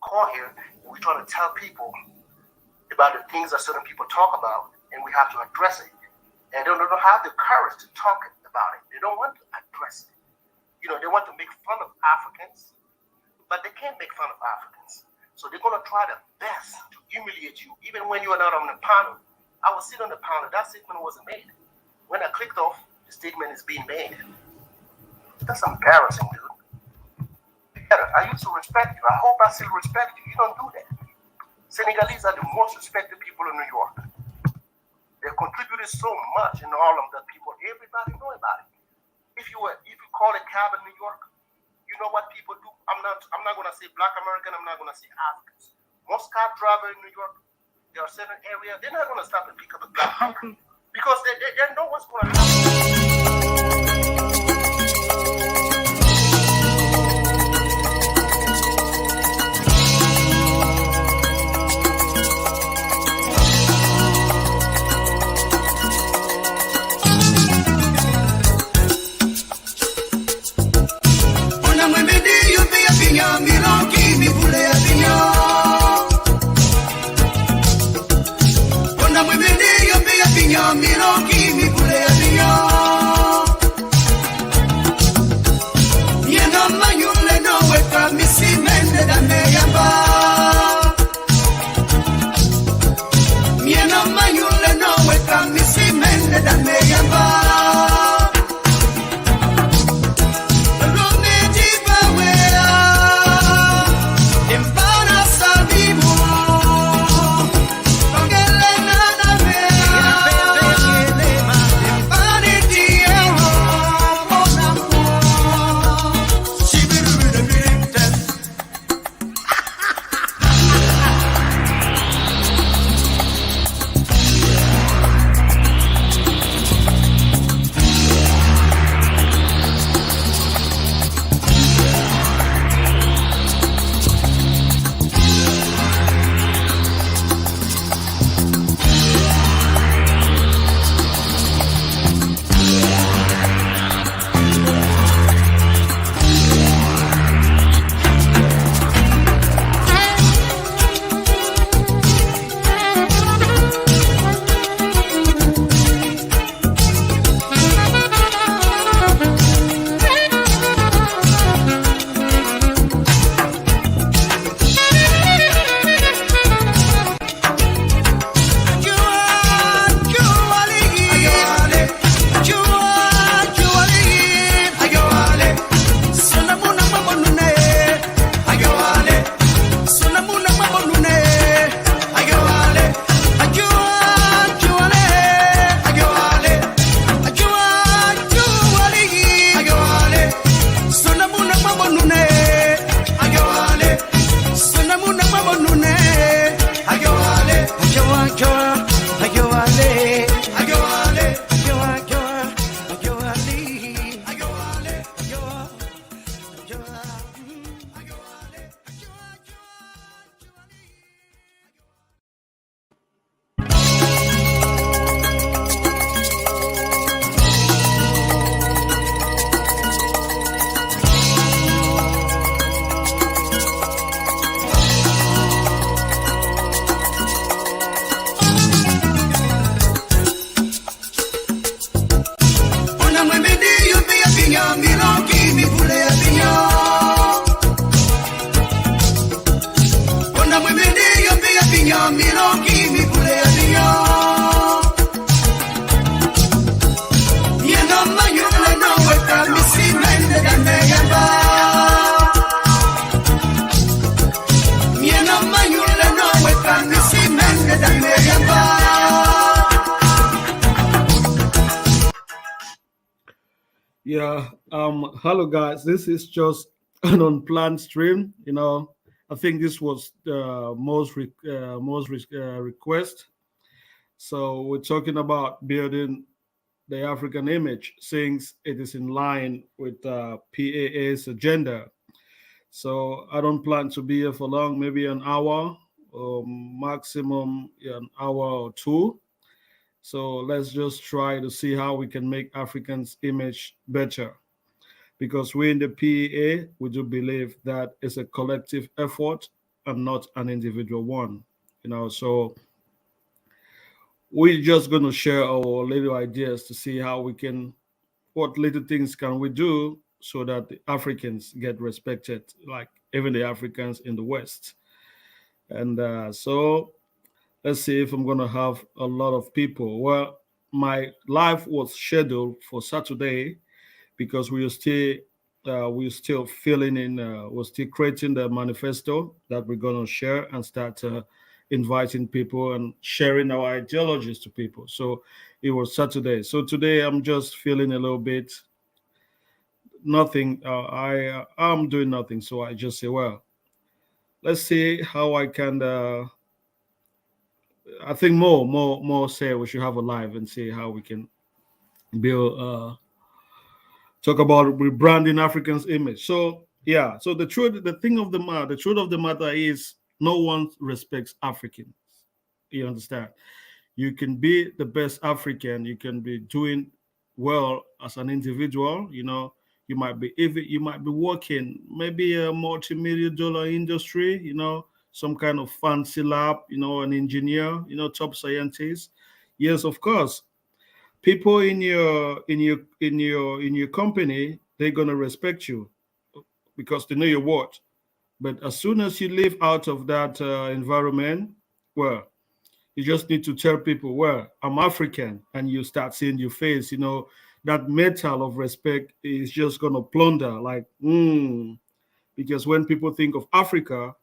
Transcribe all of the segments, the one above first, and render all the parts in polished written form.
call here and we try to tell people about the things that certain people talk about, and we have to address it. And they don't have the courage to talk about it. They don't want to address it. They want to make fun of Africans, but they can't make fun of Africans. So they're going to try their best to humiliate you, even when you are not on the panel. I was sitting on the panel. That statement wasn't made. When I clicked off, the statement is being made. That's embarrassing, dude. I used to respect you. I hope I still respect you. You don't do that. Senegalese are the most respected people in New York. They contributed so much in all of that people. Everybody know about it. If you call a cab in New York, you know what people do. I'm not gonna say Black American. I'm not gonna say Africans. Most cab drivers in New York, there are certain areas they're not gonna stop and pick up a Black American because they know what's gonna happen. Yeah. Hello, guys. This is just an unplanned stream. I think this was the most request. So we're talking about building the African image, since it is in line with PAA's agenda. So I don't plan to be here for long, maybe an hour, or maximum an hour or two. So let's just try to see how we can make Africans' image better. Because we in the PEA, we do believe that it's a collective effort and not an individual one. So we're just going to share our little ideas to see how we can, what little things can we do so that the Africans get respected, like even the Africans in the West. And so let's see if I'm going to have a lot of people. Well, my live was scheduled for Saturday because we're still filling in, we're still creating the manifesto that we're going to share and start inviting people and sharing our ideologies to people. So it was Saturday. So today I'm just feeling a little bit nothing. I'm doing nothing. So I just say, well, let's see how I can. I think more say we should have a live and see how we can build. Talk about rebranding Africans' image. So yeah, so the truth of the matter is no one respects Africans. You understand? You can be the best African, you can be doing well as an individual, you might be working maybe a multi-million dollar industry, some kind of fancy lab, an engineer, top scientist. Yes, of course, people in your company, they're gonna respect you because they know your worth. But as soon as you live out of that environment, well, you just need to tell people, well, I'm African, and you start seeing your face, that metal of respect is just gonna plunder, like, because when people think of Africa,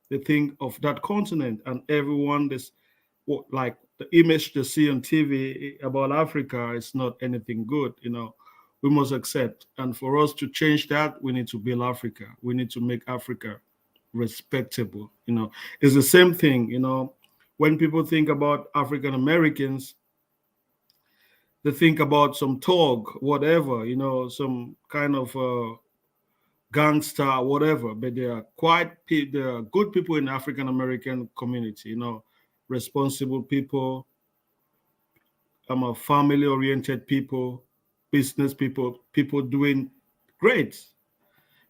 they think of that continent, and everyone this what like the image they see on TV about Africa is not anything good. We must accept, and for us to change that, we need to build Africa. We need to make Africa respectable. It's the same thing. When people think about African Americans, they think about some thug, whatever, some kind of gangster, whatever. But they are they are good people in the African American community. Responsible people, a family oriented people, business people, people doing great.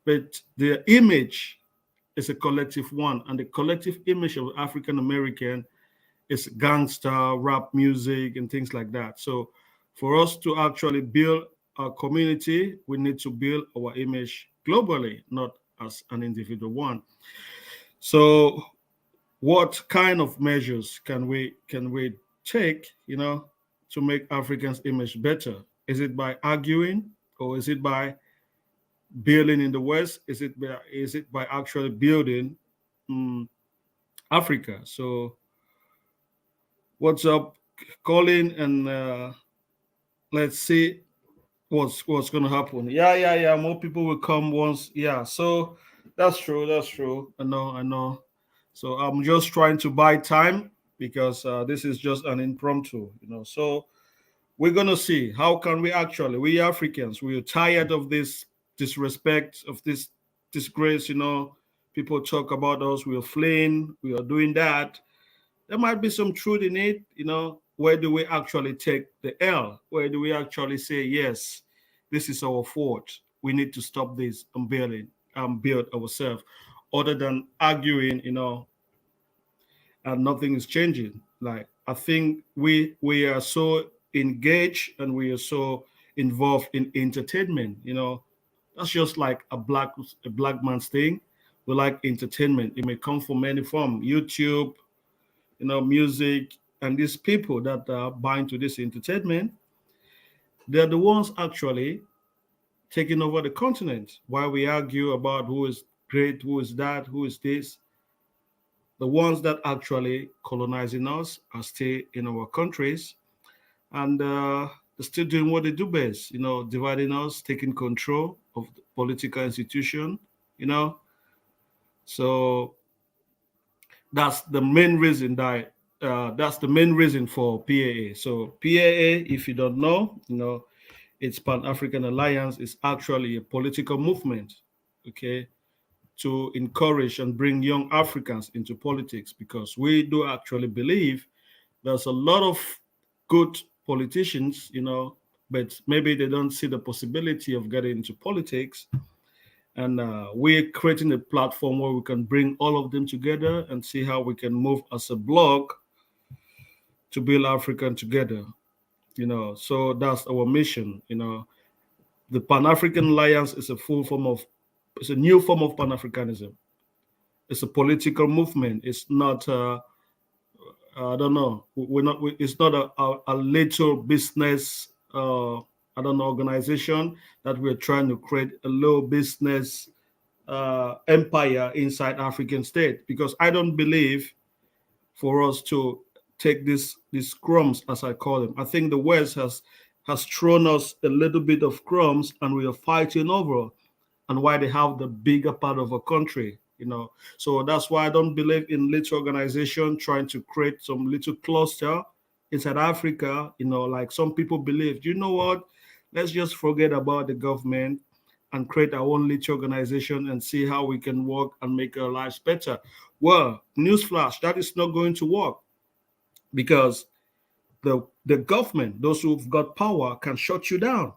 But their image is a collective one, and the collective image of African American is gangster, rap music, and things like that. So, for us to actually build a community, we need to build our image globally, not as an individual one. So, what kind of measures can we take, to make Africans' image better? Is it by arguing, or is it by building in the West? Is it by actually building um, Africa? So what's up, Colin? And let's see what's gonna happen. Yeah. More people will come once. Yeah. So that's true. That's true. I know. So I'm just trying to buy time because this is just an impromptu. So we're gonna see how can we Africans, we're tired of this disrespect, of this disgrace. People talk about us, we are fleeing, we are doing that. There might be some truth in it. Where do we actually take the L? Where do we actually say, yes, this is our fault, we need to stop this and build ourselves, other than arguing, and nothing is changing. Like, I think we are so engaged and we are so involved in entertainment. That's just like a black man's thing. We like entertainment. It may come from any form, YouTube, music, and these people that are buying to this entertainment, they're the ones actually taking over the continent. While we argue about who is great, who is that, who is this, the ones that actually colonizing us are still in our countries, and they're still doing what they do best, dividing us, taking control of the political institution, you know. So that's the main reason for PAA. So PAA, if you don't know, it's Pan African Alliance, is actually a political movement, okay, to encourage and bring young Africans into politics, because we do actually believe there's a lot of good politicians, but maybe they don't see the possibility of getting into politics. And we're creating a platform where we can bring all of them together and see how we can move as a bloc to build African together. So that's our mission. The Pan African Alliance is it's a new form of Pan Africanism. It's a political movement. It's not. I don't know. We're not. It's not a little business. I don't know, organization that we're trying to create a little business empire inside African state. Because I don't believe for us to take these crumbs, as I call them. I think the West has thrown us a little bit of crumbs, and we are fighting over, and why they have the bigger part of a country. So that's why I don't believe in little organization trying to create some little cluster inside Africa. Like some people believe. You know what? Let's just forget about the government and create our own little organization and see how we can work and make our lives better. Well, newsflash, that is not going to work, because the government, those who've got power, can shut you down.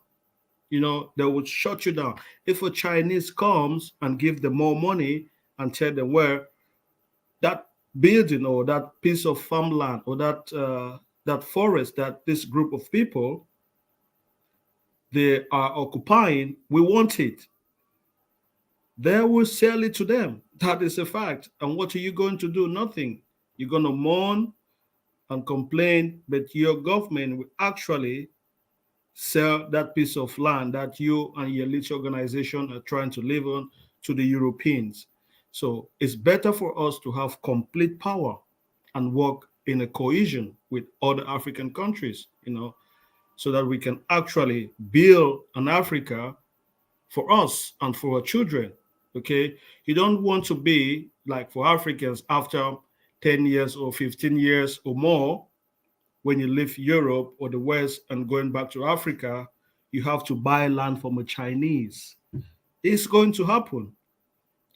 They would shut you down. If a Chinese comes and give them more money and tell them where that building or that piece of farmland or that forest that this group of people they are occupying, we want it. They will sell it to them. That is a fact. And what are you going to do? Nothing. You're going to mourn and complain, but your government will actually sell that piece of land that you and your little organization are trying to live on to the Europeans. So it's better for us to have complete power and work in a cohesion with other African countries, so that we can actually build an Africa for us and for our children. Okay. You don't want to be like for Africans after 10 years or 15 years or more, when you leave Europe or the West and going back to Africa, you have to buy land from a Chinese. It's going to happen.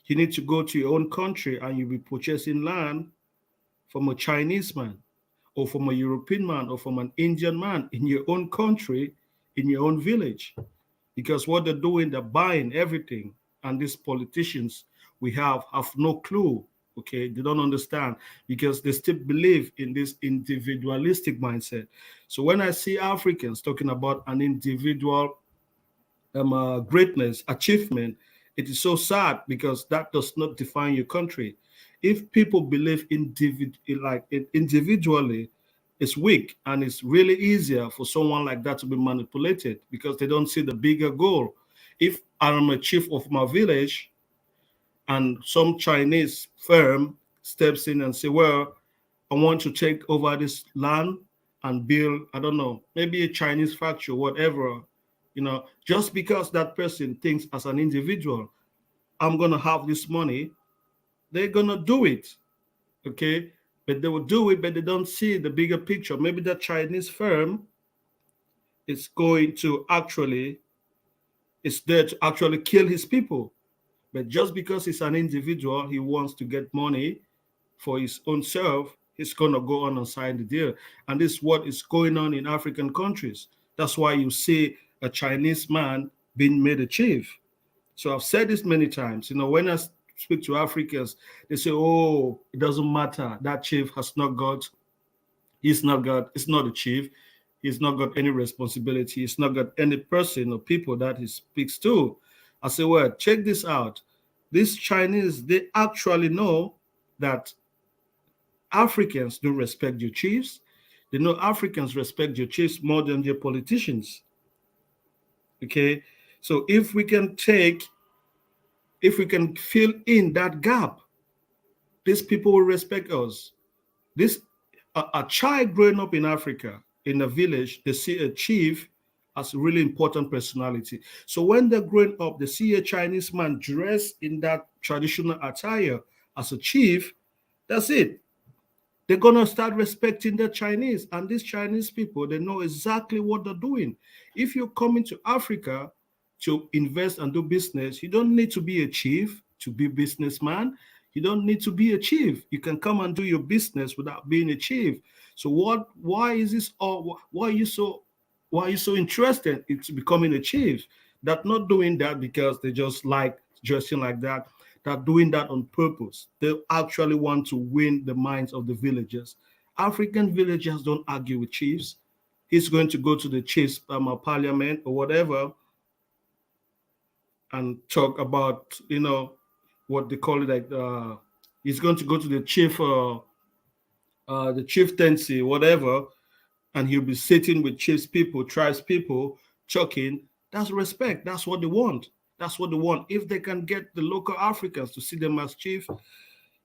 You need to go to your own country and you'll be purchasing land from a Chinese man or from a European man or from an Indian man in your own country, in your own village. Because what they're doing, they're buying everything. And these politicians we have no clue. Okay, they don't understand because they still believe in this individualistic mindset. So when I see Africans talking about an individual greatness, achievement, it is so sad because that does not define your country. If people believe individually, it's weak, and it's really easier for someone like that to be manipulated because they don't see the bigger goal. If I'm a chief of my village and some Chinese firm steps in and say, well, I want to take over this land and build, I don't know, maybe a Chinese factory, whatever, just because that person thinks as an individual, I'm going to have this money, they're going to do it. Okay. But they will do it, but they don't see the bigger picture. Maybe that Chinese firm is going to it's there to actually kill his people. But just because he's an individual, he wants to get money for his own self, he's going to go on and sign the deal. And this is what is going on in African countries. That's why you see a Chinese man being made a chief. So I've said this many times. When I speak to Africans, they say, oh, it doesn't matter. That chief it's not a chief. He's not got any responsibility. He's not got any person or people that he speaks to. I say, well, check this out. These Chinese, they actually know that Africans do respect your chiefs. They know Africans respect your chiefs more than their politicians. Okay. So if we can fill in that gap, these people will respect us. A child growing up in Africa, in a village, they see a chief as a really important personality. So when they're growing up, they see a Chinese man dressed in that traditional attire as a chief, that's it. They're going to start respecting the Chinese. And these Chinese people, they know exactly what they're doing. If you're coming to Africa to invest and do business, you don't need to be a chief to be a businessman. You don't need to be a chief. You can come and do your business without being a chief. So why is this all? Why are you so interested in becoming a chief? That not doing that because they just like dressing like that. They're doing that on purpose. They actually want to win the minds of the villagers. African villagers don't argue with chiefs. He's going to go to the chief's parliament or whatever and talk about, what they call it, like he's going to go to the chieftaincy, whatever, and he'll be sitting with chiefs people, tribes people, talking. That's respect. That's what they want. That's what they want. If they can get the local Africans to see them as chief,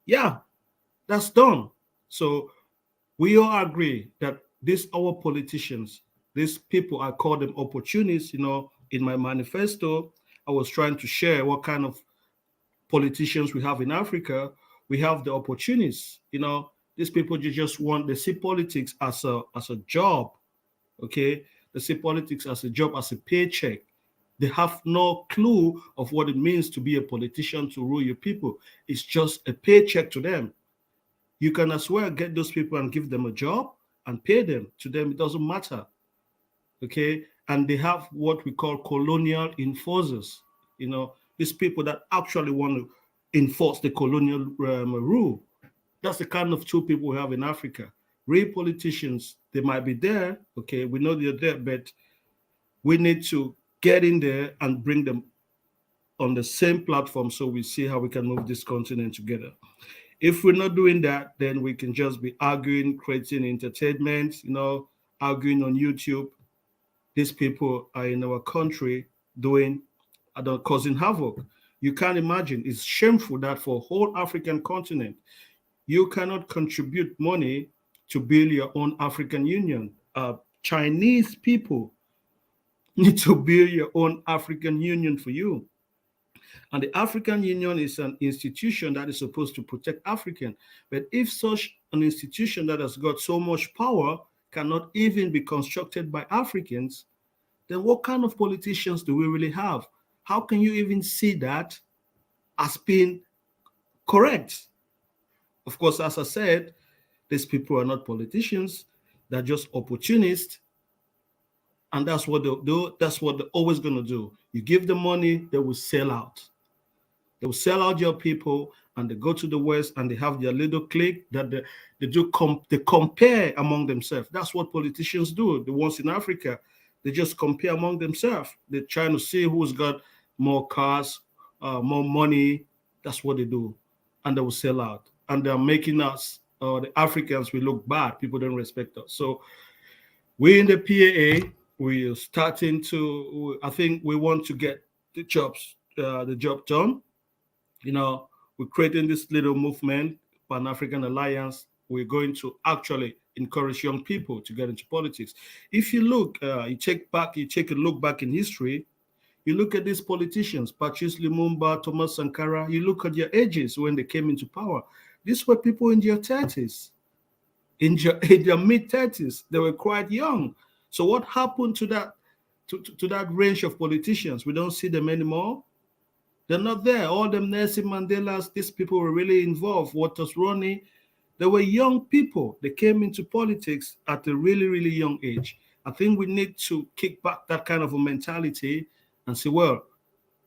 yeah, that's done. So we all agree that these our politicians, these people, I call them opportunists. In my manifesto, I was trying to share what kind of politicians we have in Africa. We have the opportunists. These people just want, they see politics as a job. Okay, they see politics as a job, as a paycheck. They have no clue of what it means to be a politician, to rule your people. It's just a paycheck to them. You can as well get those people and give them a job and pay them. To them, it doesn't matter. Okay, and they have what we call colonial enforcers. These people that actually want to enforce the colonial rule. That's the kind of two people we have in Africa. Real politicians, they might be there. Okay, we know they're there, but we need to get in there and bring them on the same platform so we see how we can move this continent together. If we're not doing that, then we can just be arguing, creating entertainment, arguing on YouTube. These people are in our country doing, causing havoc. You can't imagine. It's shameful that for a whole African continent, you cannot contribute money to build your own African Union. Chinese people need to build your own African Union for you. And the African Union is an institution that is supposed to protect African. But if such an institution that has got so much power cannot even be constructed by Africans, then what kind of politicians do we really have? How can you even see that as being correct? Of course, as I said, these people are not politicians. They're just opportunists. And that's what they'll do. That's what they're always going to do. You give them money, they will sell out. They will sell out your people, and they go to the West and they have their little clique that they compare among themselves. That's what politicians do. The ones in Africa, they just compare among themselves. They're trying to see who's got more cars, more money. That's what they do. And they will sell out. And they're making us, the Africans, we look bad. People don't respect us. So we in the PAA, we are starting to, I think we want to get the job done. We're creating this little movement, Pan-African Alliance. We're going to actually encourage young people to get into politics. If you look, you take a look back in history, you look at these politicians, Patrice Lumumba, Thomas Sankara, you look at their ages when they came into power. These were people in their 30s, in their mid-30s. They were quite young. So what happened to that range of politicians? We don't see them anymore. They're not there. All them Nelson Mandelas, these people were really involved. Waters Ronnie, they were young people. They came into politics at a really, really young age. I think we need to kick back that kind of a mentality and say, well,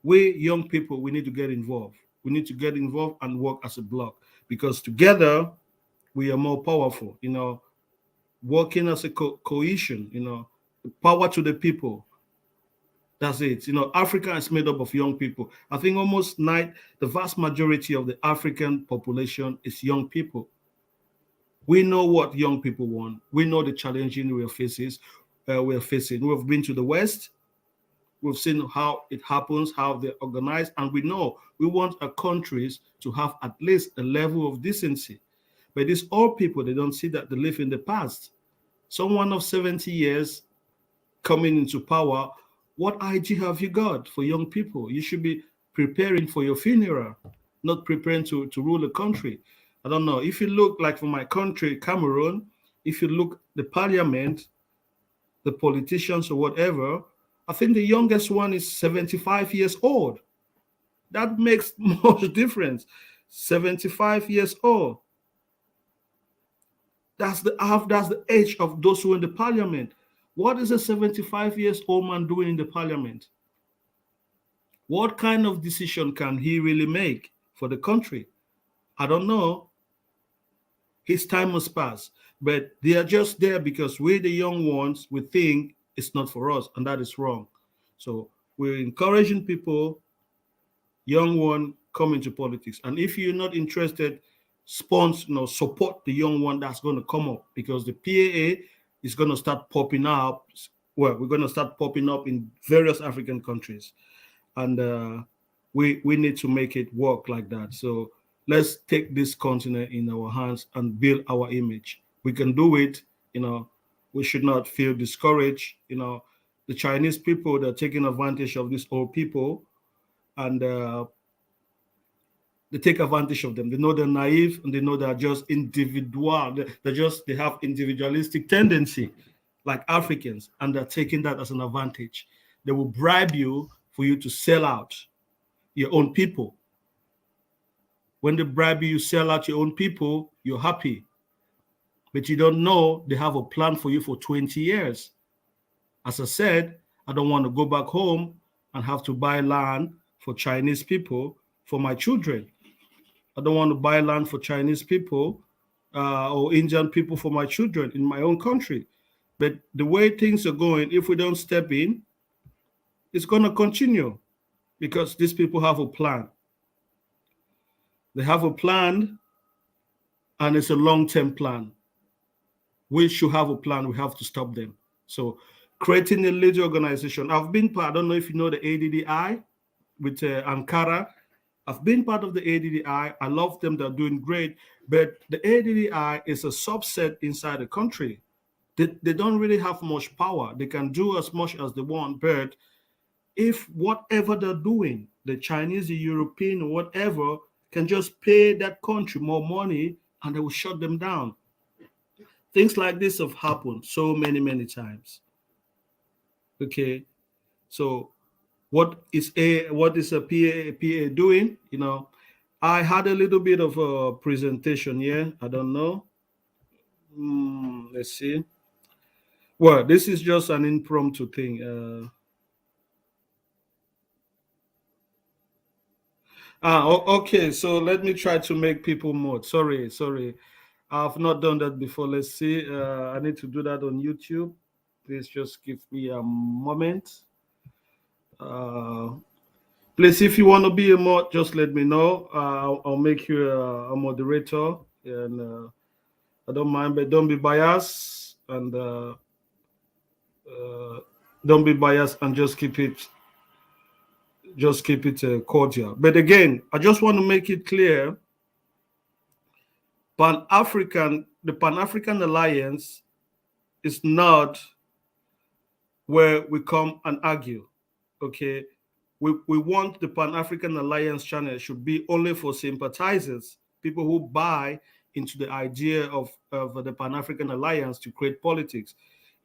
we young people, we need to get involved. We need to get involved and work as a bloc, because together we are more powerful. Working as a cohesion. Power to the people. That's it. Africa is made up of young people. I think the vast majority of the African population is young people. We know what young people want. We know the challenges we are facing. We've been to the West. We've seen how it happens, how they organize, and we know we want our countries to have at least a level of decency. But these old people, they don't see that. They live in the past. Someone of 70 years coming into power, what idea have you got for young people? You should be preparing for your funeral, not preparing to rule a country. I don't know. If you look like for my country, Cameroon, if you look the parliament, the politicians or whatever, I think the youngest one is 75 years old. That makes much difference. 75 years old. That's the age of those who are in the parliament. What is a 75 years old man doing in the parliament? What kind of decision can he really make for the country? I don't know. His time must pass. But they are just there because we, the young ones, we think it's not for us, and that is wrong. So we're encouraging people, young one, come into politics. And if you're not interested, sponsor, support the young one that's going to come up, because the PAA is going to start popping up. Well, we're going to start popping up in various African countries, and we need to make it work like that. So let's take this continent in our hands and build our image. We can do it. We should not feel discouraged. The Chinese people, they're taking advantage of these old people, and they take advantage of them. They know they're naive, and they know they're just individual. They have individualistic tendency, like Africans, and they're taking that as an advantage. They will bribe you for you to sell out your own people. When they bribe you, sell out your own people, you're happy. But you don't know they have a plan for you for 20 years. As I said, I don't want to go back home and have to buy land for Chinese people for my children. I don't want to buy land for Chinese people or Indian people for my children in my own country. But the way things are going, if we don't step in, it's going to continue, because these people have a plan. They have a plan, and it's a long-term plan. We should have a plan. We have to stop them. So creating a leader organization. I've been part, I don't know if you know the ADDI with Ankara. I've been part of the ADDI. I love them. They're doing great. But the ADDI is a subset inside the country. They don't really have much power. They can do as much as they want. But if whatever they're doing, the Chinese, the European, whatever, can just pay that country more money, and they will shut them down. Things like this have happened so many, many times. Okay. So what is a PA doing? I had a little bit of a presentation here. I don't know. Let's see. Well, this is just an impromptu thing. Okay. So let me try to make people more. Sorry. I've not done that before. Let's see. I need to do that on YouTube. Please just give me a moment. Please, if you want to be a mod, just let me know. I'll make you a moderator, and I don't mind, but don't be biased, and don't be biased, and just keep it cordial. But again, I just want to make it clear: the Pan-African Alliance is not where we come and argue. Okay. We want the Pan-African Alliance channel should be only for sympathizers, people who buy into the idea of the Pan-African Alliance to create politics.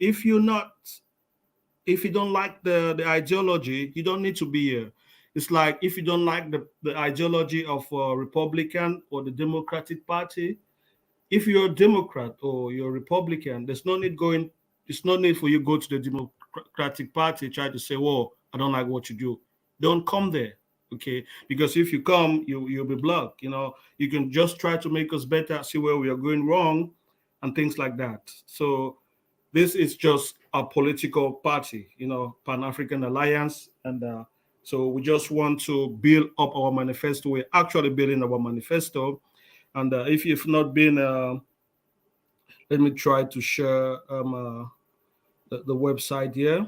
If you don't like the ideology, you don't need to be here. It's like if you don't like the ideology of Republican or the Democratic Party, if you're a Democrat or you're a Republican, it's no need for you to go to the Democratic Party, try to say, well, I don't like what you do. Don't come there, okay? Because if you come, you'll be blocked. You can just try to make us better, see where we are going wrong, and things like that. So this is just a political party, Pan-African Alliance, and so we just want to build up our manifesto. We're actually building our manifesto, and if you've not been, let me try to share the website here.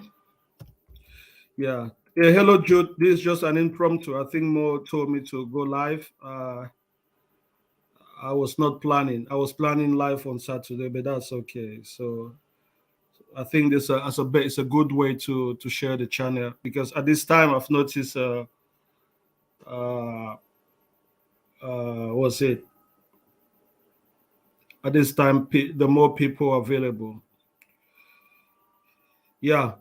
Yeah. Hello, Jude. This is just an impromptu. I think Mo told me to go live. I was not planning. I was planning live on Saturday, but that's okay. So I think this it's a good way to share the channel, because at this time I've noticed what's it? At this time, the more people available. Yeah.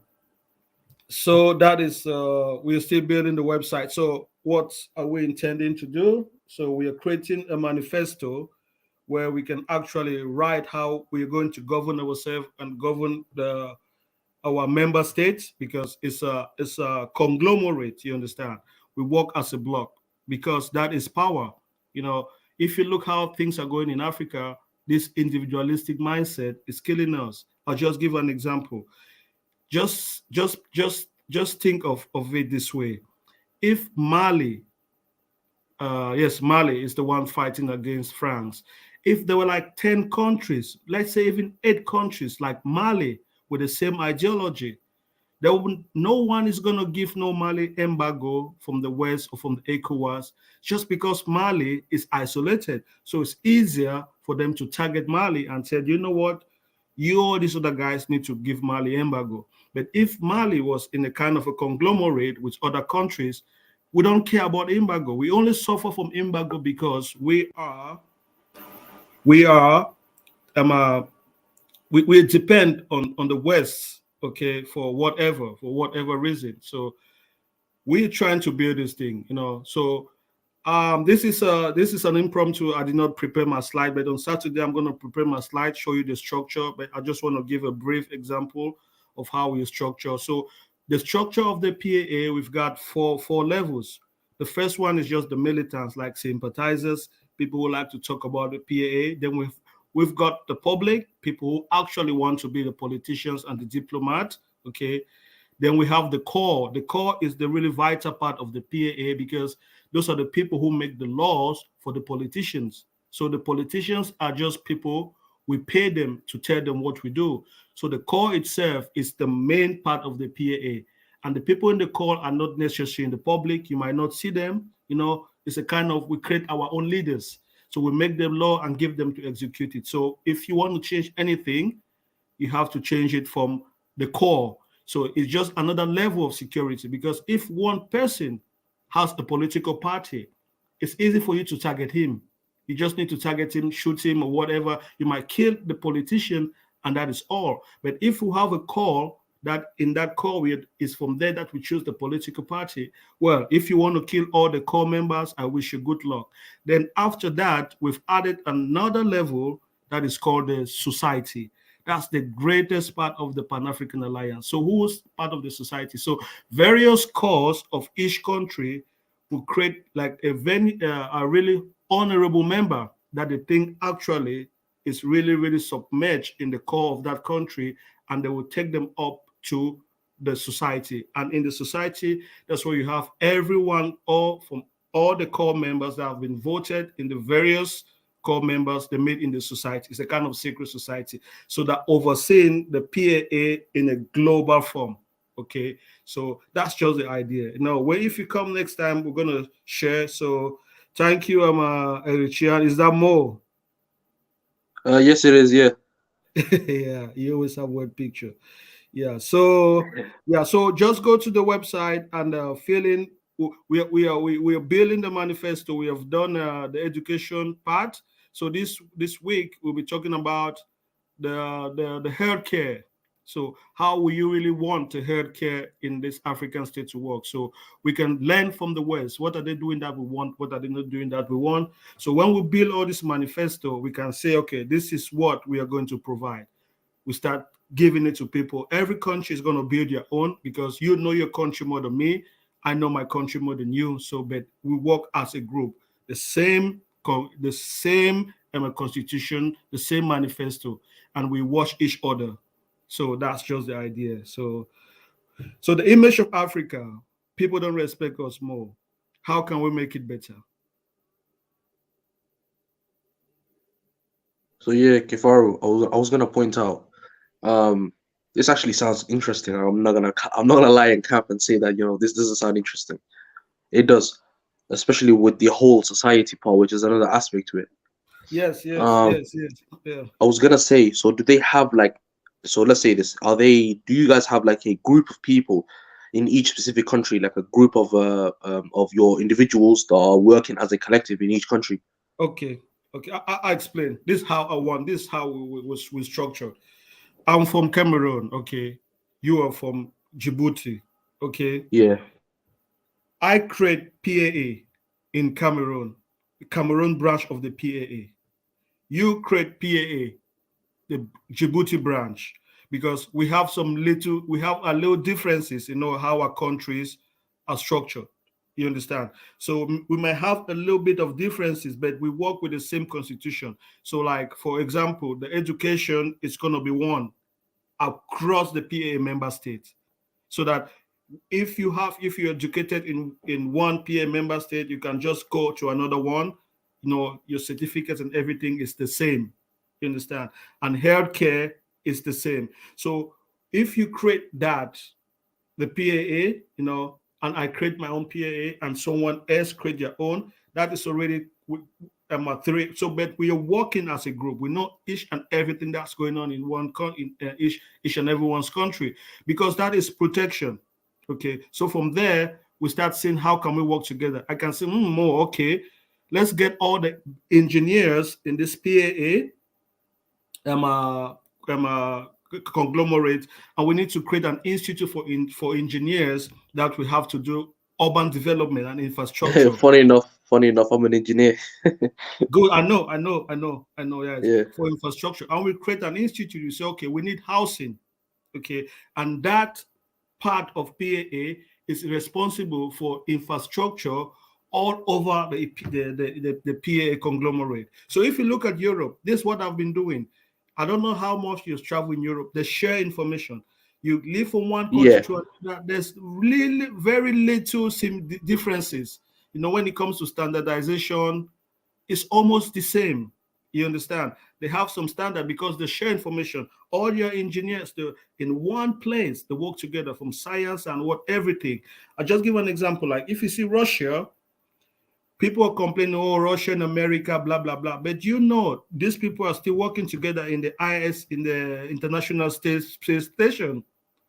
So that is we're still building the website. So what are we intending to do? So we are creating a manifesto where we can actually write how we're going to govern ourselves and govern our member states, because it's a conglomerate. You understand? we work as a block because that is power. You know, if you look how things are going in Africa, this individualistic mindset is killing us. I'll just give an example. Just think of it this way. If Mali, yes, Mali is the one fighting against France. If there were like 10 countries, let's say even 8 countries like Mali with the same ideology, no one is going to give no Mali embargo from the West or from the ECOWAS just because Mali is isolated. So it's easier for them to target Mali and say, you know what, you all these other guys need to give Mali embargo. But if Mali was in a kind of a conglomerate with other countries, we don't care about embargo. We only suffer from embargo because we are we depend on the West, okay, for whatever reason. So we're trying to build this thing, So this is an impromptu. I did not prepare my slide, but on Saturday I'm going to prepare my slide, show you the structure. But I just want to give a brief example of how we structure. So the structure of the PAA, we've got four levels. The first one is just the militants, like sympathizers, people who like to talk about the PAA. Then we've got the public, people who actually want to be the politicians and the diplomat. Okay, then we have the core. The core is the really vital part of the PAA because those are the people who make the laws for the politicians. So the politicians are just people, we pay them to tell them what we do. So the core itself is the main part of the PAA. And the people in the core are not necessarily in the public. You might not see them. It's a kind of, we create our own leaders. So we make them law and give them to execute it. So if you want to change anything, you have to change it from the core. So it's just another level of security because if one person has a political party, it's easy for you to target him. You just need to target him, shoot him, or whatever. You might kill the politician, and that is all. But if we have a call that in that call is from there that we choose the political party, well, if you want to kill all the core members, I wish you good luck. Then after that, we've added another level that is called the society. That's the greatest part of the Pan-African Alliance. So who's part of the society? So various cores of each country will create like a really honorable member that they think actually is really, really submerged in the core of that country, and they will take them up to the society. And in the society, that's where you have everyone, all from all the core members that have been voted in the various core members they made in the society. It's a kind of secret society. So that overseeing the PAA in a global form. Okay. So that's just the idea. When if you come next time, we're gonna share. So thank you, Erichian. Is that more? Yes, it is. Yeah. Yeah, you always have word picture. So just go to the website and fill in. We are building the manifesto. We have done the education part. So this week we'll be talking about the healthcare. So how will you really want the healthcare in this African state to work? So we can learn from the West. What are they doing that we want? What are they not doing that we want? So when we build all this manifesto, we can say, okay, this is what we are going to provide. We start giving it to people. Every country is going to build their own because you know your country more than me. I know my country more than you. So, but we work as a group. The same constitution, the same manifesto, and we watch each other. So that's just the idea. So the image of Africa, people don't respect us more. How can we make it better? So yeah, Kifaru, I was gonna point out, this actually sounds interesting. I'm not gonna lie and cap and say that this doesn't sound interesting. It does, especially with the whole society part, which is another aspect to it. Yes, yes, Um, yes, yes. Yeah. I was gonna say, so do they have like, so let's say this, do you guys have like a group of people in each specific country, like a group of your individuals that are working as a collective in each country? Okay. Okay. I explain. This is how I want. This is how we structure. I'm from Cameroon. Okay. You are from Djibouti. Okay. Yeah. I create PAA in Cameroon, the Cameroon branch of the PAA. You create PAA, the Djibouti branch, because we have a little differences in how our countries are structured. You understand? So we might have a little bit of differences, but we work with the same constitution. So, like for example, the education is going to be one across the PAA member states, so that if you're educated in one PA member state, you can just go to another one. Your certificates and everything is the same. You understand? And healthcare is the same. So if you create that, the PAA, and I create my own PAA, and someone else create their own, that is already three. So, but we are working as a group. We know each and everything that's going on in each and everyone's country, because that is protection. Okay, so from there we start seeing how can we work together. I can say more. Okay, let's get all the engineers in this PAA conglomerate, and we need to create an institute for engineers that we have to do urban development and infrastructure. Funny enough, I'm an engineer. Good, I know. Yes, Yeah. for infrastructure, and we create an institute. You say, okay, we need housing, okay, and that part of PAA is responsible for infrastructure all over the PAA conglomerate. So if you look at Europe, this is what I've been doing. I don't know how much you travel in Europe. They share information. You live from one country Yeah. to another. There's really very little differences. When it comes to standardization, it's almost the same. You understand? They have some standard because they share information. All your engineers, they're in one place. They work together from science and everything. I'll just give an example. Like if you see Russia, people are complaining, oh, Russia and America, blah, blah, blah. But these people are still working together in the IS, in the International Space Station.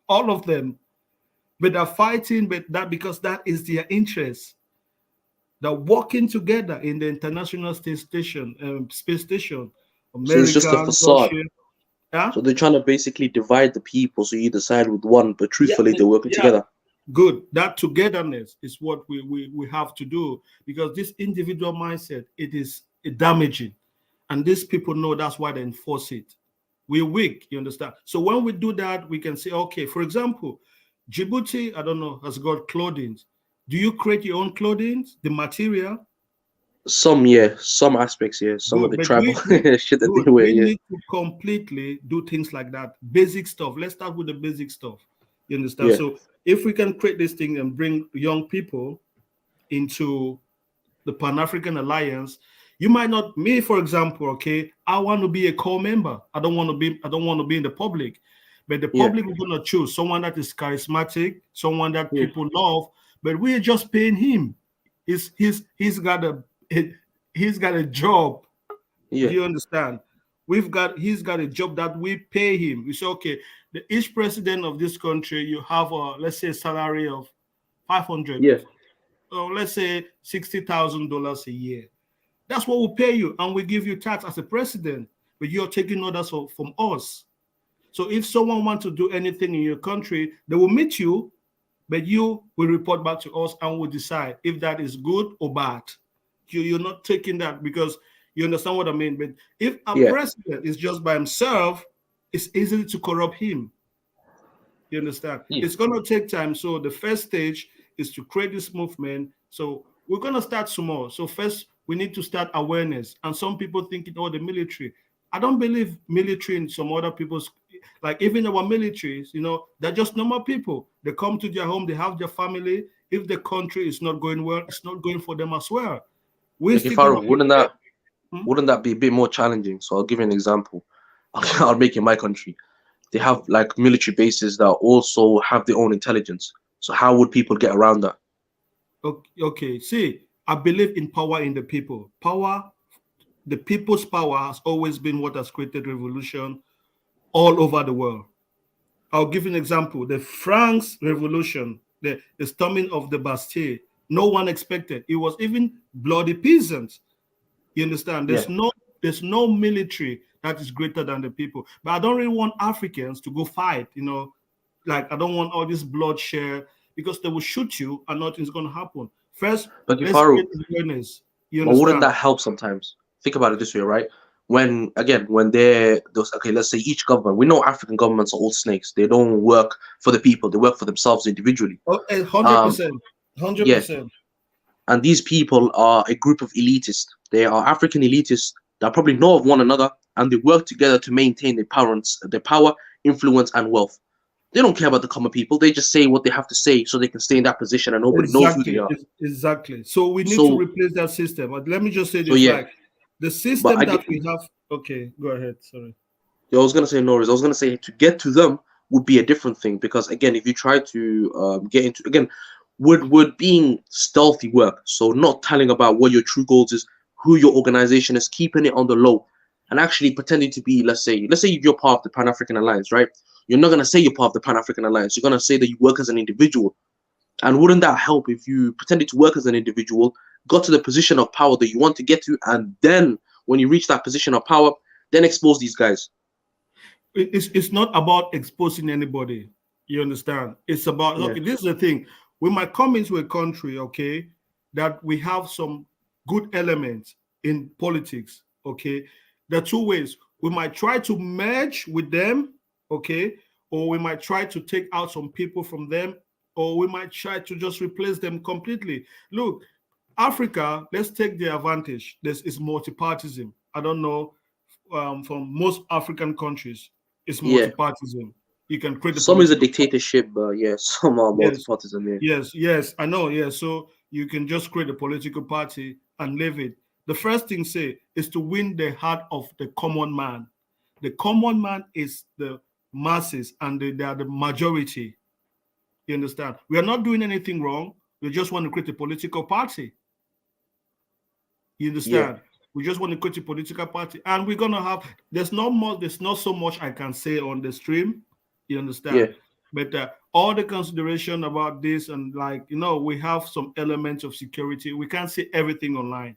All of them. But they're fighting, because that is their interest. They're working together in the International Space Station. So it's just a America, facade. Russia. Yeah? So they're trying to basically divide the people, so you decide with one, but truthfully they're working together. Good. That togetherness is what we have to do, because this individual mindset, it is damaging, and these people know that's why they enforce it. We're weak, you understand? So when we do that, we can say, okay, for example, Djibouti, I don't know, has got clothing. Do you create your own clothing, the material? Some aspects, yeah. Some of the tribal shit that they wear, we yeah. need to completely do things like that. Basic stuff. Let's start with the basic stuff. You understand? Yeah. So if we can create this thing and bring young people into the Pan-African Alliance, you might not, me, for example, okay, I want to be a core member. I don't want to be in the public. But the public is going to choose someone that is charismatic, someone that people love, but we're just paying him. He's got a job. Yeah. Do you understand? He's got a job that we pay him. We say, okay, each president of this country, you have let's say a salary of 500. Yeah. So let's say $60,000 a year. That's what we pay you, and we give you tax as a president, but you're taking orders from us. So if someone wants to do anything in your country, they will meet you, but you will report back to us, and we'll decide if that is good or bad. You're not taking that, because you understand what I mean. But if a president is just by himself, it's easy to corrupt him. You understand? It's going to take time. So the first stage is to create this movement. So we're going to start small. So first, we need to start awareness. And some people thinking, oh, the military. I don't believe military in some other people's, like even our militaries, they're just normal people. They come to their home, they have their family. If the country is not going well, it's not going for them as well. Wouldn't that be a bit more challenging? So I'll give you an example. I'll make it my country. They have like military bases that also have their own intelligence. So how would people get around that? Okay. See, I believe in power in the people. The people's power has always been what has created revolution all over the world. I'll give you an example. The France Revolution, the storming of the Bastille, no one expected. It was even bloody peasants. You understand? There's no military that is greater than the people. But I don't really want Africans to go fight, like I don't want all this bloodshed, because they will shoot you and nothing's going to happen. First, but let's create awareness. Wouldn't that help sometimes? Think about it this way, right? When let's say each government, we know African governments are all snakes. They don't work for the people. They work for themselves individually. 100%. 100%. And these people are a group of elitists. They are African elitists that probably know of one another, and they work together to maintain their power, influence, and wealth. They don't care about the common people. They just say what they have to say so they can stay in that position and nobody knows who they Exactly, are. exactly. So we need to So, replace that system. But let me just say so this: yeah, like the but system I that get. we have. Okay, go ahead. Sorry. I was gonna say no worries. I was gonna say to get to them would be a different thing because again, if you try to get into again, would being stealthy work. So not telling about what your true goals is, who your organization is, keeping it on the low, and actually pretending to be, let's say you're part of the Pan African Alliance, right? You're not gonna say you're part of the Pan African Alliance. You're gonna say that you work as an individual. And wouldn't that help if you pretended to work as an individual, got to the position of power that you want to get to, and then when you reach that position of power, then expose these guys? It's not about exposing anybody. You understand? It's about, Yeah. okay, this is the thing. We might come into a country, okay, that we have some good elements in politics, okay. There are two ways. We might try to merge with them, okay, or we might try to take out some people from them, or we might try to just replace them completely. Look, Africa, let's take the advantage. This is multipartism. I don't know, from most African countries, it's Yeah. multipartism. You can create a Some is a political party. dictatorship, but yeah, some are Yes, multi-partisan. Yeah. yes, I know. Yes, so you can just create a political party and leave it. The first thing say is to win the heart of the common man. The common man is the masses, and they are the majority. You understand? We are not doing anything wrong. We just want to create a political party. You Yeah. understand? We just want to create a political party, and we're gonna have. There's not more. There's not so much I can say on the stream. You Yeah. understand? But all the consideration about this, and like, we have some elements of security. We can't say everything online.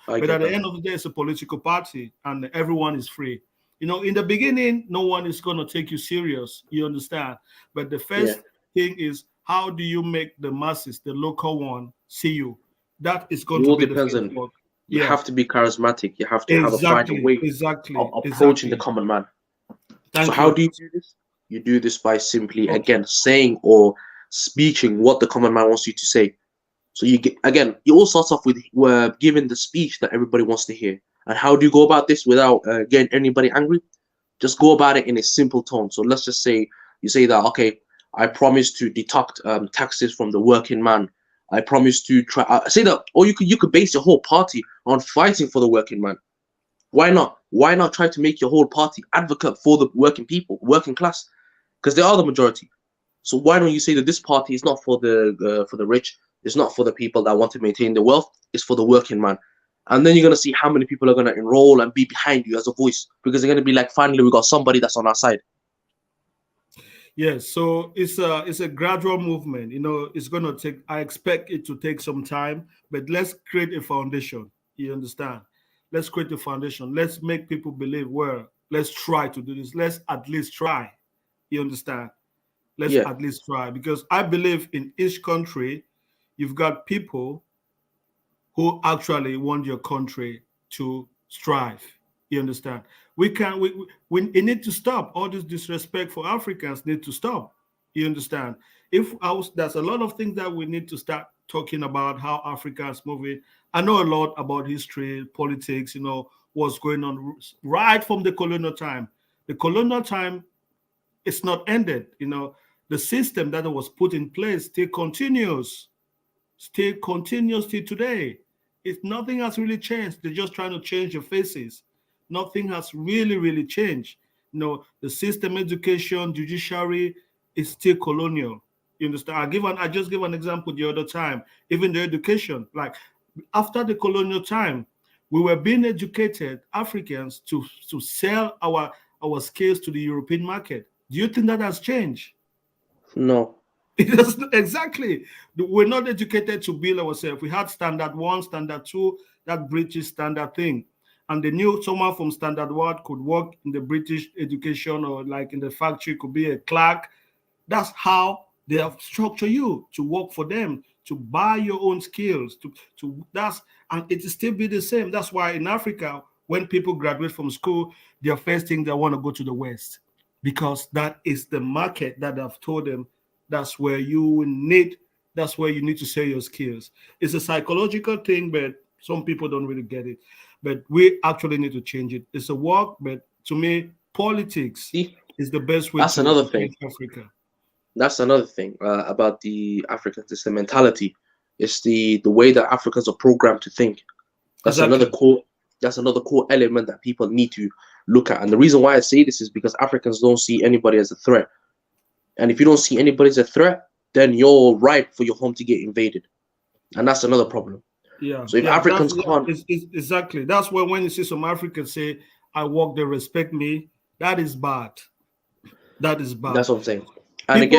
I But at get the that. end of the day, it's a political party, and everyone is free. In the beginning, no one is gonna take you serious. You understand? But the Yeah. first thing is, how do you make the masses, the local one, see you? That is It going to all be the depends first on work. you Yeah, have to be charismatic. You have to have a find a exactly, way of exactly, approaching the exactly. common man. So Thank how you. do you do this? You do this by simply Okay. again saying or speaking what the common man wants you to say. So you get again, it all starts off with giving the speech that everybody wants to hear. And how do you go about this without getting anybody angry? Just go about it in a simple tone. So let's just say you say that, okay, I promise to deduct taxes from the working man. I promise to try. Say that, or you could base your whole party on fighting for the working man. Why not? Why not try to make your whole party advocate for the working people, working class, because they are the majority. So why don't you say that this party is not for the rich, it's not for the people that want to maintain the wealth, it's for the working man. And then you're gonna see how many people are gonna enroll and be behind you as a voice because they're gonna be like, finally, we got somebody that's on our side. Yes, so it's a gradual movement. It's going to take. I expect it to take some time, but let's create a foundation. You understand? Let's create a foundation. Let's make people believe. Well, let's try to do this. Let's at least try. You understand? Let's Yeah, at least try, because I believe in each country, you've got people who actually want your country to strive. You understand? We can we it need to stop. All this disrespect for Africans need to stop. You understand? If I was, there's a lot of things that we need to start talking about, how Africa is moving. I know a lot about history, politics, what's going on right from the colonial time. The colonial time, it's not ended. The system that was put in place still continues till today. If nothing has really changed, they're just trying to change your faces. Nothing has really, really changed. The system, education, judiciary is still colonial. You understand? I just gave an example the other time. Even the education, like after the colonial time, we were being educated, Africans, to sell our skills to the European market. Do you think that has changed? no, It doesn't exactly. We're not educated to build ourselves. We had standard one, standard two, that British standard thing. And they knew someone from standard one could work in the British education, or like in the factory, could be a clerk. That's how they have structured you to work for them, to buy your own skills, to that's and it will still be the same. That's why in Africa, when people graduate from school, their first thing they want to go to the West, because that is the market that I've told them. That's where you will need That's where you need to sell your skills. It's a psychological thing, but some people don't really get it. But we actually need to change it. It's a work, but to me, politics See, is the best way that's to another thing. change Africa. That's another thing about the Africans. It's the mentality. It's the way that Africans are programmed to think. That's another Exactly. core. That's another core element that people need to look at. And the reason why I say this is because Africans don't see anybody as a threat. And if you don't see anybody as a threat, then you're ripe for your home to get invaded. And that's another problem. Yeah, So if yeah, that's Africans yeah, can't, it's exactly. That's why when you see some Africans say, "I work, they respect me," that is bad. That is bad. that's what I'm saying. And People,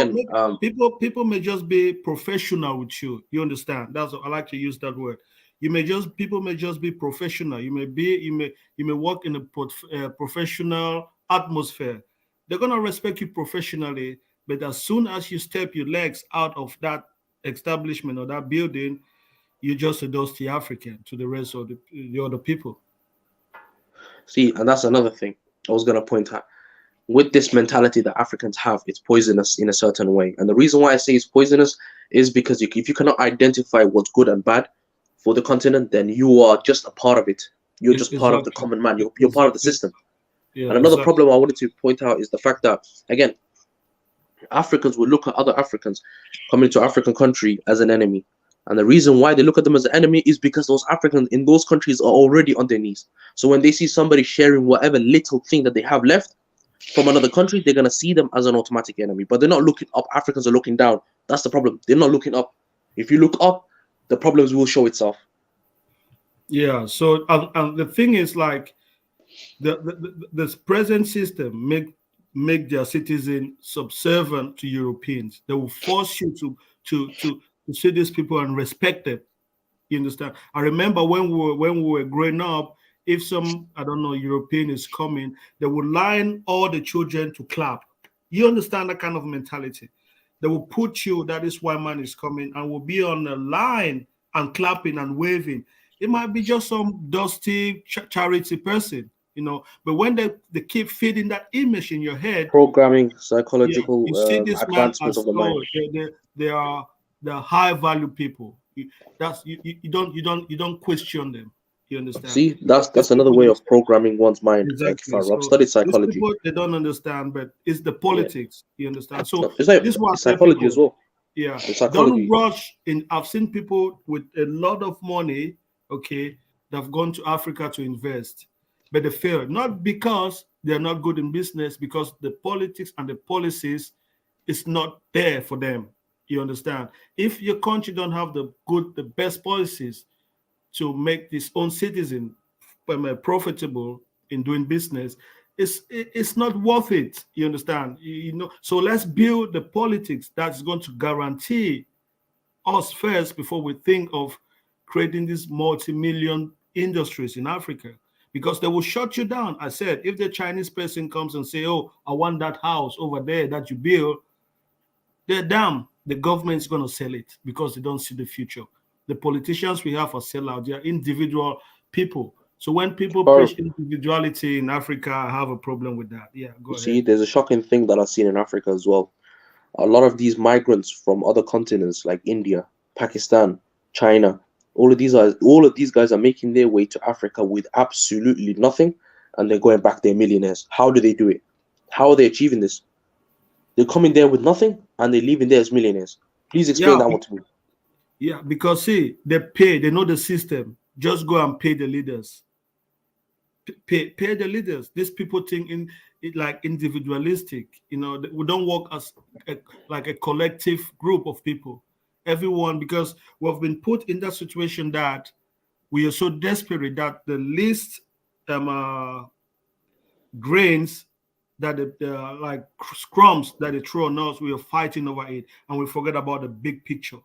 again, people may just be professional with you. You understand? That's what I like to use that word. You may just people may just be professional. You may work in a professional atmosphere. They're gonna respect you professionally, but as soon as you step your legs out of that establishment or that building, you're just a dusty African to the rest of the other people. see, and that's another thing I was gonna point out. With this mentality that Africans have, it's poisonous in a certain way. And the reason why I say it's poisonous is because if you cannot identify what's good and bad for the continent, then you are just a part of it. You're just part of the Exactly. common man. You're part of the Exactly. system. Yeah, And another exactly. problem I wanted to point out is the fact that, again, Africans will look at other Africans coming to African country as an enemy. And the reason why they look at them as an enemy is because those Africans in those countries are already on their knees. So when they see somebody sharing whatever little thing that they have left from another country, they're gonna see them as an automatic enemy. But they're not looking up. Africans are looking down. That's the problem. They're not looking up. If you look up, the problems will show itself. Yeah. So and the thing is like this present system make their citizen subservient to Europeans. They will force you to see these people and respect them. You understand? I remember when we were growing up, if some I don't know European is coming, they would line all the children to clap. You understand that kind of mentality? They will put you that this white man is coming and will be on a line and clapping and waving. It might be just some dusty charity person, But when they keep feeding that image in your head, Programming, yeah, psychological you see this man advancement of as the mind. they are the high value people. You don't question them. You understand? See, Because these that's another people way don't of programming one's mind. exactly. Farah. I've So studied these psychology. people they don't understand, but it's the Yeah, politics. You understand? So no, it's like this is what it's I tell psychology as people. well. Yeah, It's don't psychology. rush in. I've seen people with a lot of money, okay, that have gone to Africa to invest, but they fail. Not because they're not good in business, because the politics and the policies is not there for them. You understand? If your country don't have the best policies to make its own citizen profitable in doing business, it's not worth it. You understand? So let's build the politics that's going to guarantee us first before we think of creating these multi-million industries in Africa. Because they will shut you down. I said, if the Chinese person comes and say, "Oh, I want that house over there that you build," they're damn. The government's going to sell it because they don't see the future. The politicians we have are sellout. They are individual people. So when people Or preach individuality in Africa, I have a problem with that. Yeah, you go see, ahead. there's a shocking thing that I've seen in Africa as well. A lot of these migrants from other continents like India, Pakistan, China, all of these guys are making their way to Africa with absolutely nothing, and they're going back there millionaires. How do they do it? How are they achieving this? They're coming there with nothing and they're leaving there as millionaires. Please explain Yeah, that one to me. yeah, because see, they know the system. Just go and pay the leaders. Pay the leaders. These people think in it like individualistic. We don't work as like a collective group of people. Everyone, because we've been put in that situation that we are so desperate that the least um, uh, grains that like crumbs that they throw on us, we are fighting over it, and we forget about the big picture.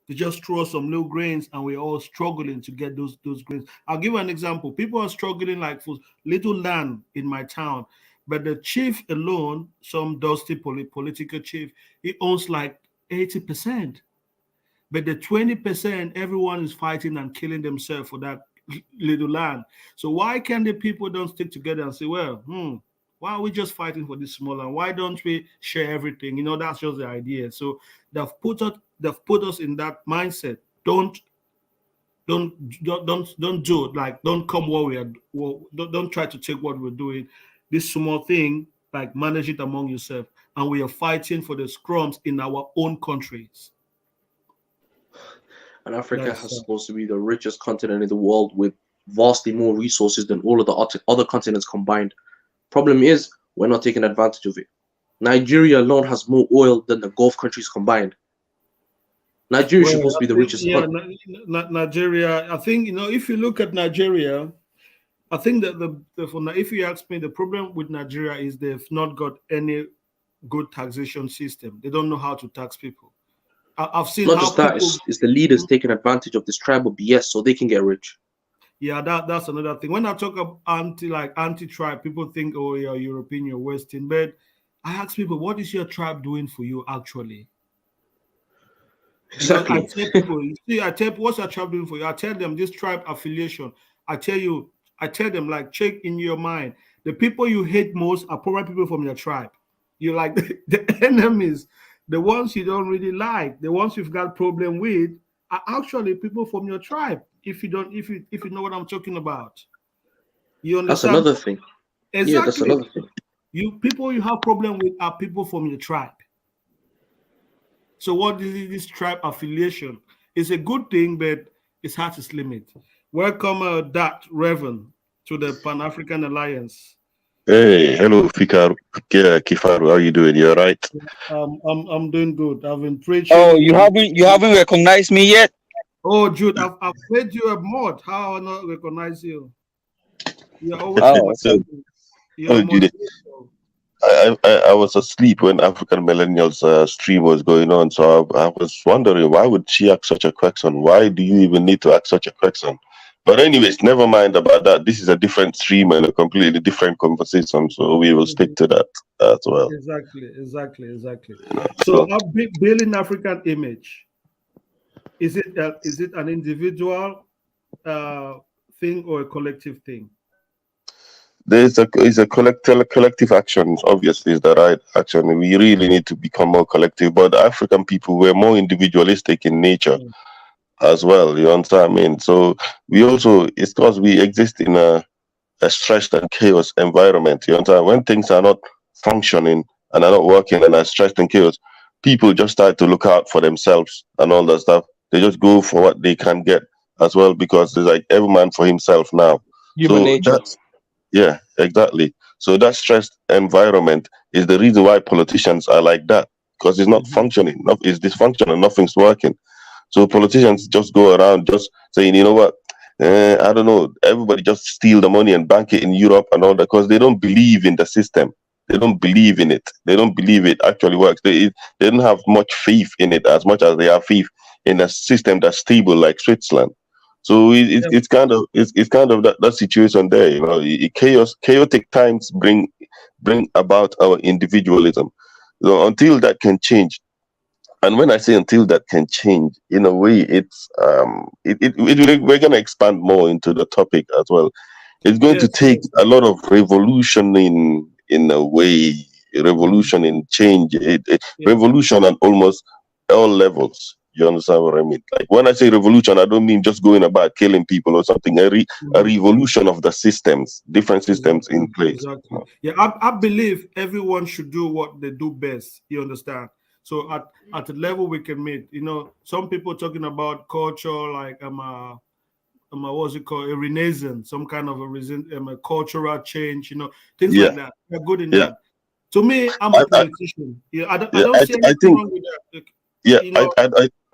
They just throw some little grains, and we're all struggling to get those grains. I'll give you an example. People are struggling like for little land in my town, but the chief alone, some dusty political chief, he owns like 80%. But the 20%, everyone is fighting and killing themselves for that little land. So why can the people don't stick together and say, well, Why are we just fighting for this small land? Why don't we share everything? That's just the idea. So they've put us in that mindset. Don't do it. Like, don't come what we are. Don't try to take what we're doing. This small thing, like, manage it among yourself. And we are fighting for the scrums in our own countries. And Africa That's has supposed to be the richest continent in the world with vastly more resources than all of the other continents combined. Problem is, we're not taking advantage of it. Nigeria alone has more oil than the Gulf countries combined. Nigeria is well. supposed to I be the think, richest yeah, country. Nigeria. I think, if you look at Nigeria, I think that if you ask me, the problem with Nigeria is they've not got any good taxation system. They don't know how to tax people. I've It's seen not how just that, people. it's the leaders taking advantage of this tribal BS so they can get rich. Yeah, that's another thing. When I talk about anti-tribe, people think, oh, you're European, you're Western. But I ask people, what is your tribe doing for you actually? Because I Exactly. tell people, you see, what's your tribe doing for you? I tell them this tribe affiliation. I tell them, like, check in your mind. The people you hate most are probably people from your tribe. You like the enemies, the ones you don't really like, the ones you've got problem with, are actually people from your tribe. If you know what I'm talking about, you That's understand? another thing. Yeah, that's Exactly. another thing. People you have problem with are people from your tribe. So what is this tribe affiliation? It's a good thing, but it has its limit. Welcome, Reverend, to the Pan African Alliance. Hey, hello, Kifaru. How you doing? You all right? I'm doing good. I've been Oh, preaching. you haven't recognized me yet? Oh, Jude, I've made you a mod. How I not recognize you? You're always Oh, So, okay. you're a oh, Judy, moderator. I was asleep when African Millennials stream was going on, so I was wondering why would she ask such a question? Why do you even need to ask such a question? But anyways, never mind about that. This is a different stream and a completely different conversation, so we will stick Mhm. to that as well. Exactly. So, So building African image, is it an individual uh, thing or a collective thing? is a collective action. Obviously, is the right action. We really need to become more collective. But the African people were more individualistic in nature Mm. as well. You understand what I mean? So we also, it's because we exist in a stressed and chaos environment. You understand? When things are not functioning and are not working and are stressed and chaos, people just start to look out for themselves and all that stuff. They just go for what they can get as well because it's like every man for himself now. Human So nature. that's yeah, exactly. So that stressed environment is the reason why politicians are like that because it's not Mhm. functioning. It's dysfunctional. Nothing's working. So politicians Mhm. just go around just saying, you know what? I don't know. Everybody just steal the money and bank it in Europe and all that because they don't believe in the system. They don't believe in it. They don't believe it actually works. They don't have much faith in it as much as they have faith in a system that's stable like Switzerland. So Yeah. it's kind of that situation there. You know, chaotic times bring about our individualism. So until that can change, and when I say until that can change, in a way, we're going to expand more into the topic as well. It's going to Yes. take a lot of revolution in a way, Mhm. revolution in change, Yeah. revolution on almost all levels. You understand what I mean? Like when I say revolution, I don't mean just going about killing people or something. A Mhm. revolution of the systems, different systems in place. Exactly. Yeah, I believe everyone should do what they do best. You understand? So at the level we can meet, some people talking about culture, like what's it called, a renaissance, some kind of a cultural change, things Yeah, like that. They're good in yeah. that. To me, I'm a I, I, politician. Yeah, I yeah, don't see I anything think wrong with that. Like, Yeah, you know,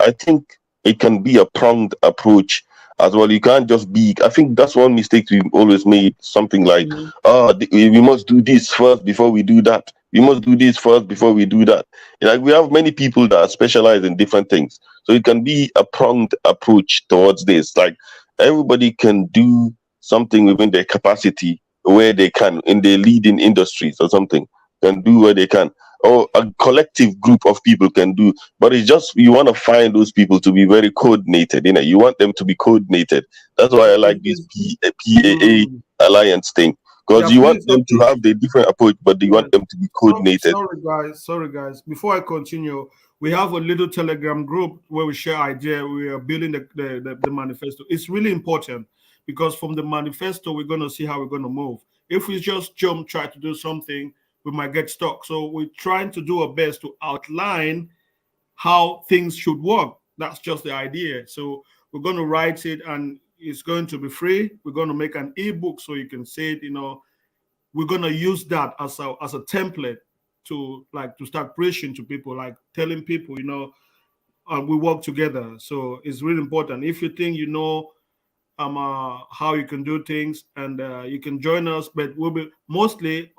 I think it can be a pronged approach as well. You can't just be. I think that's one mistake we always made. Something like, mhm, we must do this first before we do that. We must do this first before we do that. Like we have many people that are specialized in different things, so it can be a pronged approach towards this. Like everybody can do something within their capacity where they can in their leading industries or something can do where they can or a collective group of people can do, but it's just you want to find those people to be very coordinated. You want them to be coordinated. That's why I like this it's- PAA mm, alliance thing because Yeah, you want please, them to okay. have the different approach, but you want Yes. them to be coordinated. Sorry, guys. Before I continue, we have a little Telegram group where we share idea. We are building the manifesto. It's really important because from the manifesto, we're going to see how we're going to move. If we just try to do something, we might get stuck. So we're trying to do our best to outline how things should work. That's just the idea. So we're going to write it and it's going to be free. We're going to make an ebook so you can see it, we're gonna use that as a template to start preaching to people, like telling people, we work together. So it's really important. If you think how you can do things, and you can join us, but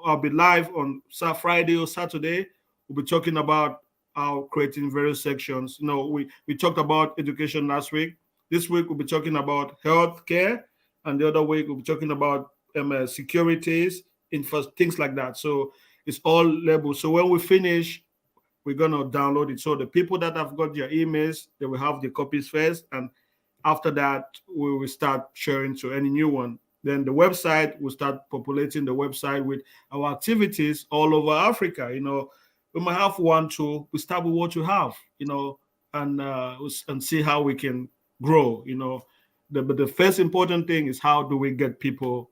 I'll be live on Friday or Saturday. We'll be talking about how creating various sections. We talked about education last week. This week we'll be talking about healthcare, and the other week we'll be talking about securities, things like that. So it's all labeled. So when we finish, we're gonna download it. So the people that have got your emails, they will have the copies first, and after that, we will start sharing to any new one. Then the website will start populating the website with our activities all over Africa. We might have one, two. We start with what you have, and see how we can grow. But the first important thing is how do we get people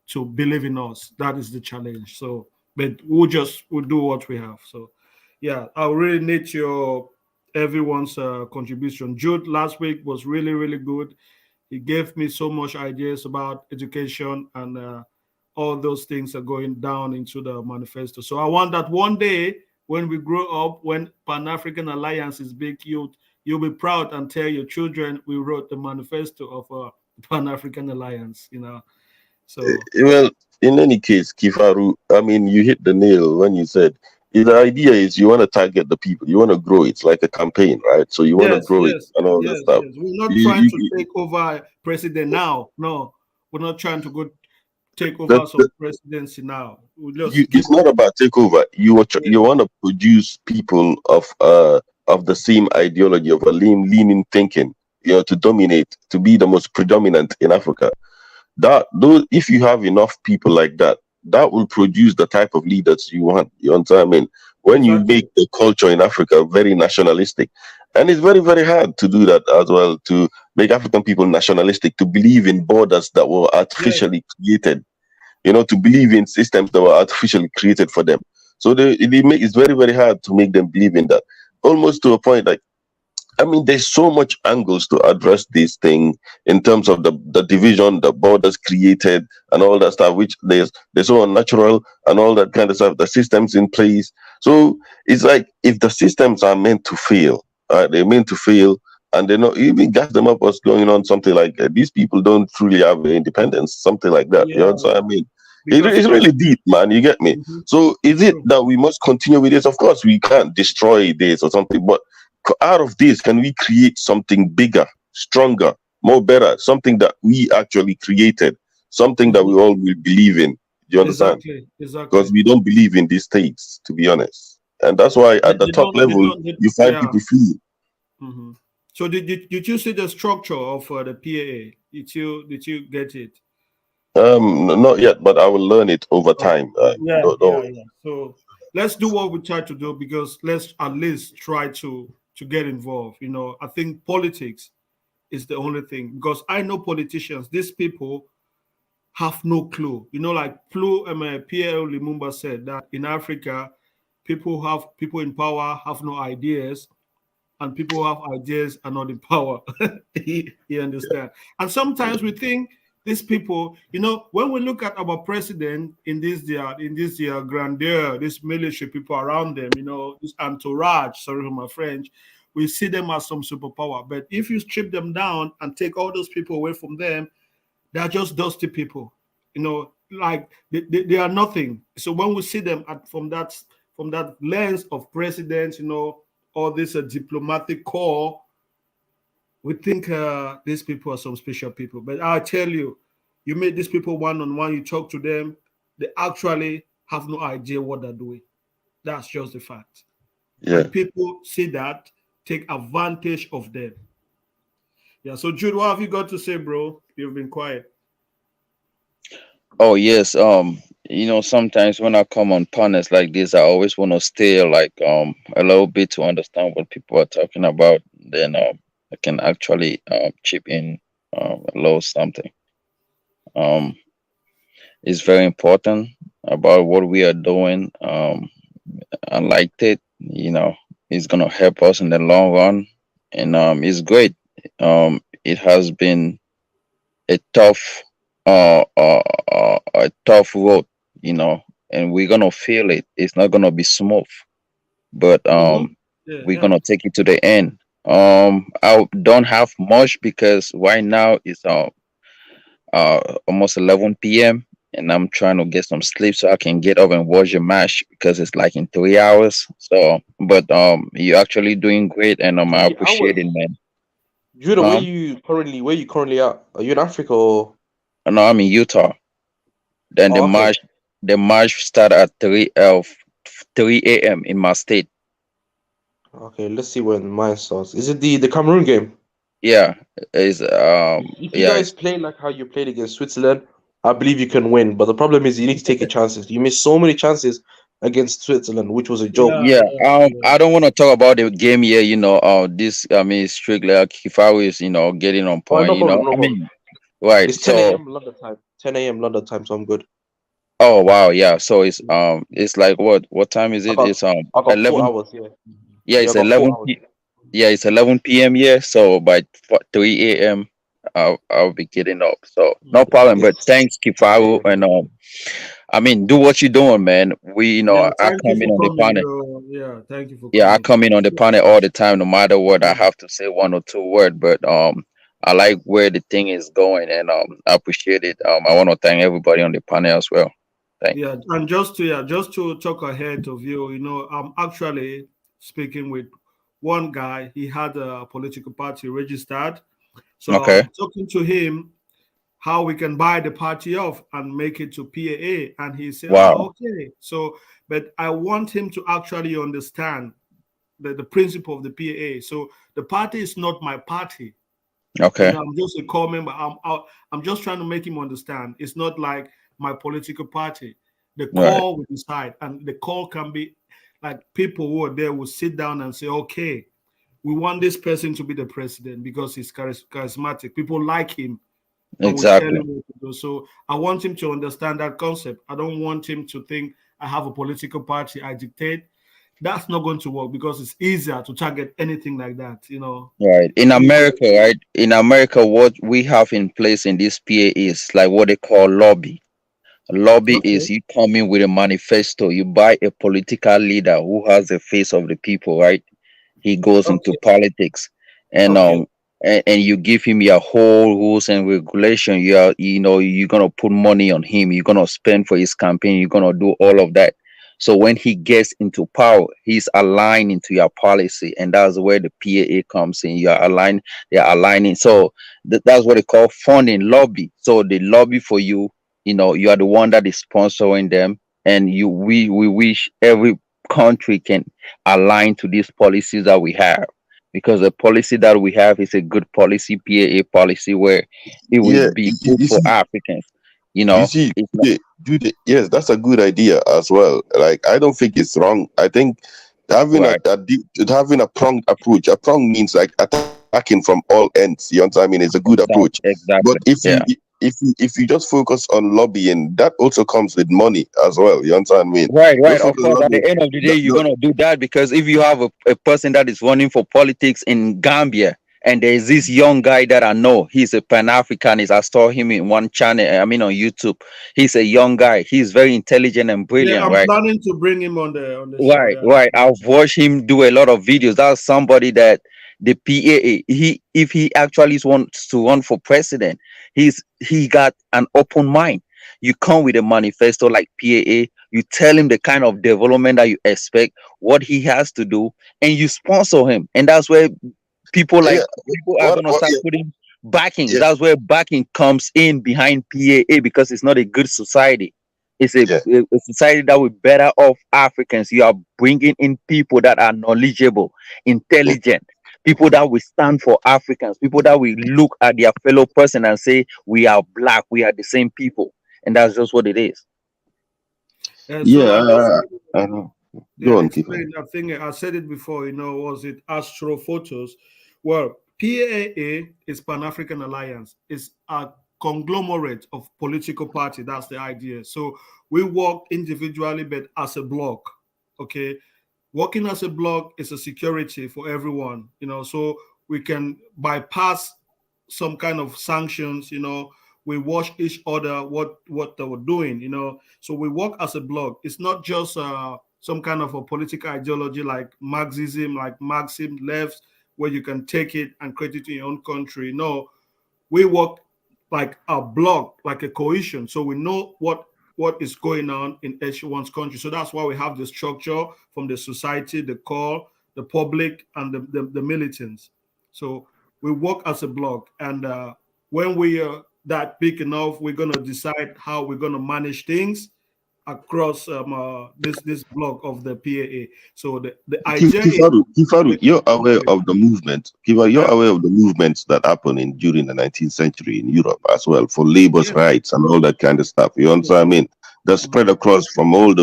to believe in us? That is the challenge. So, but we'll do what we have. So, yeah, I really need everyone's contribution. Jude last week was really, really good. He gave me so much ideas about education, and all those things are going down into the manifesto. So I want that one day when we grow up, when Pan-African Alliance is big, you'll be proud and tell your children we wrote the manifesto of Pan-African Alliance. So Well, in any case, Kifaru, I mean, you hit the nail when you said the idea is you want to target the people, you want to grow. It's like a campaign, right? So you want to yes, grow it yes, and all that yes, stuff. yes. We're not You, trying you, to take over president now. No, we're not trying to go take the, over some presidency now. We just give it's not them. about takeover. Yeah, You want to produce people of the same ideology of a leaning thinking, to dominate, to be the most predominant in Africa. That those If you have enough people like that, that will produce the type of leaders you want. You understand what I mean? When you exactly. make the culture in Africa very nationalistic, and it's very, very hard to do that as well, to make African people nationalistic, to believe in borders that were Yes, artificially created, to believe in systems that were artificially created for them. So it's very, very hard to make them believe in that. Almost to a point, like, I mean, there's so much angles to address this thing in terms of the division, the borders created, and all that stuff, which they're so unnatural and all that kind of stuff. The systems in place. So it's like if the systems are meant to fail, they're meant to fail, and they're not even gas them up. What's going on? Something like these people don't truly have independence. Something like that. You know yeah, what I mean? because It's really deep, man. You get me? Mhm, So is it's it true. that we must continue with this? Of course, we can't destroy this or something, but out of this, can we create something bigger, stronger, more better, something that we actually created, something that we Mhm. all will believe in? Do you understand? Exactly, Because exactly. we don't believe in these states, to be honest. And that's why at the top level, you find Yeah. people flee. Mhm. So did you see the structure of the PAA? Did you get it? Not yet, but I will learn it over Okay. time. Yeah, Don't. yeah, yeah. So let's do what we try to do, because let's at least try to get involved. I think politics is the only thing, because I know politicians. These people have no clue. Like Pierre Lumumba said that in Africa, people in power have no ideas, and people who have ideas are not in power. You understand? And sometimes we think these people, when we look at our president in this grandeur, this military people around them, this entourage, sorry for my French, we see them as some superpower. But if you strip them down and take all those people away from them, they are just dusty people. Like they are nothing. So when we see them from that lens of presidents, all this diplomatic corps, we think these people are some special people. But I tell you, you meet these people one on one, you talk to them, they actually have no idea what they're doing. That's just the fact. Yeah. And people see that, take advantage of them. Yeah. So Jude, what have you got to say, bro? You've been quiet. Oh yes. Sometimes when I come on panels like this, I always want to stay like a little bit to understand what people are talking about. Then I can actually chip in a little something. Um, it's very important about what we are doing. I liked it. It's gonna help us in the long run, and it's great. It has been a a tough road, you know, and we're gonna feel it. It's not gonna be smooth, but Mhm. Yeah, we're yeah. gonna take it to the end. I don't have much because right now it's almost 11 p.m. and I'm trying to get some sleep so I can get up and watch the match because it's like in 3 hours. So, but you're actually doing great, and I 3 hours. appreciate it, man. Judah, Um, where you currently at? Are you in Africa or? no, I'm in Utah. Then Oh, okay. the march start at 3 a.m. in my state. Okay, let's see when mine starts. Is it the Cameroon game? Yeah, is If you yeah, guys play like how you played against Switzerland, I believe you can win. But the problem is you need to take your chances. You missed so many chances against Switzerland, which was a joke. Yeah, yeah. yeah, yeah. I don't want to talk about the game here. This I mean strictly like if I was getting on Oh, point. no problem, no I problem. mean right. It's 10 So a.m. London time. 10 a.m. London time, so I'm good. oh wow, yeah. So it's like what time is I it? got It's I got 11. 4 hours. Yeah, Yeah, yeah, I it's got 4 hours. Yeah, it's 11 p.m. here. So by 3 a.m. I'll be getting up. So no problem. But It's thanks, Kifaru, and I mean, do what you're doing, man. Yeah, I thank you come in for on the coming, panel. bro. Yeah, thank you for Yeah, I coming. come in on the panel all the time, no matter what. I Yeah, have to say one or two words, but I like where the thing is going, and I appreciate it. I want to thank everybody on the panel as well. Thank. yeah, and just to talk ahead of you, I'm actually speaking with one guy. He had a political party registered, so Okay. I'm talking to him how we can buy the party off and make it to PAA, and he said, "Oh, Wow. okay." So, but I want him to actually understand the principle of the PAA. So the party is not my party. Okay. I'm just a core member. I'm just trying to make him understand. It's not like my political party. The Right. core will decide, and the core can be like people who are there will sit down and say, okay, we want this person to be the president because he's charismatic. People like him, and we tell Exactly. him what to do. So I want him to understand that concept. I don't want him to think I have a political party, I dictate. That's not going to work because it's easier to target anything like that. Right. In It's easier. America, right? In America, what we have in place in this PA is like what they call lobby. Lobby Okay. is you come in with a manifesto, you buy a political leader who has the face of the people, right? He goes into Okay. politics, and Okay. you give him your whole rules and regulation. You're gonna put money on him, you're gonna spend for his campaign, you're gonna do all of that. So when he gets into power, he's aligned into your policy, and that's where the PAA comes in. They're aligning. So that's what they call funding lobby. So they lobby for you. You are the one that is sponsoring them, and we wish every country can align to these policies that we have, because the policy that we have is a good policy, PAA policy, where it will Yeah, be good you for see, Africans. you see, It's not yes, that's a good idea as well. Like, I don't think it's wrong. I think right. having a pronged approach. A prong means like attacking from all ends. You understand? I mean, it's a good approach. But Exactly. Yeah. if you just focus on lobbying, that also comes with money as well. You understand? I mean, Right, right. just Of focus on course, at lobbying. the end of the day, No, you're no, gonna do that, because if you have a person that is running for politics in Gambia, and there's this young guy that I know, he's a Pan-Africanist. I saw him in one channel, I mean on YouTube. He's a young guy. He's very intelligent and Yeah, brilliant, I'm right? planning to bring him on the show. Right, Yeah. right. I've watched him do a lot of videos. That's somebody that the PAA, he if he actually wants to run for president, he got an open mind. You come with a manifesto like PAA, you tell him the kind of development that you expect, what he has to do, and you sponsor him. And that's where yeah. people are What? gonna What? start Yeah, putting backings. yeah, That's where backing comes in behind PAA, because it's not a good society. It's yeah. a society that will better off Africans. You are bringing in people that are knowledgeable, Mm, intelligent, people that will stand for Africans, people that will look at their fellow person and say, we are black, we are the same people. and that's just what it is. And so Yeah, I just I know. yeah, Go on, Kifa. explain. I think I said it before. Was it astrophotos? Well, PAA is Pan African Alliance. It's a conglomerate of political party. That's the idea. So we work individually, but as a bloc. Okay, working as a bloc is a security for everyone. So we can bypass some kind of sanctions. We watch each other what they were doing. So we work as a bloc. It's not just some kind of a political ideology like Marxism, like Marxism left, where you can take it and create it in your own country. No, we work like a bloc, like a cohesion. So we know what is going on in each one's country. So that's why we have the structure from the society, the core, the public, and the militants. So we work as a bloc, and when we are that big enough, we're gonna decide how we're gonna manage things across this block of the PAA. So the idea is Kifaru, you're aware of the movement. You're yeah, aware of the movements that happened during the 19th century in Europe as well for labor's yes, rights and all that kind of stuff. You understand what I mean? That mhm, spread across from all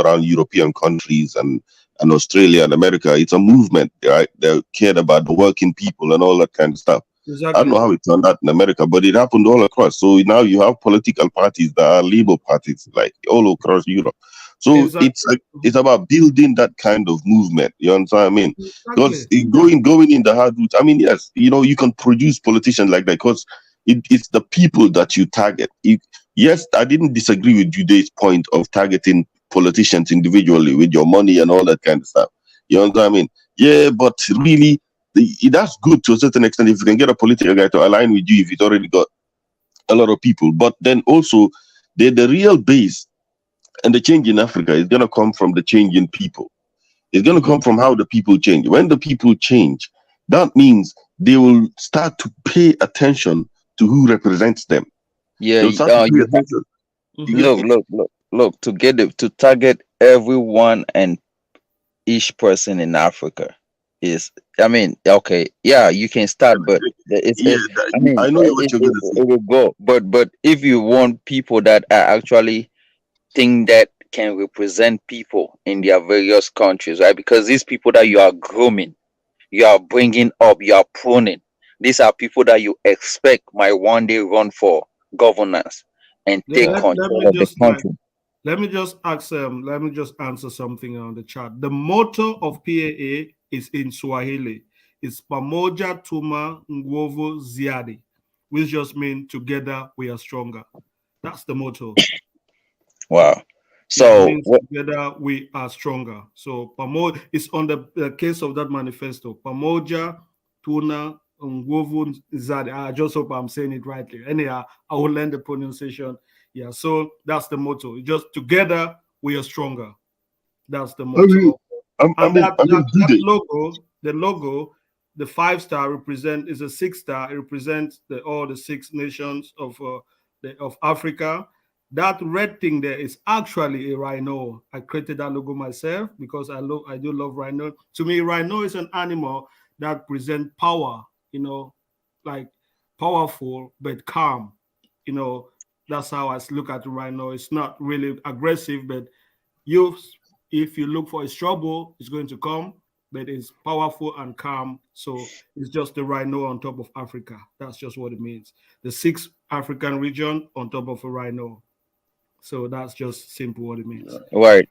around European countries and Australia and America. It's a movement, right? They cared about the working people and all that kind of stuff. I don't know exactly, how it turned out in America, but it happened all across. So now you have political parties that are labor parties, like all across Europe. So it's exactly, like it's about building that kind of movement. You understand what I mean? Because exactly. going in the hard route. I mean, yes, you can produce politicians like that because it's the people that you target. Yes, I didn't disagree with today's point of targeting politicians individually with your money and all that kind of stuff. You know what I mean? Yeah, but really, that's good to a certain extent if you can get a political guy to align with you if it's already got a lot of people. But then also, the real base and the change in Africa is going to come from the change in people. It's going to Mhm. come from how the people change. When the people change, that means they will start to pay attention to who represents them. Yeah, They'll start to pay you attention. You Mhm. get look, me? look, look, look. To get it, to target everyone and each person in Africa is, I mean, okay, yeah, you can start, but Yeah, I mean, I know what you're going to say. it will go. But if you want people that are actually think that can represent people in their various countries, right? Because these people that you are grooming, you are bringing up, you are pruning. These are people that you expect might one day run for governance and take Let control me of the just country. let me just answer something on the chat. The motto of PAA is in Swahili. It's Pamoja Tuma Nguvu Ziadi, which just means together we are stronger. That's the motto. Wow. Yeah, it So means what? together we are stronger. So Pamo is on the case of that manifesto. Pamoja, Tuna, Nguvu Zadi. I just hope I'm saying it rightly. Anyhow, I will learn the pronunciation. Yeah, so that's the motto. Just together we are stronger. That's the I motto. mean, And that I that mean, do that they? logo, the logo, the 5 star represent is a 6 star. It represents all the 6 nations of Africa. That red thing there is actually a rhino. I created that logo myself because I do love rhino. To me, rhino is an animal that present power. Like powerful but calm. You know, that's how I look at the rhino. It's not really aggressive, but you if you look for its trouble, it's going to come, but it's powerful and calm. So it's just the rhino on top of Africa. That's just what it means. The 6 African region on top of a rhino. So that's just simple what it means. Right.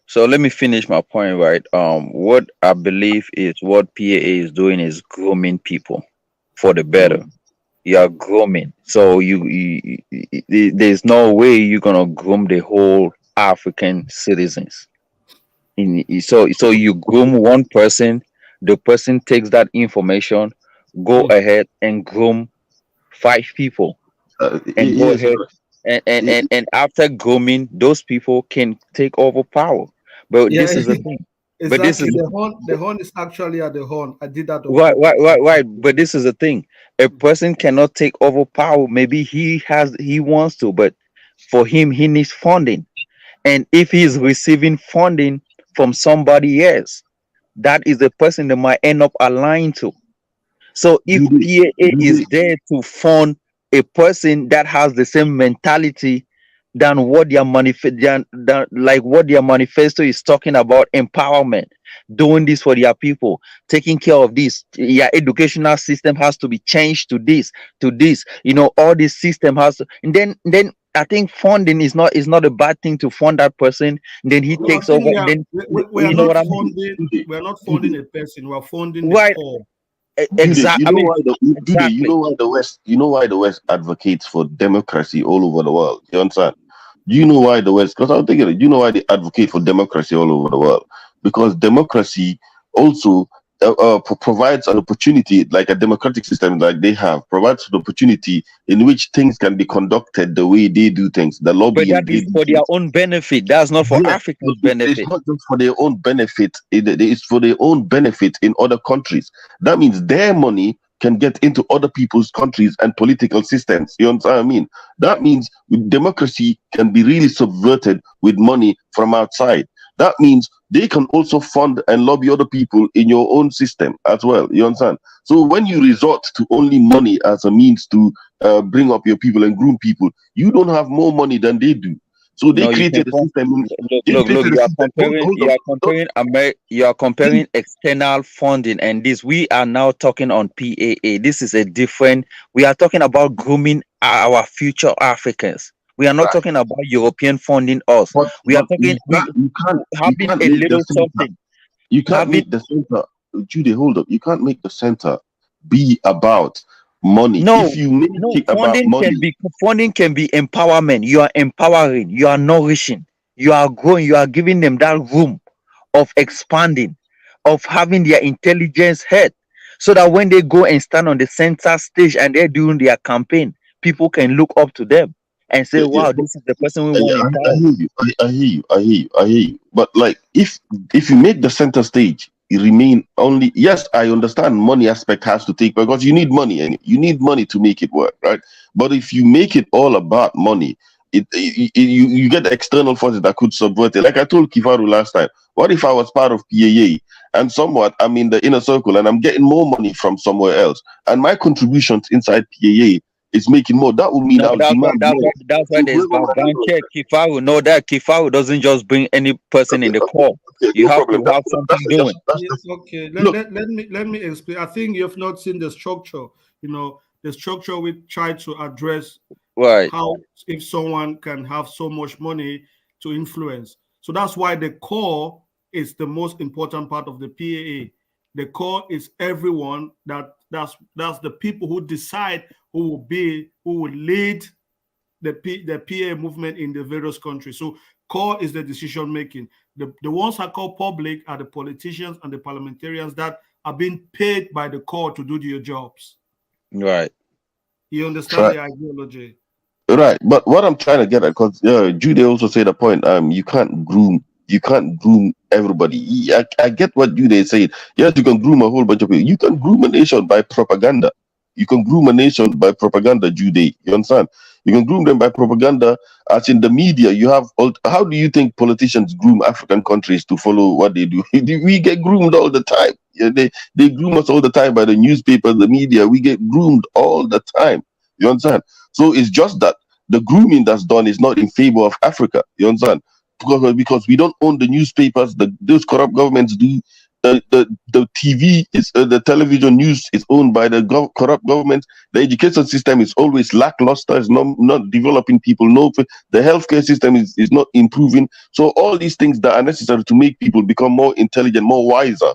So let me finish my point, right? What I believe is what PAA is doing is grooming people for the better. You are grooming. So there's no way you're gonna groom the whole African citizens. So you groom one person, the person takes that information, go Mm. ahead and groom 5 people, and go Yes, ahead and after grooming, those people can take over power. But Yeah, this is the thing. But this exactly. is The horn is actually at the horn. I did that on Right, purpose. right, right, right. But this is the thing. A person cannot take over power. Maybe he wants to, but for him, he needs funding. And if he's receiving funding from somebody else, that is the person that might end up aligned to. So if do they? PAA Do is they? there to fund a person that has the same mentality than what their than like what their manifesto is talking about: empowerment, doing this for their people, taking care of this. Yeah, educational system has to be changed to this. All this system has to, and then I think funding is not a bad thing to fund that person. Then he No, I takes think over, and then we are you know not what I mean? funding. We are not funding a person. We are funding the Right. core. Jude, Exactly. I mean, You exactly. know why the West advocates for democracy all over the world. You understand? You know why the West? Because I'm thinking, you know why they advocate for democracy all over the world? Because democracy also provides an opportunity, like a democratic system like they have, provides an opportunity in which things can be conducted the way they do things, the But lobbying that they is do for their things. own benefit. That's not for Yeah, but Africans' it's benefit. not just for their own benefit. It's for their own benefit in other countries. That means their money can get into other people's countries and political systems. You understand what I mean? That means democracy can be really subverted with money from outside. That means they can also fund and lobby other people in your own system as well. You understand? So when you resort to only money as a means to bring up your people and groom people, you don't have more money than they do. So they No, you can created a come. system. Look, They look, look. created a system. Hold You up. are comparing you are comparing external funding and this. We are now talking on PAA. This is a different. We are talking about grooming our future Africans. We are not Right. talking about European funding us. We are But talking you having can't a make the little center. something. You can't Having make the center. Judy, hold up. You can't make the center be about money. no, If you make no, it about money, funding can be empowerment. You are empowering. You are nourishing. You are growing. You are giving them that room of expanding, of having their intelligence head, so that when they go and stand on the center stage and they're doing their campaign, people can look up to them and say, yeah, yeah, wow, this is the person we yeah, want in I power. hear you. I hear you. I hear you. I hear you. But like, if you make the center stage, you remain only. Yes, I understand money aspect has to take because you need money and you need money to make it work, right? But if you make it all about money, you get external forces that could subvert it. Like I told Kifaru last time, what if I was part of PAA and somewhat I'm in the inner circle and I'm getting more money from somewhere else, and my contributions inside PAA is making more? That would mean No, I'll demand more. that's why So there's whoever my background influence. check. Kifaru, know that Kifaru doesn't just bring any person Okay, in the okay, core. okay, You no have to problem. have something doing. That's Yeah, just okay. look. Let me explain. I think you have not seen the structure. The structure we try to address Right. how if someone can have so much money to influence. So that's why the core is the most important part of the PAA. The core is everyone that's the people who decide who will lead the PA movement in the various countries. So core is the decision making. The ones I call public are the politicians and the parliamentarians that are being paid by the core to do their jobs. Right. You understand Right. the ideology? Right, but what I'm trying to get at, because Jude also said a point. You can't groom everybody. I get what Jude said. Yes, you can groom a whole bunch of people. You can groom a nation by propaganda. You can groom a nation by propaganda, Jude. You understand? You can groom them by propaganda, as in the media. How do you think politicians groom African countries to follow what they do? We get groomed all the time. Yeah, they groom us all the time by the newspapers, the media. We get groomed all the time. You understand? So it's just that the grooming that's done is not in favor of Africa. You understand? Because we don't own the newspapers. Those corrupt governments do. The TV is the television news is owned by the corrupt government. The education system is always lackluster. It's not developing people. No, the healthcare system is not improving. So all these things that are necessary to make people become more intelligent, more wiser,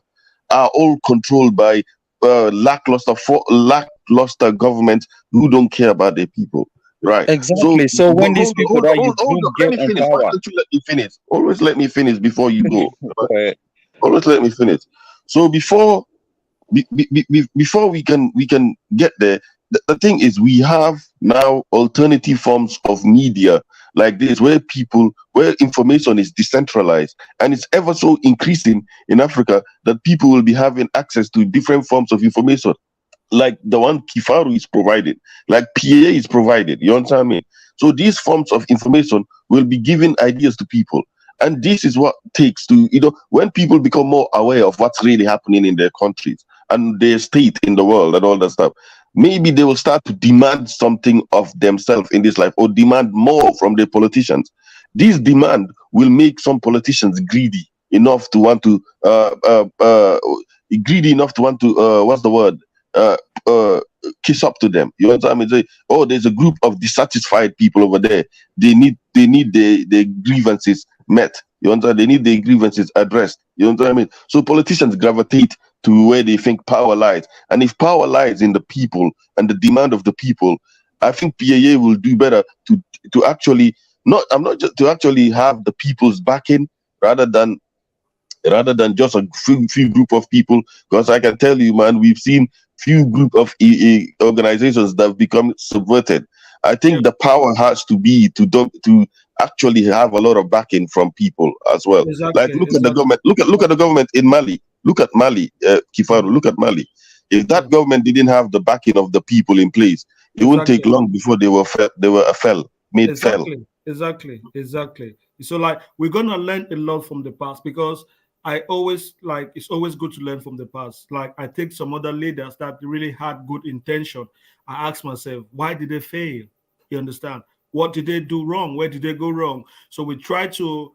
are all controlled by lackluster governments who don't care about their people. Right. So, Exactly. So but when these people that you hold groom up. Let get me in finish. Why power, don't you let me finish? Always let me finish before you go. Right? uh, Always let me finish. So before we can get there, the thing is we have now alternative forms of media like this where information is decentralized, and it's ever so increasing in Africa that people will be having access to different forms of information like the one Kifaru is provided, like PA is provided. You understand me? So these forms of information will be giving ideas to people. And this is what takes to, when people become more aware of what's really happening in their countries and their state in the world and all that stuff, maybe they will start to demand something of themselves in this life, or demand more from the politicians. This demand will make some politicians greedy enough to want to what's the word, uh, uh, kiss up to them. You understand me? Say, oh, there's a group of dissatisfied people over there. They need their grievances met. You understand? They need their grievances addressed. You understand what I mean? So politicians gravitate to where they think power lies. And if power lies in the people and the demand of the people, I think PAA will do better to actually not. I'm not just to actually have the people's backing rather than just a few group of people. Because I can tell you, man, we've seen few group of organizations that have become subverted. I Yeah, think the power has to be to actually have a lot of backing from people as well. Like exactly, look at the exactly. government. Look at the government in Mali. Look at Mali, Kifaru. Look at Mali. If Yeah, that government didn't have the backing of the people in place, it wouldn't take exactly. long before they were made fell. Exactly. So like we're gonna learn a lot from the past because I always like it's always good to learn from the past. Like I take some other leaders that really had good intention. I ask myself, why did they fail? You understand? What did they do wrong? Where did they go wrong? So we try to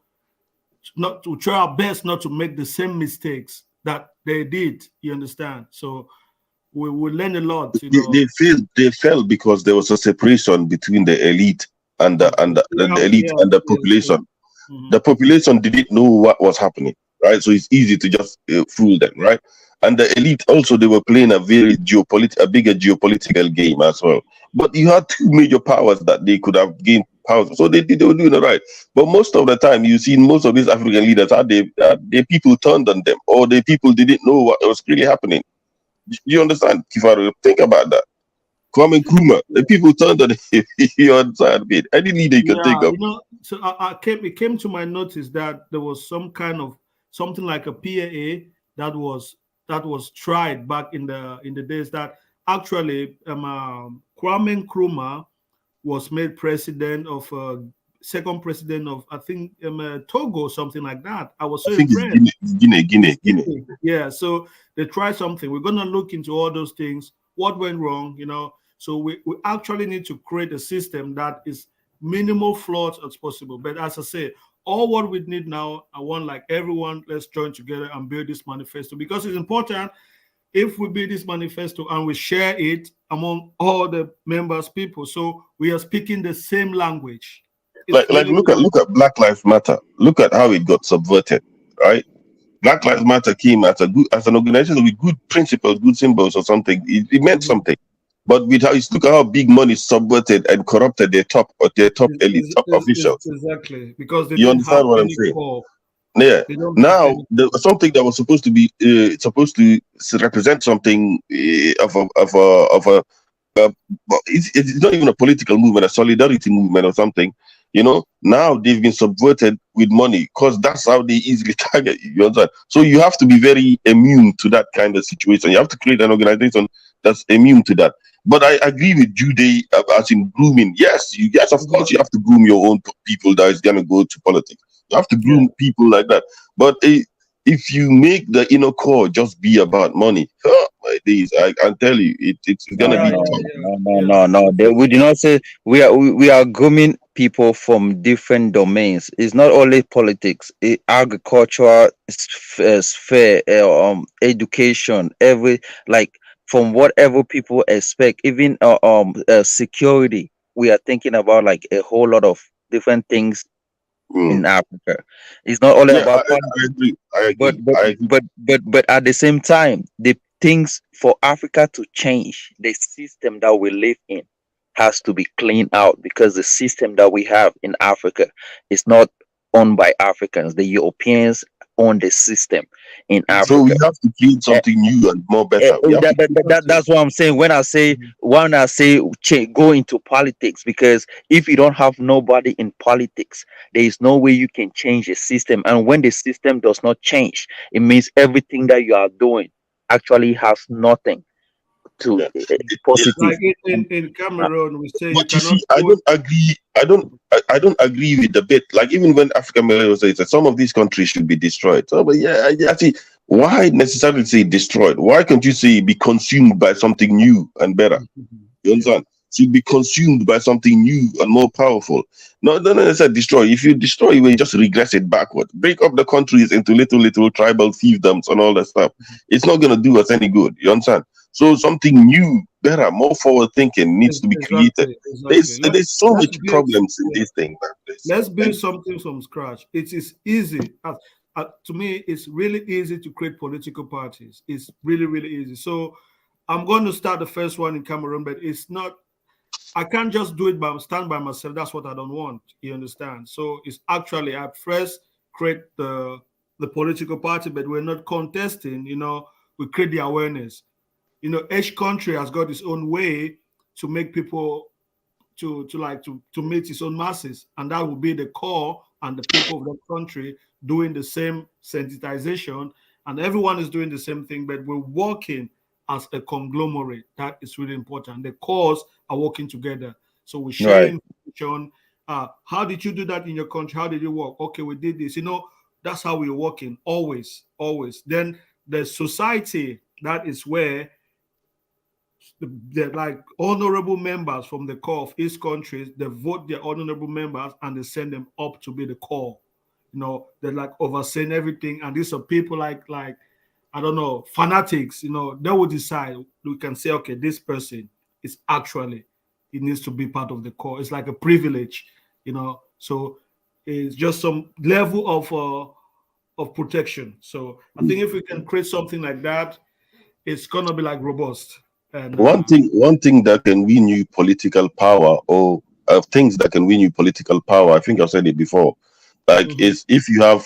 not to try our best not to make the same mistakes that they did. You understand? So we learn a lot, you know. They fell because there was a separation between the elite and Okay. the Yeah, elite yeah, and the yes. population. Mhm. The population didn't know what was happening, right? So it's easy to just fool them, right? And the elite also, they were playing a bigger geopolitical game as well. But you had two major powers that they could have gained powers, so they were doing it right. But most of the time, you see most of these African leaders, their people turned on them, or the people didn't know what was really happening. You understand, Kifaru? Think about that. Kwame Nkrumah, the people turned on him. You understand me? Any leader you can think Yeah, of. you know, so it came to my notice that there was some kind of something like a PAA that was tried back in the days that actually Kwame Nkrumah was made president of second president of I think Togo, something like that. I was I so think it's impressed. Guinea. Yeah, so they tried something. We're gonna look into all those things. What went wrong, you know? So we actually need to create a system that is minimal flaws as possible. But as I say, all what we need now, I want like everyone, let's join together and build this manifesto because it's important if we build this manifesto and we share it among all the members people. So we are speaking the same language. It's Like really, really look at Black Lives Matter. Look at how it got subverted, right? Black Lives Matter came as as an organization with good principles, good symbols or something. It meant Mhm. something. But with how look at how big money subverted and corrupted their top elite, top officials. exactly because they You didn't have understand what I'm any saying? core. Yeah. They don't have Now, any. something that was supposed to be represent something of a but it's not even a political movement, a solidarity movement or something. You know, now they've been subverted with money because that's how they easily target you. You understand? So you have to be very immune to that kind of situation. You have to create an organization that's immune to that. But I agree with Jude as in grooming. Yes, of course, you Exactly. have to groom your own people that is gonna go to politics. You have to Yeah. groom people like that. But if you make the inner core just be about money, my days, I can tell you, it's gonna No, Yeah. be no, Yeah. tough. Yeah. no, no, Yeah. no, no. We do not say we are grooming people from different domains. It's not only politics, agriculture, sphere, education, every like from whatever people expect, even security. We are thinking about like a whole lot of different things Mm. in Africa. It's not only Yeah, about politics. I agree. I but agree. but I agree. but at the same time, the things for Africa to change, the system that we live in has to be cleaned out because the system that we have in Africa is not owned by Africans. The Europeans own the system in So we Africa. Exactly. have to create something new and more better. We have to. Exactly. That's what I'm saying when I say Mhm. go into politics, because if you don't have nobody in politics, there is no way you can change the system. And when the system does not change, it means everything that you are doing actually has nothing to Yeah. positive. Like And, in uh, Cameroon, we say you But you cannot see, I vote. don't agree. I don't agree with the bit. Like even when African Americans say that some of these countries should be destroyed. So, but yeah, I see. Why necessarily say destroyed? Why can't you say be consumed by something new and better? You understand? Should be consumed by something new and more powerful. No, don't necessarily destroy. If you destroy, you will just regress it backward. Break up the countries into little tribal fiefdoms and all that stuff. It's not going to do us any good. You understand? So something new, better, more forward thinking needs to be created. Exactly. There's so Let's much build, problems in this thing. let's build something from scratch. It is easy. To me, it's really easy to create political parties. It's really, really easy. So I'm going to start the first one in Cameroon, but it's not. I can't just do it stand by myself. That's what I don't want. You understand? So it's actually I first create the political party, but we're not contesting. We create the awareness. Each country has got its own way to make people to meet its own masses, and that will be the core and the people of that country doing the same sensitization, and everyone is doing the same thing, but we're working as a conglomerate. That is really important. The cores are working together, so we share Right. information. How did you do that in your country? How did you work? Okay, we did this. That's how we're working always. Then the society, that is where they're like honorable members from the core of each countries. They vote their honorable members and they send them up to be the core. They're like overseeing everything. And these are people like I don't know, fanatics. They will decide. We can say, okay, this person is actually, it needs to be part of the core. It's like a privilege. So it's just some level of protection. So I think if we can create something like that, it's gonna be like robust. And One thing that can win you political power, or things that can win you political power, I think I've said it before, like Mhm. is if you have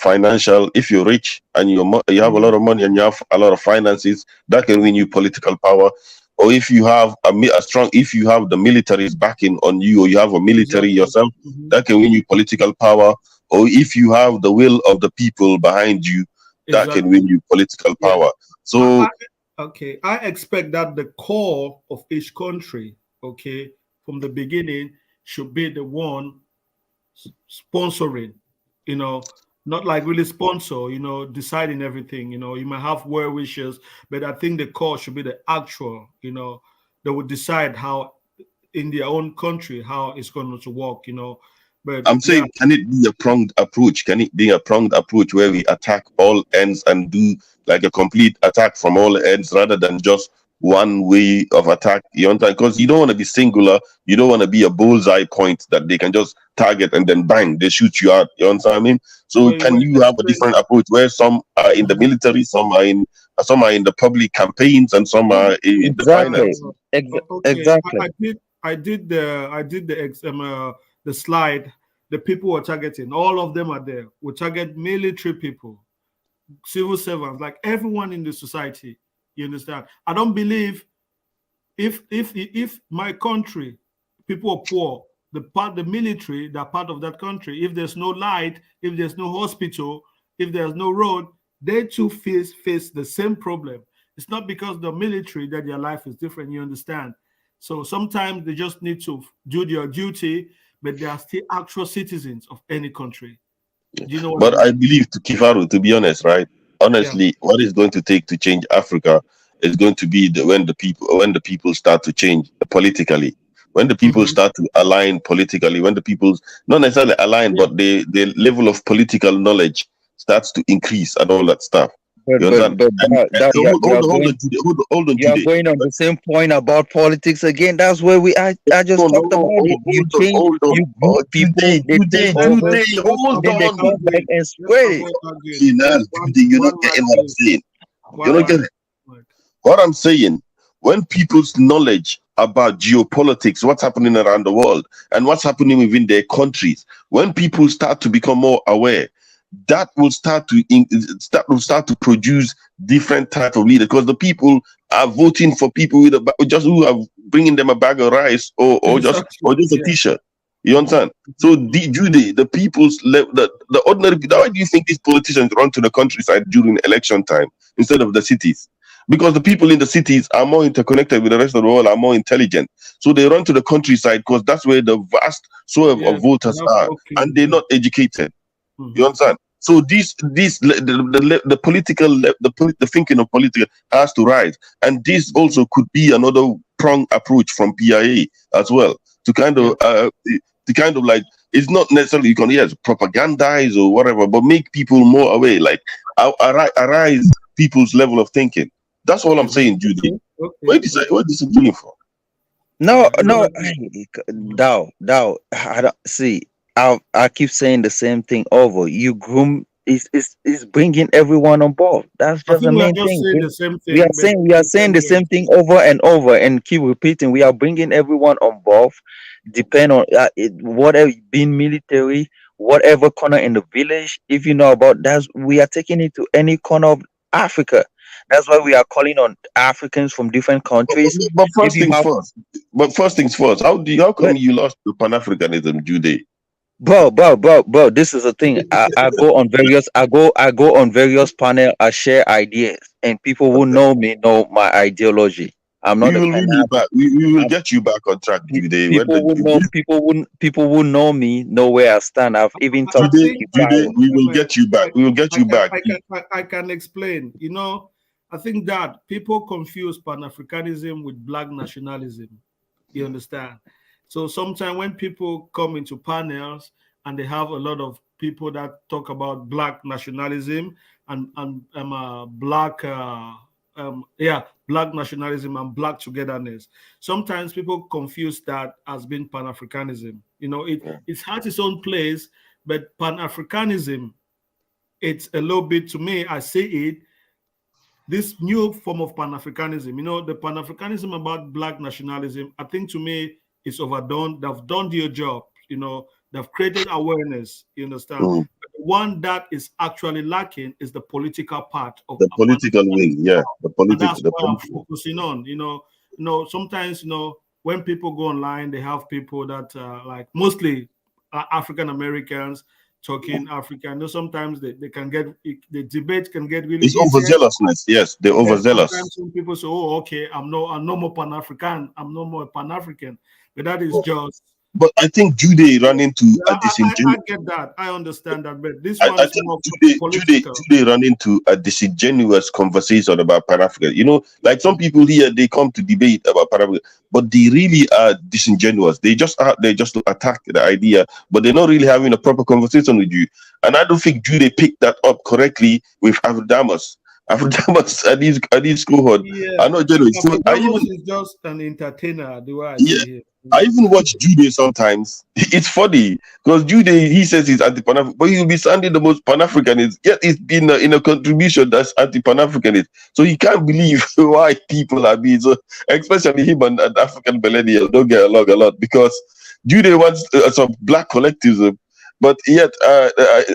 if you're rich and you have a lot of money and you have a lot of finances, that can win you political power. Or if you have if you have the military's backing on you, or you have a military Exactly. yourself, Mhm. that can win you political power. Or if you have the will of the people behind you, that can Exactly. win you political Yeah. power. I, So okay. I expect that the core of each country, okay, from the beginning should be the one sponsoring, you know, not like really sponsor, deciding everything. You might have well wishes, but I think the core should be the actual, they would decide how in their own country how it's going to work, But I'm yeah, saying, can it be a pronged approach? Can it be a pronged approach where we attack all ends and do like a complete attack from all ends rather than just one way of attack? You understand? Because you don't want to be singular. You don't want to be a bullseye point that they can just target and then bang, they shoot you out. You understand what I mean? So when can you you have a explain different approach where some are in the Mhm. military, some are in the public campaigns, and some are in the Exactly. finance? Okay, Exactly. the slide. The people were targeting. All of them are there. We target military people, civil servants, like everyone in the society. You understand? I don't believe if my country people are poor, the military, they're part of that country. If there's no light, if there's no hospital, if there's no road, they too face the same problem. It's not because the military that their life is different. You understand? So sometimes they just need to do their duty, but they are still actual citizens of any country. Do you know what I But I mean? believe, to Kifaru, to be honest, right? Yeah. Honestly, what is going to take to change Africa is going to be when the people start to change politically, when the people Mhm. start to align politically, when the people not necessarily align, Yeah. but the level of political knowledge starts to increase and all that stuff. But You understand? And that hold on, Jude, hold on, you are Jude. going on the same point about politics again. That's where I No, just no, talked about it. You change, hold on. you group Oh, people, they take over, Let's hold then they avoid on. come back arguing. and Let's spread it. avoid arguing. Final, One Jude, you're not one man, getting what I'm please. saying. You're One not man. getting. What I'm saying, when people's knowledge about geopolitics, what's happening around the world, and what's happening within their countries, when people start to become more aware, that will start to produce different type of leaders, because the people are voting for people with just who are bringing them a bag of rice, or Exactly. just a Yeah. t-shirt. You Mhm. understand? So the people's the ordinary. Why do you think these politicians run to the countryside during election time instead of the cities? Because the people in the cities are more interconnected with the rest of the world, are more intelligent. So they run to the countryside because that's where the vast swath Yeah. of voters That's are, and okay. they're Yeah. not educated. You Mhm. understand? So the political the thinking of political has to rise, and this also could be another prong approach from PIA as well to kind Yeah. of like, it's not necessarily you can, yes, propagandize or whatever, but make people more aware, like arise people's level of thinking. That's all I'm saying, Judy. Okay. Okay. What is it doing for? No, Yeah. no, Mm. Dow. I don't see. I keep saying the same thing over. You groom is bringing everyone on board. That's I just the think we are main just thing. saying the same We are thing, but saying we are saying different the same ways. thing over and over and keep repeating. We are bringing everyone on board. Depend on whatever being military, whatever corner in the village. If you know about that, we are taking it to any corner of Africa. That's why we are calling on Africans from different But, countries. but If first you things have first. But first things first. How come you lost to Pan Africanism, Judy? Bro, this is the thing. I go on various I go on various panel. I share ideas, and people who know me know my ideology. I'm not We a will pan win you back. We will I'm, get you back on track, Judy. When people who know people who know me know where I stand. I've even I talked to think Judy, Kifao. we will get you back. We will get you back. I can explain. You know, I think that people confuse Pan Africanism with black nationalism. You understand? So sometimes when people come into panels and they have a lot of people that talk about black nationalism and black black nationalism and black togetherness. Sometimes people confuse that as being Pan Africanism. You know, it has its own place, but Pan Africanism, it's a little bit, to me, I see it, this new form of Pan-Africanism. You know, the Pan-Africanism about black nationalism, I think to me is overdone. They've done their job, you know, they've created awareness, you understand. Mm. But the one that is actually lacking is the political part of The a political wing, Pan-Africanism. yeah. And that's The what I'm political. focusing on. Sometimes, when people go online, they have people that like mostly African Americans talking African. Sometimes they can get, the debate can get really It's heated. overzealousness. Yes, they're Yeah, overzealous. sometimes some people say, "Oh, okay, I'm no more Pan African. I'm no more Pan African," but that is just. But I think Judy ran into Yeah, a I disingenuous. get that. I understand that, but this I one is think more political. Judy run into a disingenuous conversation about Pan Africa. You know, like some people here, they come to debate about Pan Africa, but they really are disingenuous. They just are there just to attack the idea, but they're not really having a proper conversation with you. And I don't think Judy picked that up correctly with Afrodamus. Afrodamus at this cohort Yeah, are not genuine. So I even, Adamus is just an entertainer, the way I yeah, see him. I even watch Jude sometimes. It's funny because Jude, he says he's anti Pan African, but he'll be sounding the most Pan Africanist. Yet it's been in a contribution that's anti Pan Africanist. So he can't believe why people are being so, especially him and African millennials don't get along a lot because Jude wants some black collectivism, but yet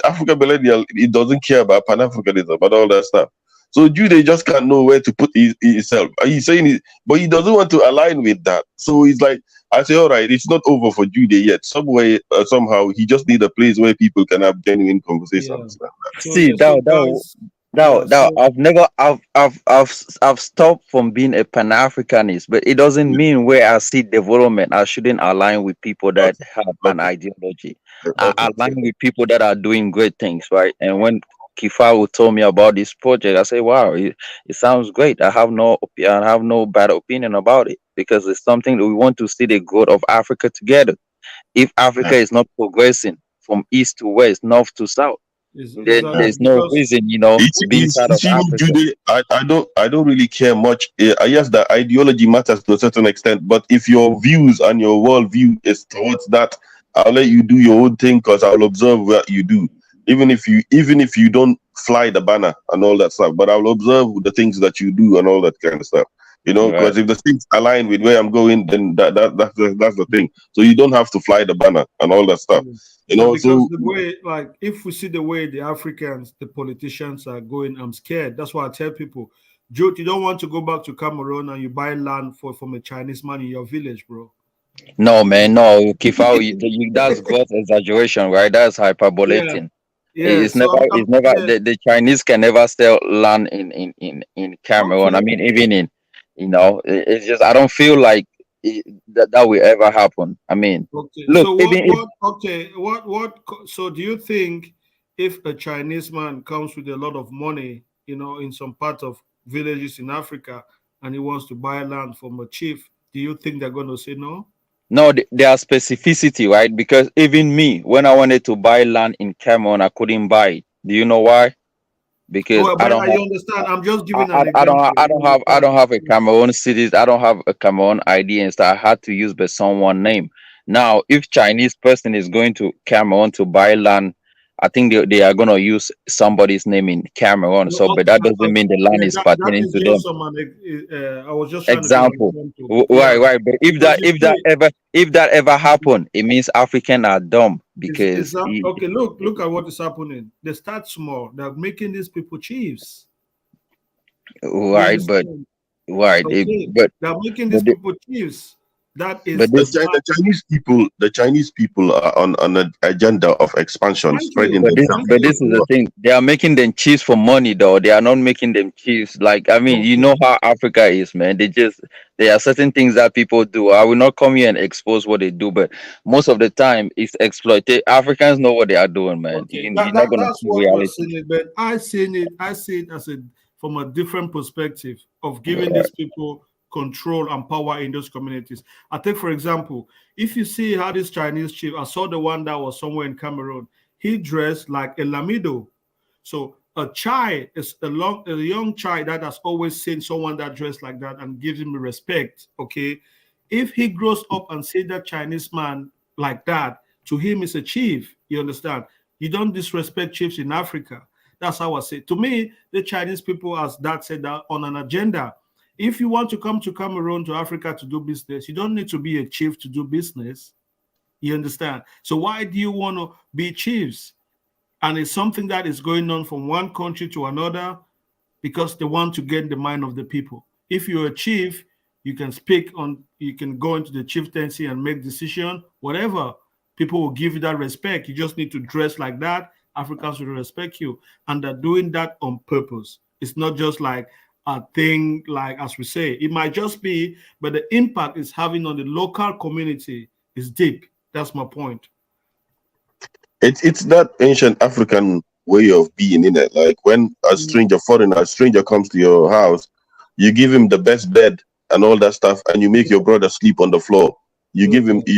African millennial, he doesn't care about Pan Africanism and all that stuff. So Jude just can't know where to put himself. He's saying it, but he doesn't want to align with that. So he's like, I say, all right, it's not over for Jude yet. Some way, somehow, he just need a place where people can have genuine Yeah. conversations. So See, yeah. So guys, yeah. that So I've never I've stopped from being a Pan Africanist, but it doesn't mean where I see development, I shouldn't align with people that Okay, have an okay, ideology. I okay. align with people that are doing great things, right? And when Kifaru told me about this project, I say, wow, it sounds great. I have no bad opinion about it because it's something that we want to see the growth of Africa together. If Africa is not progressing from east to west, north to south, is then exactly there's no because reason, being part You of see me, Africa. Jude, I don't really care much. Yes, the ideology matters to a certain extent, but if your views and your worldview is towards that, I'll let you do your own thing because I'll observe what you do. Even if you don't fly the banner and all that stuff, but I'll observe the things that you do and all that kind of stuff. You know, Right. because if the things align with where I'm going, then that's the thing. So you don't have to fly the banner and all that stuff. You yeah, know, because so the way, like, if we see the way the Africans, the politicians are going, I'm scared. That's why I tell people, Joe, you don't want to go back to Cameroon and you buy land from a Chinese man in your village, bro. No, man, no, Kifao, that's gross exaggeration, right? That's Yeah, hyperbolating. yeah. It's never Yeah, the Chinese can never sell land in Cameroon. I okay. mean, even it's just I don't feel like that will ever happen. I mean, Okay. look, So even if so do you think if a Chinese man comes with a lot of money, in some part of villages in Africa, and he wants to buy land from a chief, do you think they're going to say no? No, there are specificity, right? Because even me, when I wanted to buy land in Cameroon, I couldn't buy it. Do you know why? Because Oh, I but don't you have understand? I'm just I, giving I an I don't example. have I You don't have I understand? don't have a Cameroon cities. I don't have a Cameroon ID and stuff. I had to use the someone name. Now, if Chinese person is going to Cameroon to buy land, I think they are gonna use somebody's name in Cameroon. No, So, but that doesn't mean the land yeah, is that pertaining is to them. just some. I was just trying to give an Example. example. Right, Yeah, right. But because you see, if that ever happen, it means African are dumb is because that okay? Look at what is happening. They start small. They're making these people chiefs. You right, but understand? right, Okay, they're making these but people chiefs. That but is a this bad. The Chinese people are on an agenda of expansion, Thank you. spreading themselves. But this is the Thank thing. They are making them chiefs for money, though. They are not making them chiefs. Like, I mean, you you. know how Africa is, man. There are certain things that people do. I will not come here and expose what they do, but most of the time it's exploited. Africans know what they are doing, man. Okay, You're not gonna that's see what we're reality. seeing it, but I see it as a from a different perspective of giving these people control and power in those communities. I take for example, if you see how this Chinese chief, I saw the one that was somewhere in Cameroon, he dressed like a Lamido. So a child is a young child that has always seen someone that dressed like that and gives him respect. Okay, if he grows up and see that Chinese man like that, to him is a chief. You understand? You don't disrespect chiefs in Africa. That's how I say. To me, the Chinese people, as Dad said, are on an agenda. If you want to come to Cameroon, to Africa to do business, you don't need to be a chief to do business. You understand? So why do you want to be chiefs? And it's something that is going on from one country to another because they want to get the mind of the people. If you're a chief, you can go into the chieftaincy and make decision, whatever. People will give you that respect. You just need to dress like that. Africans will respect you. And they're doing that on purpose. It's not just like a thing, like as we say, it might just be, but the impact it's having on the local community is deep. That's my point. It's that ancient African way of being in it. Like when a stranger comes to your house, you give him the best bed and all that stuff, and you make your brother sleep on the floor. You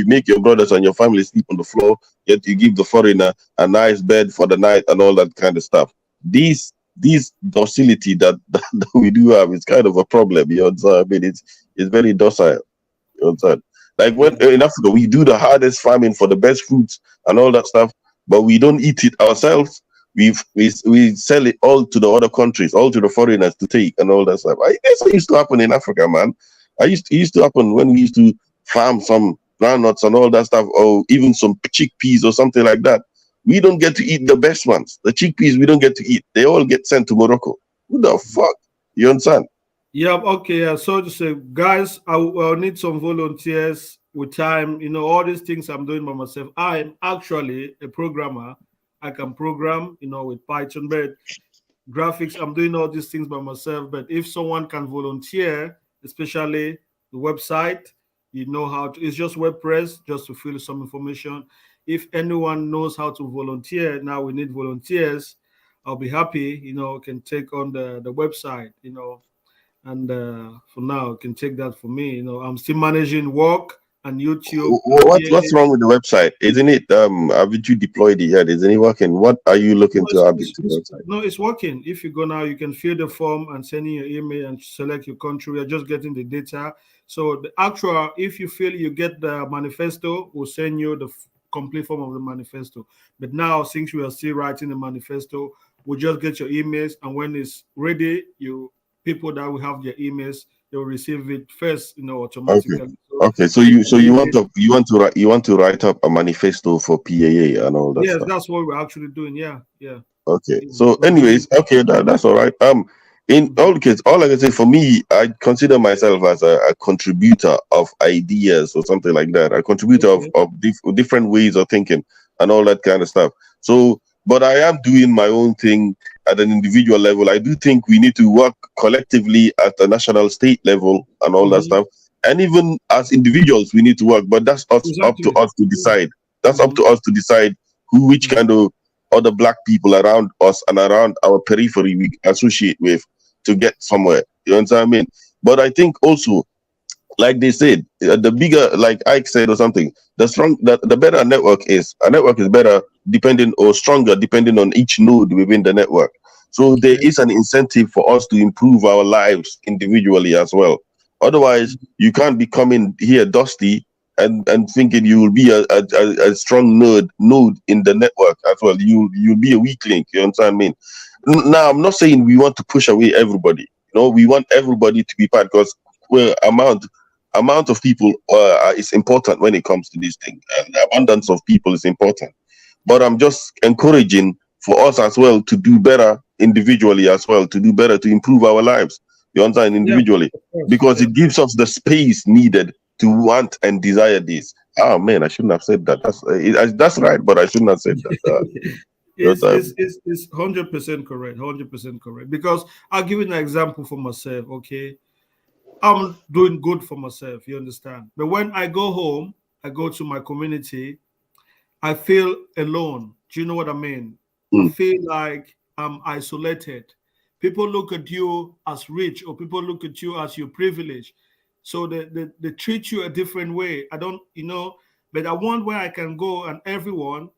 make your brothers and your family sleep on the floor, yet you give the foreigner a nice bed for the night and all that kind of stuff. These docility that we do have is kind of a problem. You understand? I mean, it's very docile. You understand? Like when in Africa we do the hardest farming for the best fruits and all that stuff, but we don't eat it ourselves. We sell it all to the other countries, all to the foreigners to take and all that stuff. That's what used to happen in Africa, man. It used to happen when we used to farm some groundnuts and all that stuff, or even some chickpeas or something like that. We don't get to eat the best ones. The chickpeas we don't get to eat. They all get sent to Morocco. Who the fuck? You understand? Yeah, okay. So to say, guys, I'll need some volunteers with time. All these things I'm doing by myself. I'm actually a programmer. I can program, with Python, but graphics, I'm doing all these things by myself. But if someone can volunteer, especially the website, how to, it's just WordPress, just to fill some information. If anyone knows how to volunteer, now we need volunteers. I'll be happy, can take on the website, and for now, can take that for me. I'm still managing work and YouTube. What's wrong with the website? Isn't it haven't you deployed it yet? Isn't it working? What are you looking to add to the website? No, it's working. If you go now, you can fill the form and send in your email and select your country. We are just getting the data. So the actual, if you feel you get the manifesto, we'll send you the complete form of the manifesto. But now, since we are still writing the manifesto, we'll just get your emails, and when it's ready, people that will have their emails, they will receive it first, automatically. Okay. So you want to write up a manifesto for PAA and all that Yes, stuff. that's what we're actually doing. Yeah. Okay. So, anyways, okay, that's all right. In all cases, all I can say for me, I consider myself as a contributor of ideas or something like that. A contributor of different ways of thinking and all that kind of stuff. So, but I am doing my own thing at an individual level. I do think we need to work collectively at the national state level and all that stuff. And even as individuals, we need to work. But that's up to us to decide. That's up to us to decide which kind of other black people around us and around our periphery we associate with to get somewhere. You understand what I mean? But I think also, like they said, the bigger, like Ike said or something, the better a network is better depending or stronger depending on each node within the network. So there Yeah. is an incentive for us to improve our lives individually as well. Otherwise, you can't be coming here dusty and thinking you will be a strong node in the network as well. You'll be a weak link. You understand what I mean? Now, I'm not saying we want to push away everybody. No, we want everybody to be part because well, amount of people is important when it comes to this thing, and the abundance of people is important. But I'm just encouraging for us as well to do better individually as well, to do better to improve our lives. You understand Yeah, individually of course. because Yeah. it gives us the space needed to want and desire this. Oh man, I shouldn't have said that. That's right, but I shouldn't have said that. You know what I mean? It's 100% correct, 100% correct. Because I'll give you an example for myself. Okay, I'm doing good for myself. You understand? But when I go home, I go to my community. I feel alone. Do you know what I mean? I Mm. feel like I'm isolated. People look at you as rich, or people look at you as you're privileged. So they treat you a different way. I don't, but I want where I can go and everyone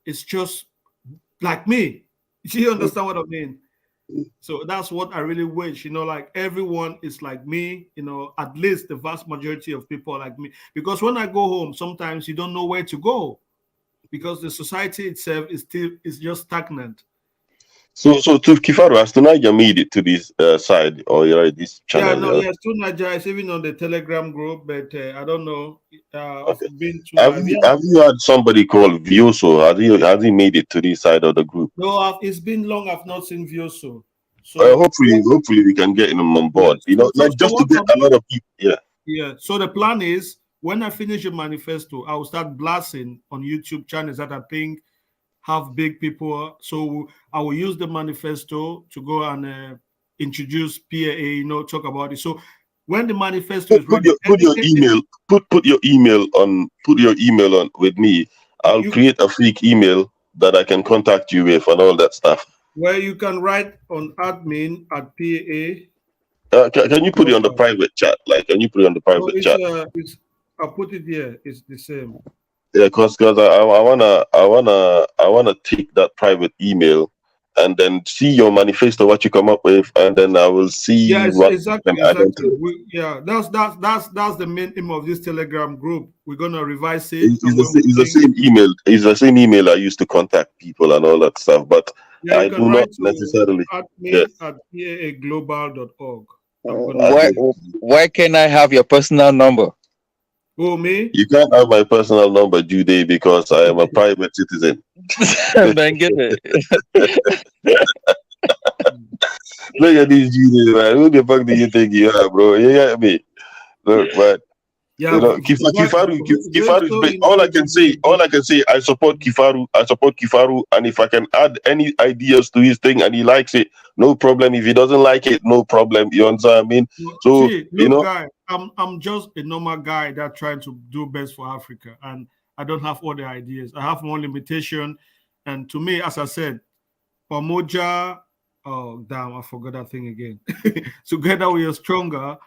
is just like me. Do you understand what I mean? So that's what I really wish, like everyone is like me, at least the vast majority of people are like me. Because when I go home, sometimes you don't know where to go because the society itself is just stagnant. So to Kifaru, has Tunaja made it to this side or this Yeah, channel? no, Yeah? yes, Tunaja is even on the Telegram group, but I don't know. I've Okay. been to Have live. you Yeah, have you had somebody called Vioso? Has he made it to this side of the group? no, it's been long. I've not seen Vioso. So Hopefully we can get him on yeah, board. Like so just to what get I'm a lot of people. Yeah. Yeah. So the plan is when I finish the manifesto, I will start blasting on YouTube channels that I think have big people. So I will use the manifesto to go and introduce PAA, talk about it. So when the manifesto is Put ready, your email. Put your email on with me. I'll you create a fake email that I can contact you with and all that stuff. where you can write on admin at PAA. Can you put it on the private chat? Like, can you put it on the No, private chat? it's I'll put it here. It's the same. Yeah, cause I wanna take that private email and then see your manifesto, what you come up with, and then I will see Yeah, what exactly, can add exactly. into it. That's the main aim of this Telegram group. We're gonna revise it, It's and the, when we it's the think, same email. It's the same email I use to contact people and all that stuff. But yeah, you I can do not write to necessarily. Yeah. admin at paaglobal.org. I'm gonna Why Admin. send. why can't I have your personal number? Oh, me? You can't have my personal number, Jude, because I am a private citizen. Man, get it. Look at this Jude, man. Who the fuck do you think you are, bro? You get me? Look, man. Yeah, Kifaru is so all I can say. All I can say, I support Kifaru. I support Kifaru, and if I can add any ideas to his thing and he likes it, no problem. If he doesn't like it, no problem. You understand what I mean? So See, look, guy, I'm just a normal guy that trying to do best for Africa, and I don't have all the ideas. I have one limitation, and to me, as I said, Pamoja. Oh damn, I forgot that thing again. Together we are stronger,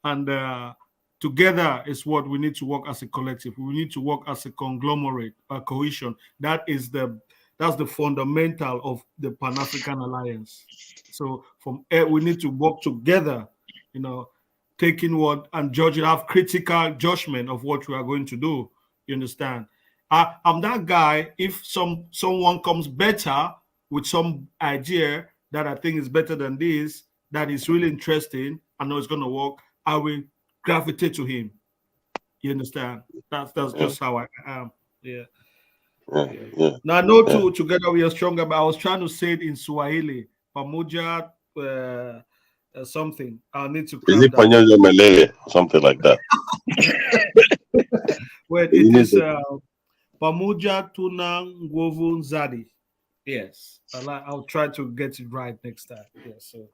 and together is what we need to work as a collective. We need to work as a conglomerate, a cohesion. That's the fundamental of the Pan-African Alliance. So we need to work together, taking what and judging, have critical judgment of what we are going to do. You understand? I'm that guy. If someone comes better with some idea that I think is better than this, that is really interesting, I know it's gonna work, I will gravitate to him. You understand? That's yeah, just how I am. Yeah. yeah, Yeah. yeah, Now I know yeah. together we are stronger, but I was trying to say it in Swahili. Pamoja something. I'll need to Is craft it that. Panyaja Malele or something like that? Well, You it need is to- Pamoja Tuna Nguvu Nzadi. Yes. I'll try to get it right next time. Yes. So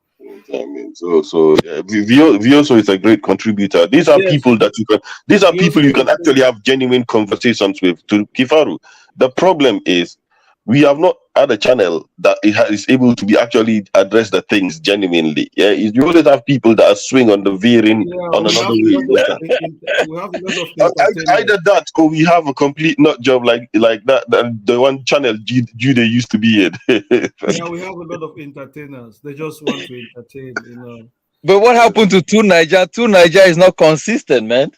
I mean, so yeah, Vioso is a great contributor. These are yes, people that you can. These are we also people you can actually have genuine conversations with. To Kifaru, the problem is we have not had a channel that is able to be actually address the things genuinely. Yeah, you always have people that are swing on the veering Yeah, on we another have a way. lot of Yeah. we have a lot of entertainers. Either that or we have a complete nut job like that, the one channel Jude used to be in. Yeah, we have a lot of entertainers. They just want to entertain, you know. But what So, happened to Two Niger? Two Niger is not consistent, man.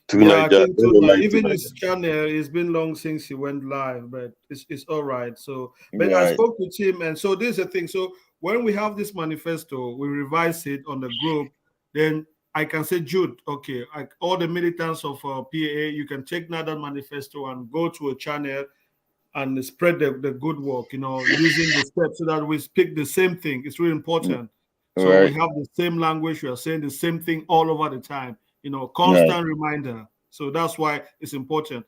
To yeah, I Nigeria, think don't tonight, like to even Nigeria. his channel, it's been long since he went live, but it's all right. So, but I Right. spoke with him, and so this is the thing. So when we have this manifesto, we revise it on the group, then I can say, Jude, okay, like all the militants of PAA, you can take now that manifesto and go to a channel and spread the good work, you know, using the steps so that we speak the same thing. It's really important. So we Right. have the same language, we are saying the same thing all over the time, you know, Right. constant reminder. So that's why it's important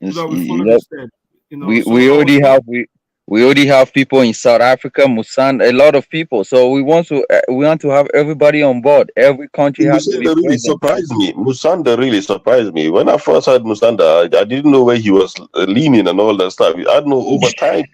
so It's, that we you follow the know, steps, you know. So we I was already talking, have we already have people in South Africa, Musan, a lot of people. So we want to have everybody on board. Every country has to be Musanda really present. surprised me. Musanda really surprised me. When I first heard Musanda, I didn't know where he was leaning and all that stuff. I don't know. Over time,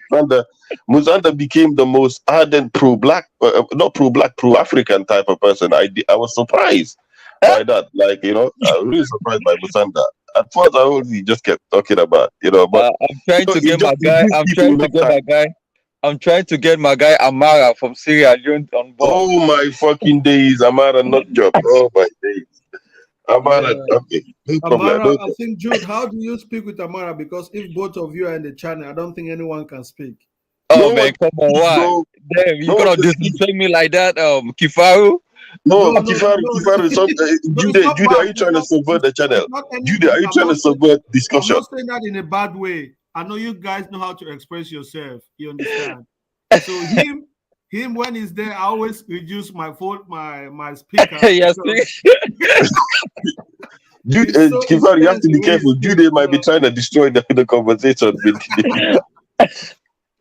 Musanda became the most ardent pro-black, not pro-black, pro-African type of person. I was surprised by that. Like, I was really surprised by Musanda. At first, I only just kept talking about, but I'm trying to it get just my it guy. gives people enough time. I'm trying to get my guy Amara from Sierra Leone on board. Oh my fucking days, Amara not job. Oh my days. Amara, yeah. okay, no problem. Amara, No I problem. think, Jude, how do you speak with Amara? Because if both of you are in the channel, I don't think anyone can speak. Oh No one man, come on, speaks, why? bro. Damn, you No one gonna can speak. disrespect me like that, Kifaru? No, No, no, Kifaru, no, Kifaru. no, it's Jude, not Jude, are bad. you trying to subvert the channel? It's not Jude, anything. are you trying to subvert I'm discussion? not saying that in a bad way. I know you guys know how to express yourself. You understand? So him when he's there, I always reduce my phone, my speaker Yes, because Jude, it's so Kifaru, you have intense to the be way he careful. speaks. Jude You might be know? trying to destroy the conversation with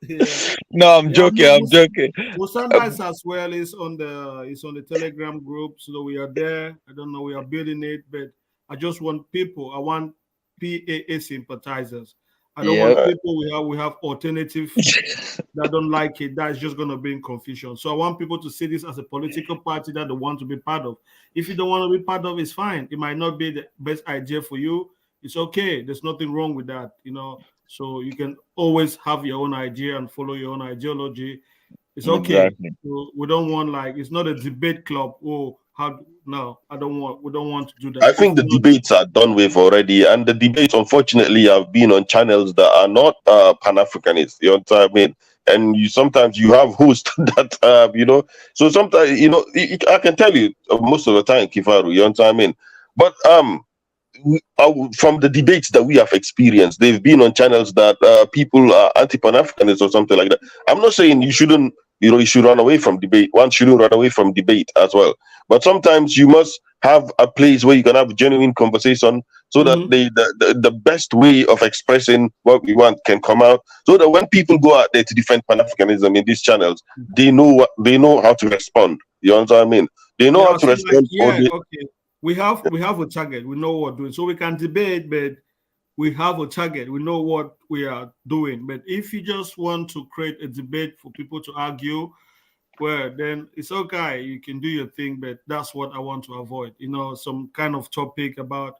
Yeah, no, I'm yeah. joking. I'm joking. Musanda is as well is on the Telegram group, so we are there. I don't know, we are building it, but I just want people. I want PAA sympathizers. I don't Yep. want people we have alternative that don't like it. That's just going to be in confusion. So I want people to see this as a political party that they want to be part of. If you don't want to be part of, it's fine. It might not be the best idea for you. It's okay. There's nothing wrong with that, you know. So you can always have your own idea and follow your own ideology. It's okay. Exactly. So we don't want like it's not a debate club. Oh, how no, I don't want we don't want to do I that. If think the you know, debates are done with already, and the debates, unfortunately, have been on channels that are not Pan-Africanist. You know what I mean? And sometimes you have hosts that So sometimes I can tell you most of the time, Kifaru. You know what I mean? But from the debates that we have experienced, they've been on channels that people are anti-Pan-Africanists or something like that. I'm not saying you shouldn't, you should run away from debate. One shouldn't run away from debate as well. But sometimes you must have a place where you can have genuine conversation, so that Mhm. the best way of expressing what we want can come out. So that when people go out there to defend Pan-Africanism in these channels, they know how to respond. You know what I mean? They know how Yeah, to so like respond, or yeah, they, okay. We have a target. We know what we're doing. So we can debate, but we have a target. We know what we are doing. But if you just want to create a debate for people to argue, well, then it's okay. You can do your thing, but that's what I want to avoid. You know, some kind of topic about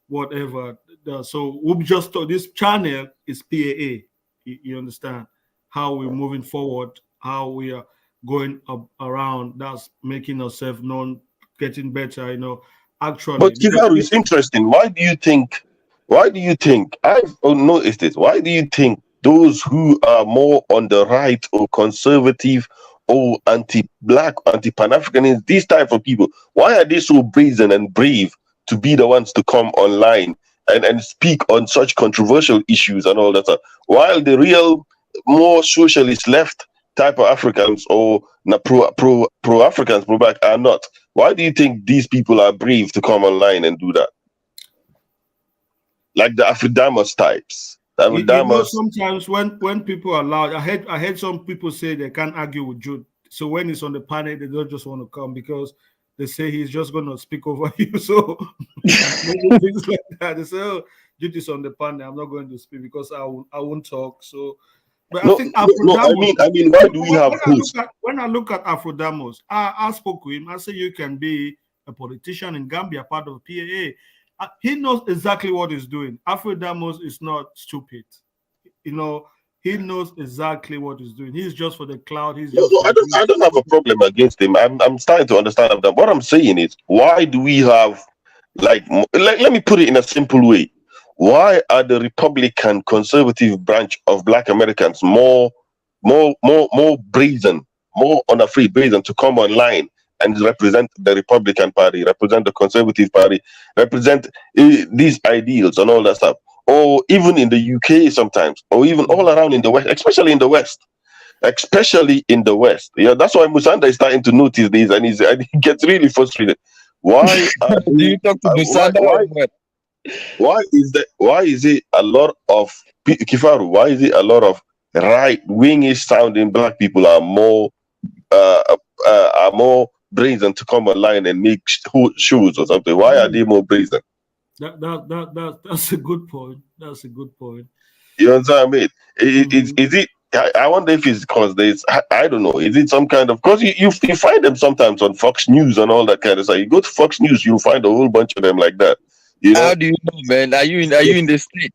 whatever. So we've just told this channel is PAA. You understand how we're moving forward, how we are going up around. That's making ourselves known, getting better. You know, actually, But because Kivaru, it's interesting. Why do you think? Why do you think? I've noticed it. Why do you think those who are more on the right or conservative or anti-black, anti-Pan-Africanist, these type of people, why are they so brazen and brave to be the ones to come online and speak on such controversial issues and all that stuff? While the real, more socialist left type of Africans or pro Africans, pro black are not. Why do you think these people are brave to come online and do that? Like the Afrodamus types. The you know Afrodamus. sometimes when people are loud, I heard some people say they can't argue with Jude. So when he's on the panel, they don't just want to come because they say he's just going to speak over you. So maybe things like that. They say, "Oh, Jude is on the panel. I'm not going to speak because I won't talk." So But I No, think no, I Afrodamos. mean, why do we have hosts? When I look at Afrodamos, I spoke with him. I said you can be a politician in Gambia, part of PAA. He knows exactly what he's doing. Afrodamos is not stupid. You know, he knows exactly what he's doing. He's just for the cloud. He's No, just no, for the I don't have a problem against him. I'm starting to understand that. What I'm saying is, why do we have let me put it in a simple way. Why are the Republican conservative branch of Black Americans more brazen, more unafraid brazen to come online and represent the Republican Party, represent the Conservative Party, represent these ideals and all that stuff, or even in the UK sometimes, or even all around in the West, especially in the West. Especially in the West. Yeah, that's why Musanda is starting to notice this, and and he gets really frustrated. Why are Do you talk to Busada or what? why is it a lot of Kifaru? Why is it a lot of right wingish sounding black people uh, are more brazen to come online and make shoes or something? Why are they more brazen? That's a good point. That's a good point. You understand what I mean? Mhm. Is it? I wonder if it's because there's, I don't know. Is it some kind of, because you find them sometimes on Fox News and all that kind of stuff. You go to Fox News, you'll find a whole bunch of them like that. You know, How do you know, man? Are you in the state?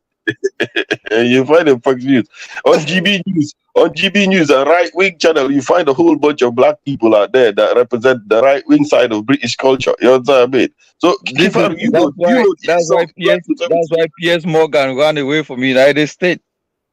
and you find them Fox News on GB News. On GB News, a right wing channel, you find a whole bunch of black people out there that represent the right wing side of British culture. You know what I mean? So, This is Kifaru, that's why PS Morgan ran away from United States.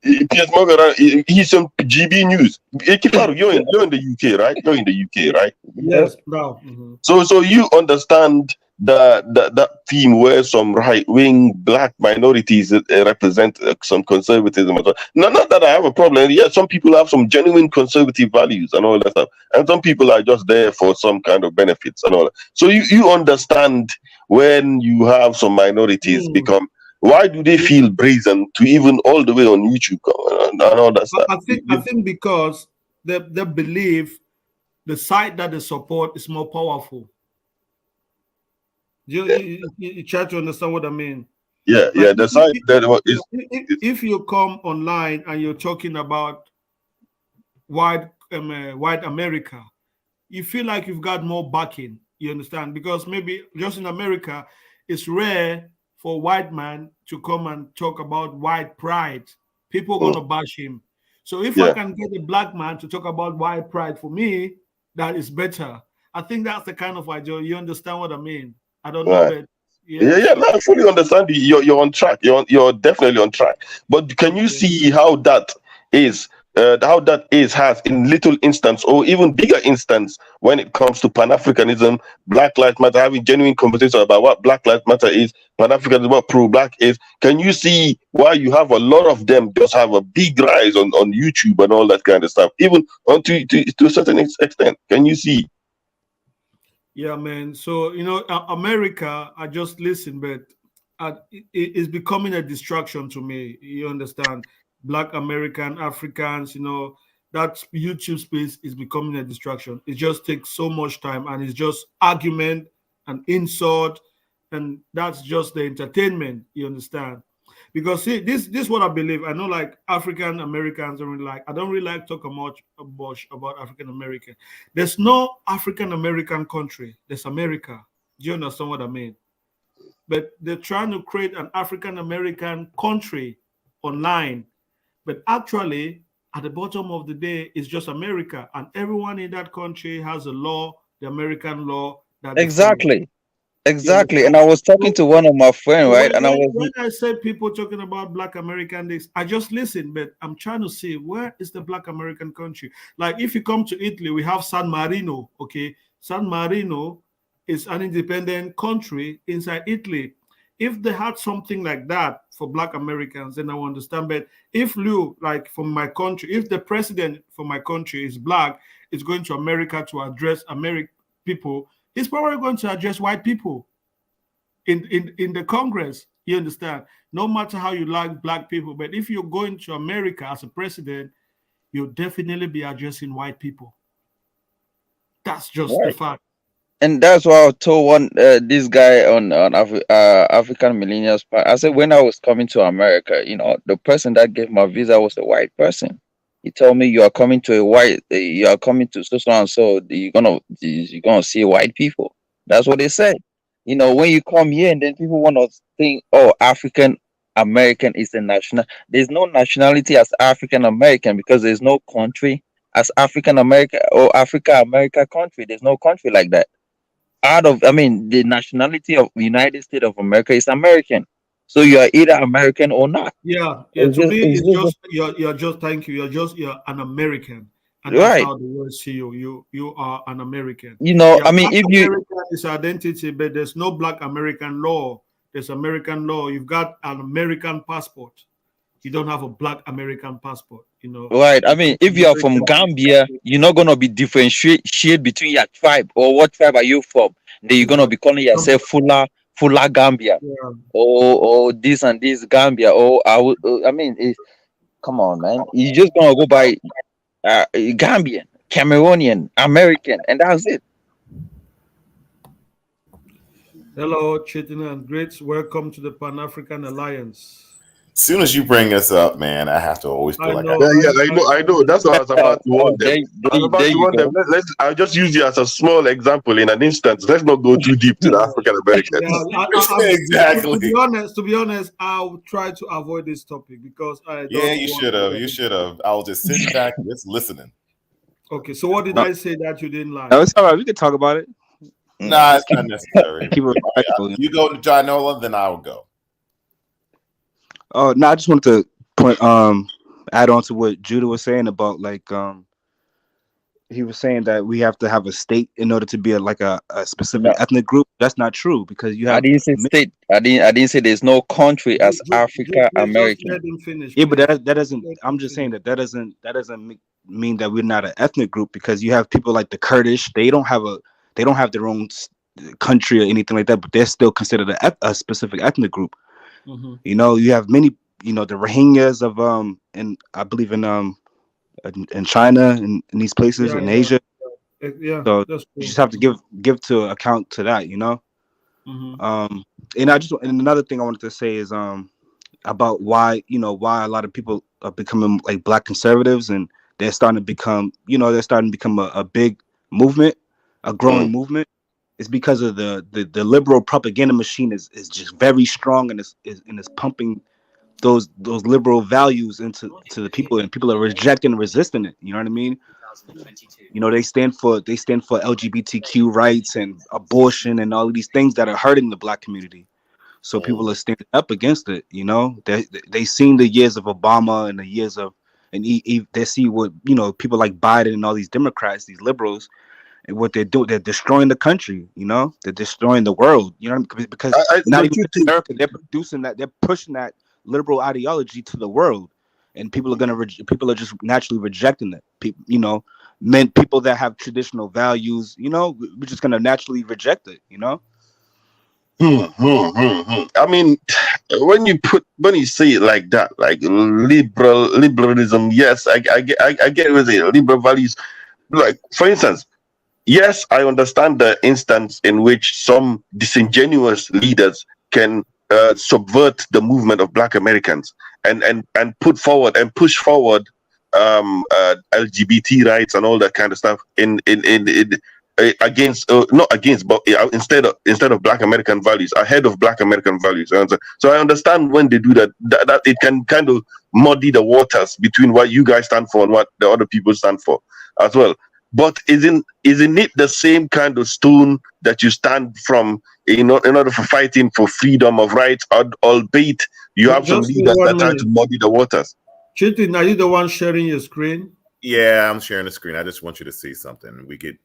Piers Morgan, he's on GB News. Kifaru, you're in the UK, right? You're in the UK, right? Yes, now. Mhm. So you understand that theme where some right wing black minorities represent some conservatism. And so. Not that I have a problem. Yeah, some people have some genuine conservative values and all that stuff, and some people are just there for some kind of benefits and all that. So you understand when you have some minorities Mm. become. Why do they feel brazen to even all the way on YouTube and all that stuff? I think because they believe the side that they support is more powerful. You try to understand what I mean? Yeah, Like the side that is if you come online and you're talking about white white America, you feel like you've got more backing. You understand? Because maybe just in America, it's rare for a white man to come and talk about white pride. People are gonna bash him. So if I yeah. can get a black man to talk about white pride, for me, that is better. I think that's the kind of idea. You understand what I mean? I don't know, Right. but Yeah, yeah. yeah. So No, I fully understand. You're on track. You're definitely on track. But can you okay. see how that is? How that is has in little instance or even bigger instance when it comes to Pan-Africanism, Black Lives Matter, having genuine conversation about what Black Lives Matter is, Pan-Africanism, what pro-Black is. Can you see why you have a lot of them just have a big rise on YouTube and all that kind of stuff, even on to a certain extent? Can you see? Yeah, man. So America, I just listen, but it's becoming a distraction to me. You understand? Black American, Africans, that YouTube space is becoming a distraction. It just takes so much time, and it's just argument and insult, and that's just the entertainment. You understand? Because see, this is what I believe. I know, like African Americans don't really like. I don't really like talking much about African American. There's no African American country. There's America. Do you understand what I mean? But they're trying to create an African American country online. But actually, at the bottom of the day, it's just America. And everyone in that country has a law, the American law that they follow. Exactly. You Exactly. understand? And I was talking So, to one of my friends, so right? And I was when I say people talking about Black American this, I just listen, but I'm trying to see where is the Black American country. Like if you come to Italy, we have San Marino. Okay, San Marino is an independent country inside Italy. If they had something like that for Black Americans, then I will understand. But if Lou, like from my country, if the president for my country is Black, is going to America to address American people, he's probably going to address white people in the Congress. You understand? No matter how you like Black people, but if you're going to America as a president, you'll definitely be addressing white people. That's just the right. fact. And that's why I told this guy on African Millennials Part. I said when I was coming to America, the person that gave my visa was a white person. He told me you are coming to a white, you are coming to so and so. You're gonna see white people. That's what they said. When you come here, and then people want to think, oh, African American is a national. There's no nationality as African American because there's no country as African American or Africa America country. There's no country like that. I mean, the nationality of United States of America is American. So you are either American or not. Yeah, yeah. It's To just, me, it's it's just just you're just thank you. You're an American, and that's right. how the world see you. You are an American. Yeah, I mean, Black if you American is identity, but there's no Black American law. There's American law. You've got an American passport. You don't have a Black American passport. right, I mean, if you are from American. Gambia, you're not gonna be differentiate between your tribe or what tribe are you from. Then you're gonna Exactly. be calling yourself Fuller Gambia Yeah. or this and this Gambia or I mean, come on, man. You're just gonna go by Gambian, Cameroonian, American, and that's it. Hello, Chitina and Greats. Welcome to the Pan African Alliance. Soon as you bring this up, man, I have to always I feel like know. Yeah, yeah, I know. That's what I was about to warn them. I was about There to you warn them. go. I'll just use you as a small example in an instance. Let's not go too deep to the African Yeah, Americans. exactly. to be honest, I'll try to avoid this topic because I Yeah, don't you want should to have. get You into should it. have. I was just sitting back, just listening. Okay, so what did No, I say that you didn't like? no, it's all right. We can talk about it. Nah, Just it's not necessary. keep it respectful. You go to John Nola, then I will go. Oh no, I just wanted to add on to what Judah was saying about he was saying that we have to have a state in order to be a specific No, ethnic group. That's not true because you I have didn't say state. I didn't say there's no country as Africa Just American. let him finish, yeah, but please. that doesn't. Let I'm him just saying finish. that doesn't mean that we're not an ethnic group because you have people like the Kurdish. They don't have their own country or anything like that, but they're still considered a specific ethnic group. Mhm. You have many. The Rohingyas of and I believe in China and in these places Yeah, in Asia. yeah, So that's you true. just have to give to account to that. Mhm. And another thing I wanted to say is about why a lot of people are becoming like black conservatives and they're starting to become a big movement, a growing movement. It's because of the liberal propaganda machine is just very strong and is pumping those liberal values into the people, and people are rejecting and resisting it. You know what I mean? They stand for LGBTQ rights and abortion and all of these things that are hurting the black community. So people are standing up against it. They seen the years of Obama and the years of they see what people like Biden and all these Democrats, these liberals, and what they're doing. They're destroying the country. They're destroying the world. Because not Don't even you just think? America, they're producing that. They're pushing that liberal ideology to the world, and people are just naturally rejecting it. People that have traditional values. We're just gonna naturally reject it. I mean, when you say it like that, like liberalism, yes, I get with it. Liberal values, like for instance, yes, I understand the instance in which some disingenuous leaders can subvert the movement of Black Americans and put forward and push forward LGBT rights and all that kind of stuff in against not against but instead of Black American values, ahead of Black American values. And so I understand when they do that it can kind of muddy the waters between what you guys stand for and what the other people stand for as well. But isn't it the same kind of stone that you stand from in order for fighting for freedom of rights, albeit you have some Just leaders that one try to minute. muddy the waters? Chitin, are you the one sharing your screen? Yeah, I'm sharing the screen. I just want you to see something. We get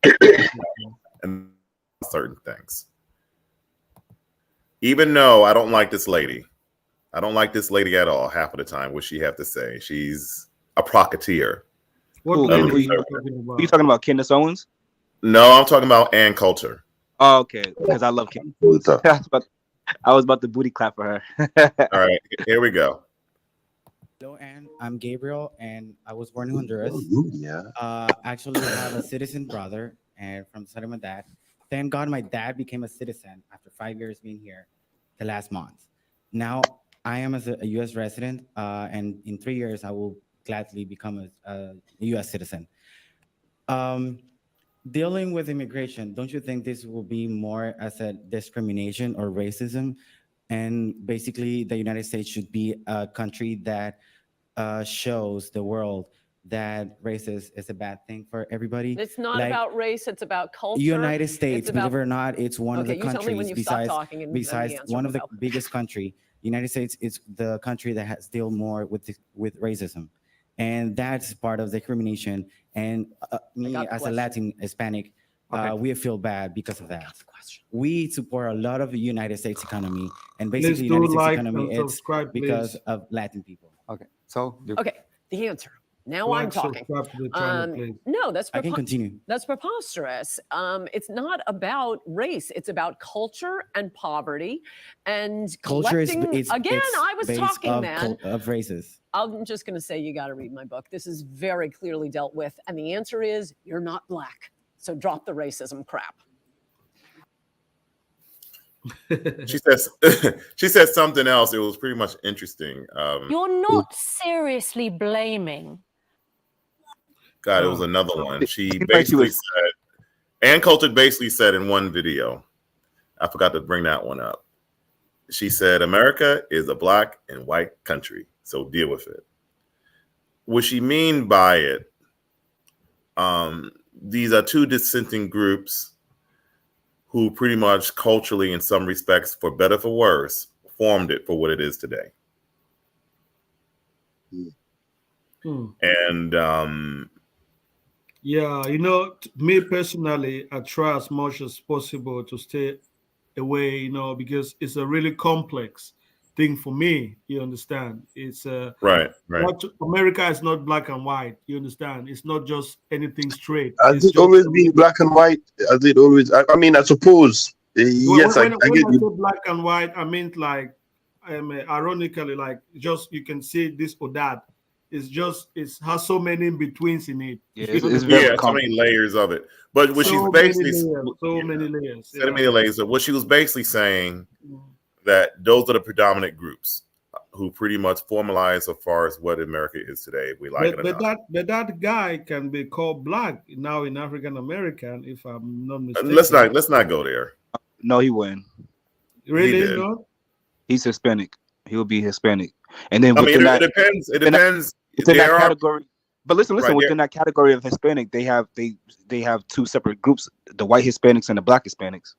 and certain things. Even though I don't like this lady, I don't like this lady at all. Half of the time, what she have to say, she's a profiteer. What Who, lady who are you, you talking who you about? talking about? Candace Owens? No, I'm talking about Ann Coulter. Oh, okay. Because I love Candace Owens. I was about to booty clap for her. All right, here we go. Hello, Anne. I'm Gabriel, and I was born in Honduras. Yeah. Actually, I have a citizen brother, and from the side of my dad. Thank God, my dad became a citizen after 5 years being here, the last month. Now I am as a U.S. resident, and in 3 years I will gladly become a U.S. citizen. Dealing with immigration, don't you think this will be more as a discrimination or racism? And basically, the United States should be a country that shows the world that racist is a bad thing for everybody. It's not Like, about race, it's about culture. United States, It's about, believe it or not, it's one of okay, the you tell me when countries you stop besides talking and then the answer one will of the go. biggest country. United States is the country that has dealt more with racism, and that's part of discrimination. And me got the as a question. Latin Hispanic, Okay. we feel bad because of that. We support a lot of the United States economy, and Please basically do United States like economy and it's subscribe, because please. of Latin people. Okay. So Okay, the answer. Now I'm Like, talking. subscribe to the channel, please. No, that's I can continue. That's preposterous. It's not about race. It's about culture and poverty and Culture is collecting. Again, it's I was based talking, of, man. of races. I'm just going to say you got to read my book. This is very clearly dealt with. And the answer is you're not black. So drop the racism crap. She says she said something else. It was pretty much interesting. You're not seriously blaming. God, it was another one. She seemed like she basically was- said, Ann Coulter basically said in one video, I forgot to bring that one up. She said, America is a black and white country, so deal with it. What she mean by it, these are two dissenting groups who pretty much culturally, in some respects, for better for worse, formed it for what it is today. And Yeah, you know, me personally, I try as much as possible to stay away, you know, because it's a really complex thing for me. You understand? It's right. America is not black and white. You understand? It's not just anything straight. Has It's it just always been black and white? Has it always? I mean, I suppose. Yes, when I I get say you. black and white, I mean like, ironically, like just you can see this or that. It's just it has so many in betweens in it. Yeah, You it's understand? very Yeah, so many layers of it. But what she's So basically many layers. so many layers of what she was basically saying that those are the predominant groups who pretty much formalize as far as what America is today. We like it or not. But that guy can be called black now in African American, if I'm not mistaken. Let's not go there. No, he wouldn't. Really did. not? He's Hispanic. He'll be Hispanic. And then I mean, within that, it depends. It depends. within that There are category. But listen, Right, within that category of Hispanic, they have two separate groups: the white Hispanics and the black Hispanics.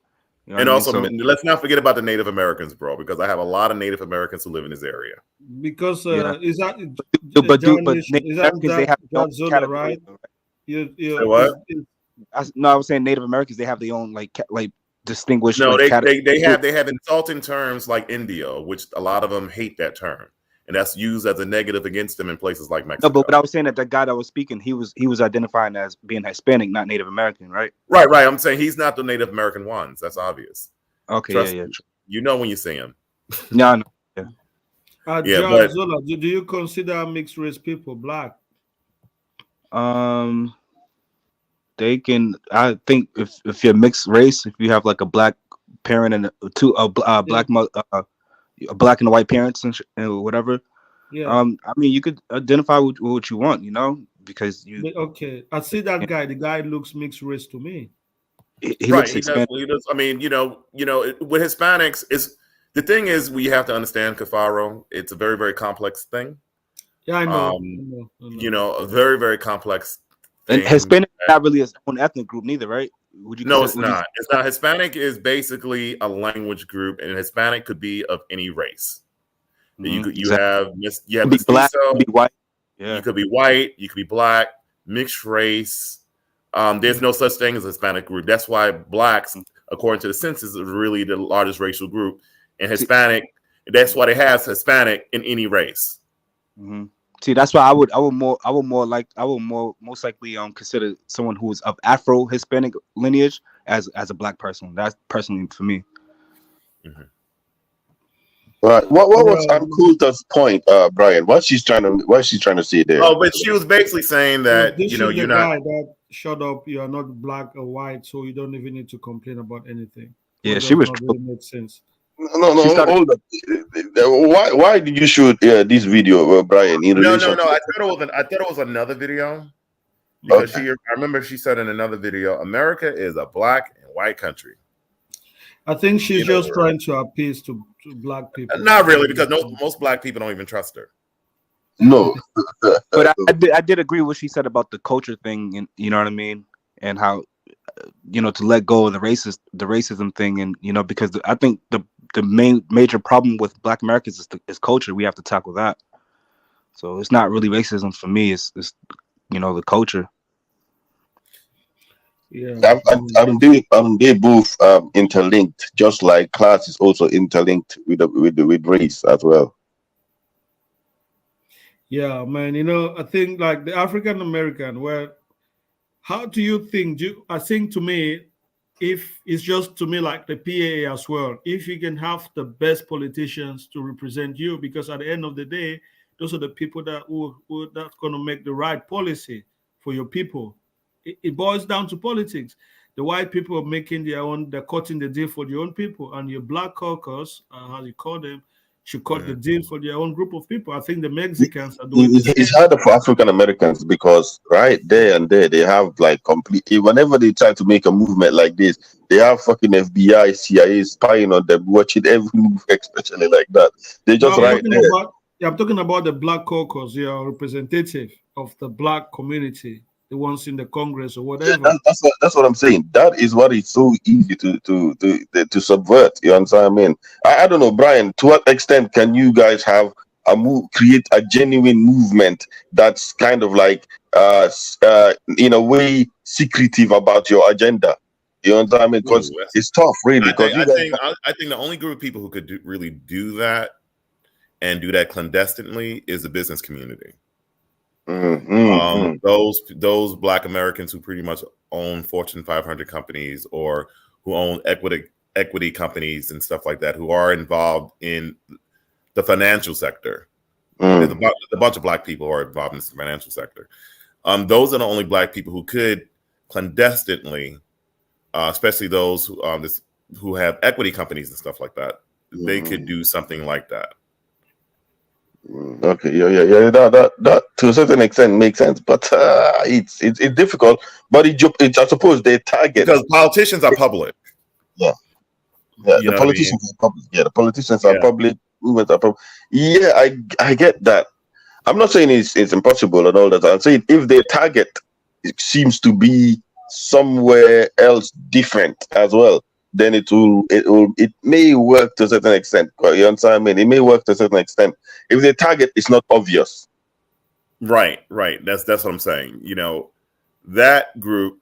You know and what I also, mean? let's not forget about the Native Americans, bro, because I have a lot of Native Americans who live in this area. Because Yeah. is that but is that Americans, they have their own Zula, category, right? right? Say what? No, I was saying Native Americans, they have their own like distinguished. No, like, they have insulting terms like Indio, which a lot of them hate that term, and that's used as a negative against them in places like Mexico. No, but what I was saying that the guy that was speaking, he was identifying as being Hispanic, not Native American, right? Right. I'm saying he's not the Native American ones. That's obvious. Okay, Trust yeah. me. You know when you see him. No, no. Yeah, John but- Zola, do you consider mixed race people black? They can. I think if you're mixed race, if you have like a black parent and black and white parents and whatever. Yeah. I mean, you could identify with what you want, you know, because Okay, I see that guy. The guy looks mixed race to me. he Right. looks He does, Hispanic. he does. I mean, with Hispanics, the thing is we have to understand, Cafaro. It's a very, very complex thing. Yeah, I know. I know. A very, very complex. And thing. Hispanic is not really its own ethnic group neither, right? Would you? No, it's not. It's not. Hispanic is basically a language group, and Hispanic could be of any race. You have You could be black, you could be white. Yeah. You could be white, you could be black, mixed race. There's no such thing as a Hispanic group. That's why blacks, according to the census, is really the largest racial group. And Hispanic, that's why they have Hispanic in any race. Mm-hmm. See, that's why I would most likely consider someone who is of Afro Hispanic lineage as a black person. That's personally for me. Mm-hmm. Right. What was Coulter's point, Brian? What's she trying to say there? Oh, but she was basically saying that this you're is the not. guy that shut up. You are not black or white, so you don't even need to complain about anything. Yeah, What she does was. not really make sense. No, She started. hold up. Why did you shoot this video, Brian, in No, relation to I thought it was another video because okay. I remember she said in another video, America is a black and white country. I think she's You know, just trying to appeal to black people. not really, because most black people don't even trust her. No. But I did agree with what she said about the culture thing, and you know what I mean, and how to let go of the racism thing, and because I think the major problem with Black Americans is culture. We have to tackle that. So it's not really racism for me. It's the culture. Yeah, They both interlinked, just like class is also interlinked with race as well. yeah, man. I think like the African American. Well, how do you think? I think to me, if it's just to me like the PAA as well, if you can have the best politicians to represent you, because at the end of the day, those are the people that who that's going to make the right policy for your people. It boils down to politics. The white people are making they're cutting the deal for their own people, and your black caucus, how you call them, should cut the deal for their own group of people. I think the Mexicans are doing the same. It's harder for African Americans because right there and there they have like completely. Whenever they try to make a movement like this, they have fucking FBI, CIA spying on them, watching every move, especially like that. They just right there. I'm talking about the black caucus, representative of the black community, the ones in the Congress or whatever. Yeah, that's what I'm saying. That is what is so easy to subvert. You understand what I mean? I don't know, Brian. To what extent can you guys have create a genuine movement that's kind of like in a way secretive about your agenda? You understand what I mean? Because it's tough, really. I think the only group of people who could really do that and do that clandestinely is the business community. Those Black Americans who pretty much own Fortune 500 companies or who own equity companies and stuff like that, who are involved in the financial sector. There's a bunch of Black people who are involved in the financial sector. Those are the only Black people who could clandestinely, especially those who have equity companies and stuff like that, they could do something like that. Okay, yeah. That to a certain extent makes sense, but it's difficult. But I suppose they target because politicians are public. Yeah, the politicians are public. Yeah, the politicians are public. Movements are public. Yeah, I get that. I'm not saying it's impossible and all that. I'm saying if their target seems to be somewhere else different as well, then it may work to a certain extent. You understand what I mean? It may work to a certain extent if the target is not obvious. Right. That's what I'm saying. That group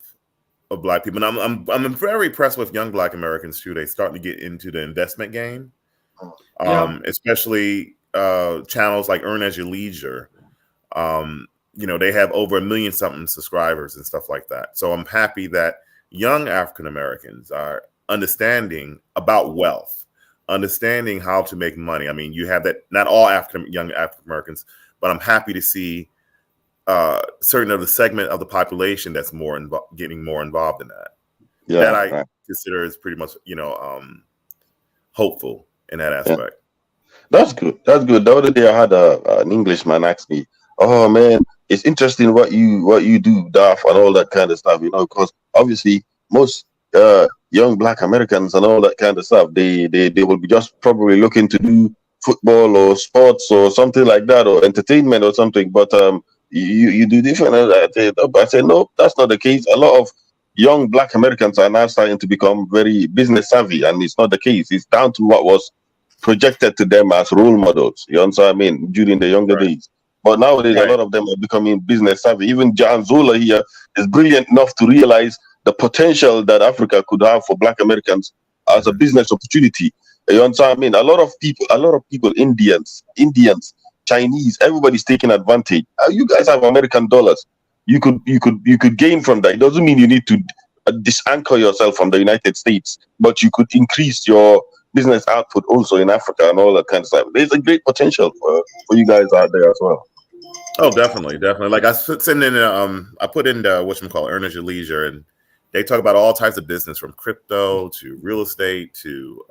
of Black people, and I'm very impressed with young Black Americans too. They're starting to get into the investment game, especially channels like Earn as Your Leisure. They have over 1 million something subscribers and stuff like that. So I'm happy that young African Americans are understanding about wealth, understanding how to make money. I mean, you have that, not all young African Americans, but I'm happy to see certain of the segment of the population that's getting more involved in that. Yeah, that I consider is pretty much, hopeful in that aspect. Yeah. That's good. The other day I had an Englishman ask me, "Oh man, it's interesting what you do, Daf, and all that kind of stuff." Because obviously most young Black Americans and all that kind of stuff, they will be just probably looking to do football or sports or something like that, or entertainment or something. But you do different. I said, no, that's not the case. A lot of young Black Americans are now starting to become very business savvy, and it's not the case. It's down to what was projected to them as role models. You understand what I mean? During the younger days. But nowadays, a lot of them are becoming business savvy. Even John Zola here is brilliant enough to realize the potential that Africa could have for Black Americans as a business opportunity. You understand what I mean? A lot of people, Indians, Chinese, everybody's taking advantage. You guys have American dollars. You could gain from that. It doesn't mean you need to disanchor yourself from the United States, but you could increase your business output also in Africa and all that kind of stuff. There's a great potential for you guys out there as well. Oh, definitely. Like I send in, I put in the Earn as Your Leisure, and they talk about all types of business from crypto to real estate to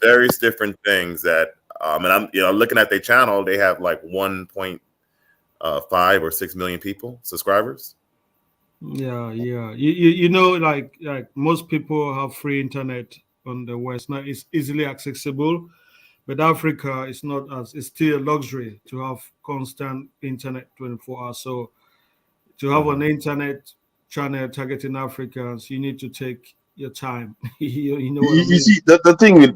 various different things that, and I'm looking at their channel, they have like 1.5 or 6 million people subscribers. Yeah. You know, like most people have free internet on the West now. It's easily accessible, but Africa is not as. It's still a luxury to have constant internet 24 hours. So to have an internet channel targeting Africans, you need to take your time. you know what I You mean? see, the thing with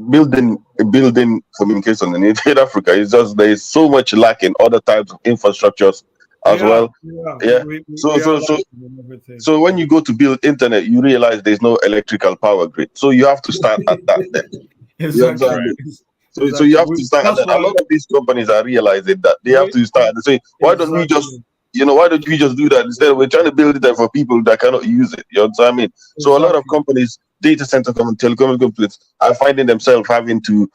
building communication in Africa is just there is so much lack in other types of infrastructures as well. Yeah. So We are so so lacking in everything. so when you go to build internet, you realize there's no electrical power grid. So you have to start at that. You Exactly. understand me? So Exactly. you have to start at That's that. A why lot of these companies are realizing that they have to start and say, why don't we just, exactly. why don't we just do that instead? We're trying to build it for people that cannot use it. You understand what I mean? So a lot of Exactly. companies, data center companies, telecom companies are finding themselves having to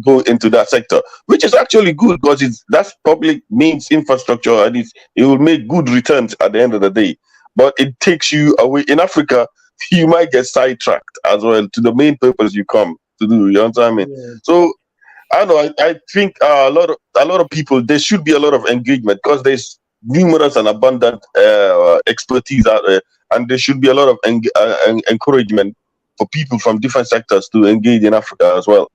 go into that sector, which is actually good because that's public means infrastructure and it will make good returns at the end of the day. But it takes you away. In Africa, you might get sidetracked as well to the main purpose you come to do. You understand what I mean? Yeah. So I don't know. I think a lot of people. There should be a lot of engagement because there's numerous and abundant expertise out there, and there should be a lot of encouragement for people from different sectors to engage in Africa as well.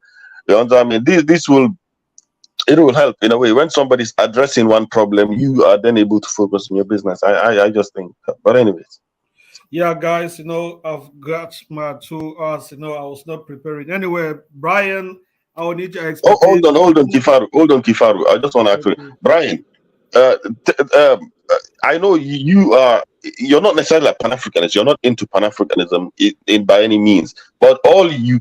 You understand? I mean, this will help in a way when somebody's addressing one problem, you are then able to focus on your business. I just think. But anyways. Yeah, guys, I've got my 2 hours. I was not preparing. Anyway, Brian, I will need your Oh, expertise. hold on, Kifaru. I just want to actually, Brian. Uh, I know you're not necessarily a Pan-Africanist. You're not into Pan-Africanism in by any means, but all you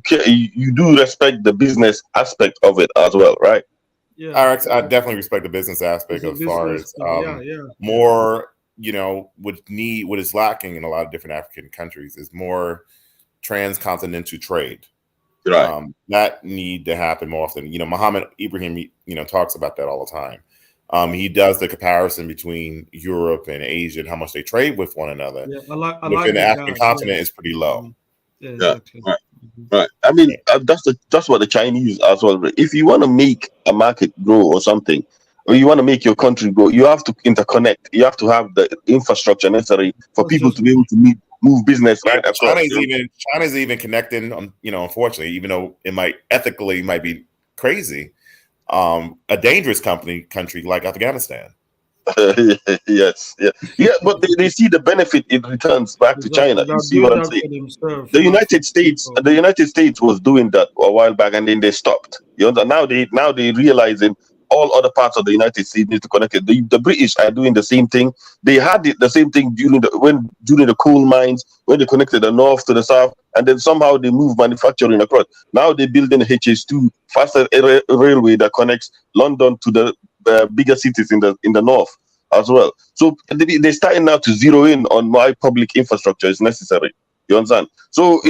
do respect the business aspect of it as well, right? Yeah, I definitely respect the business aspect as far as more, what is lacking in a lot of different African countries is more transcontinental trade. Right. That need to happen more often. Muhammad Ibrahim, talks about that all the time. He does the comparison between Europe and Asia and how much they trade with one another. Yeah, I like within the African continent is pretty low. Yeah, exactly. Right. Right. I mean, that's what the Chinese as well. If you want to make a market grow or something, or you want to make your country grow, you have to interconnect. You have to have the infrastructure necessary for people to be able to move business right across. China's even connecting. Unfortunately, even though it might ethically be crazy, a dangerous country like Afghanistan. Yes, but they see the benefit it returns back to China. You see what I'm saying? The United States was doing that a while back, and then they stopped. Now they realizing all other parts of the United States need to connect it. The British are doing the same thing. They had the same thing during the coal mines when they connected the north to the south, and then somehow they moved manufacturing across. Now they're building a HS2 faster railway that connects London to the bigger cities in the north as well. So they're starting now to zero in on why public infrastructure is necessary. You understand? So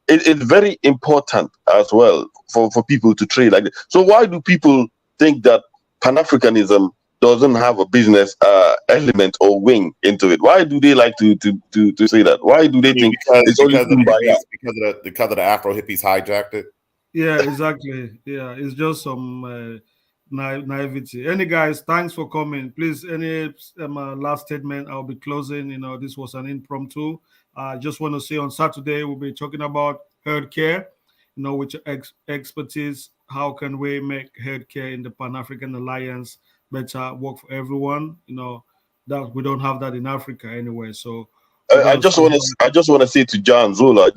it's very important as well for people to trade like this. So why do people think that Pan-Africanism doesn't have a business element or wing into it? Why do they like to say that? Why do they think it's only because of the Afro hippies hijacked it? Yeah, exactly. Yeah, it's just some naivety. Any guys, thanks for coming. Please, any last statement? I'll be closing. This was an impromptu. I just want to say on Saturday we'll be talking about healthcare. With your expertise, how can we make healthcare in the Pan-African Alliance better work for everyone? That we don't have that in Africa anyway. So I just want to say to John Zola,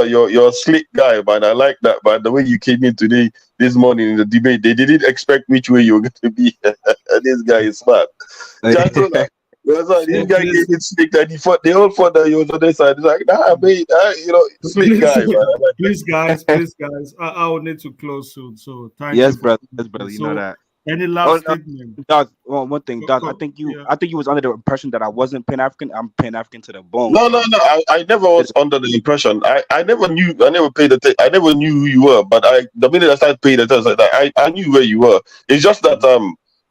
you're a slick guy, man. I like that. By the way you came in this morning in the debate, they didn't expect which way you were going to be. This guy is smart. John Zola, this guy came in slick, and they all thought that he was on their side. It's like, nah, mate, slick guy, man. Please, guys, I will need to close soon. So thank you. Yes, brother. You know that. Any last statement? Doc, one thing, Doc. I think you was under the impression that I wasn't Pan-African. I'm Pan-African to the bone. No. I never was under the impression. I never knew. I never paid attention. I never knew who you were. But the minute I started paying attention, I knew where you were. It's just that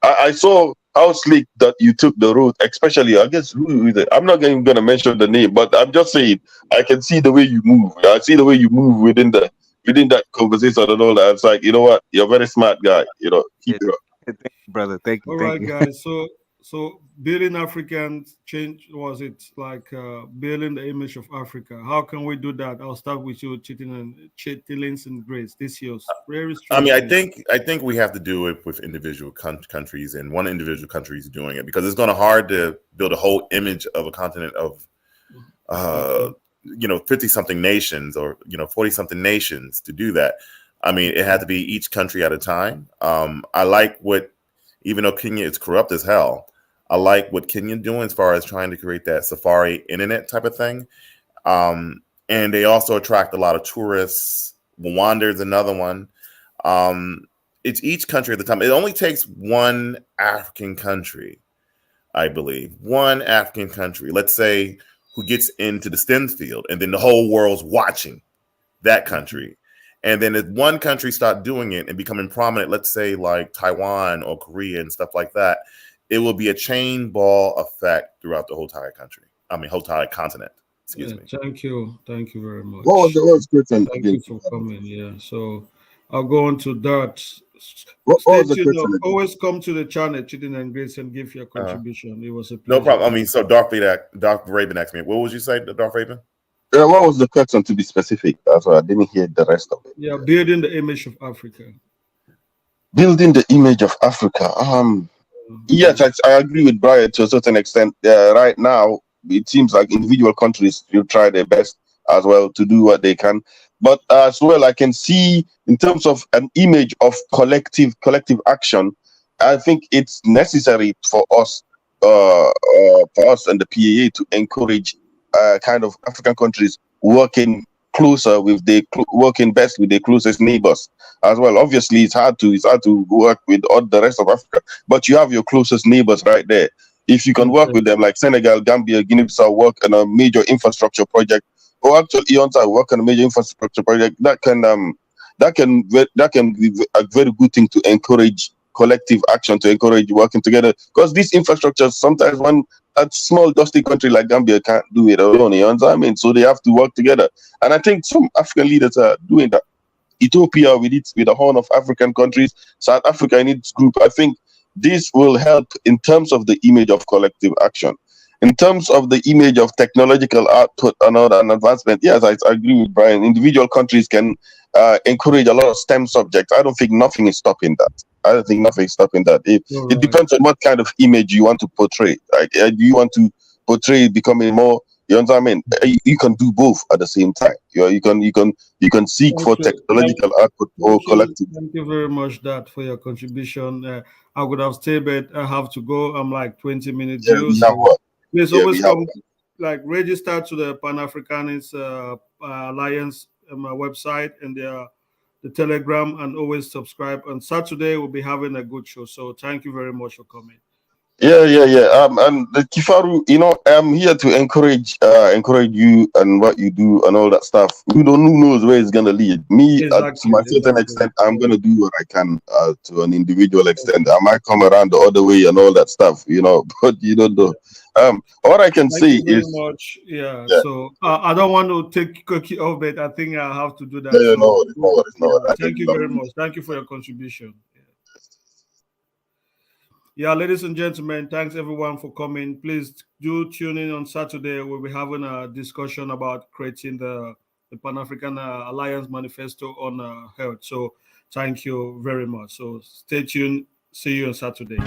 I saw how slick that you took the road. Especially, I guess who is it? I'm not even gonna mention the name, but I'm just saying I can see the way you move. I see the way you move within the within that conversation and all that. It's like, you know what, you're a very smart guy. You know, keep it up. Thank you, brother. Thank you. All Thank right, you. guys. So building African change, was it like building the image of Africa? How can we do that? I'll start with you, Chitlins and Grace. This year's very I mean, straight. I think we have to do it with individual countries, and one individual country is doing it because it's going to hard to build a whole image of a continent of, 50 something nations or 40 something nations to do that. I mean, it had to be each country at a time. I like what, even though Kenya is corrupt as hell, I like what Kenya's doing as far as trying to create that safari internet type of thing. And they also attract a lot of tourists. Rwanda's another one. It's each country at the time. It only takes one African country, I believe. One African country, let's say, who gets into the STEM field, and then the whole world's watching that country. And then if one country start doing it and becoming prominent, let's say like Taiwan or Korea and stuff like that, it will be a chain ball effect throughout the whole entire country. I mean, whole entire continent. Excuse me. Thank you very much. What was the question? Thank you for coming. Yeah, so I'll go on to that. What Stay was the tuned. question again? Always come to the channel, Chidin and Grace, and give your contribution. It was a pleasure. No problem. I mean, so Darth Raven asked me, what would you say, Darth Raven? What was the question, to be specific? That's why I didn't hear the rest of it. Yeah, building the image of Africa. Building the image of Africa. Yes, I agree with Brian to a certain extent. Right now, it seems like individual countries will try their best as well to do what they can. But as well, I can see in terms of an image of collective action, I think it's necessary for us and the PAA to encourage kind of African countries working closer with working best with their closest neighbors as well. Obviously, it's hard to work with all the rest of Africa, but you have your closest neighbors right there. If you can work with them, like Senegal, Gambia, Guinea-Bissau, work on a major infrastructure project, or actually EONSA work on a major infrastructure project, that can be a very good thing to encourage collective action, to encourage working together. Because these infrastructures, sometimes a small dusty country like Gambia can't do it alone. You know what I mean? So they have to work together. And I think some African leaders are doing that. Ethiopia with the Horn of African countries, South Africa in its group. I think this will help in terms of the image of collective action. In terms of the image of technological output and advancement, yes, I agree with Brian. Individual countries can encourage a lot of STEM subjects. I don't think nothing is stopping that. It depends on what kind of image you want to portray. Like, do you want to portray becoming more? You know what I mean? You can do both at the same time. You can seek for technological output or collective. Thank you very much, Dad, for your contribution. I would have stayed, but I have to go. I'm like 20 minutes due. Please always come, like, register to the Pan-Africanist Alliance website and the Telegram, and always subscribe. On Saturday, we'll be having a good show. So thank you very much for coming. Yeah. And Kifaru, I'm here to encourage you and what you do and all that stuff. Who knows where it's gonna lead me. To my certain extent, I'm gonna do what I can to an individual extent. I might come around the other way and all that stuff, but you don't know. All I can say is much. Yeah. So I don't want to take cookie off, but I think I have to do that. No. Thank you very much. Thank you for your contribution. Yeah, ladies and gentlemen, thanks everyone for coming. Please do tune in on Saturday. We'll be having a discussion about creating the Pan-African Alliance Manifesto on health. So thank you very much. So stay tuned. See you on Saturday.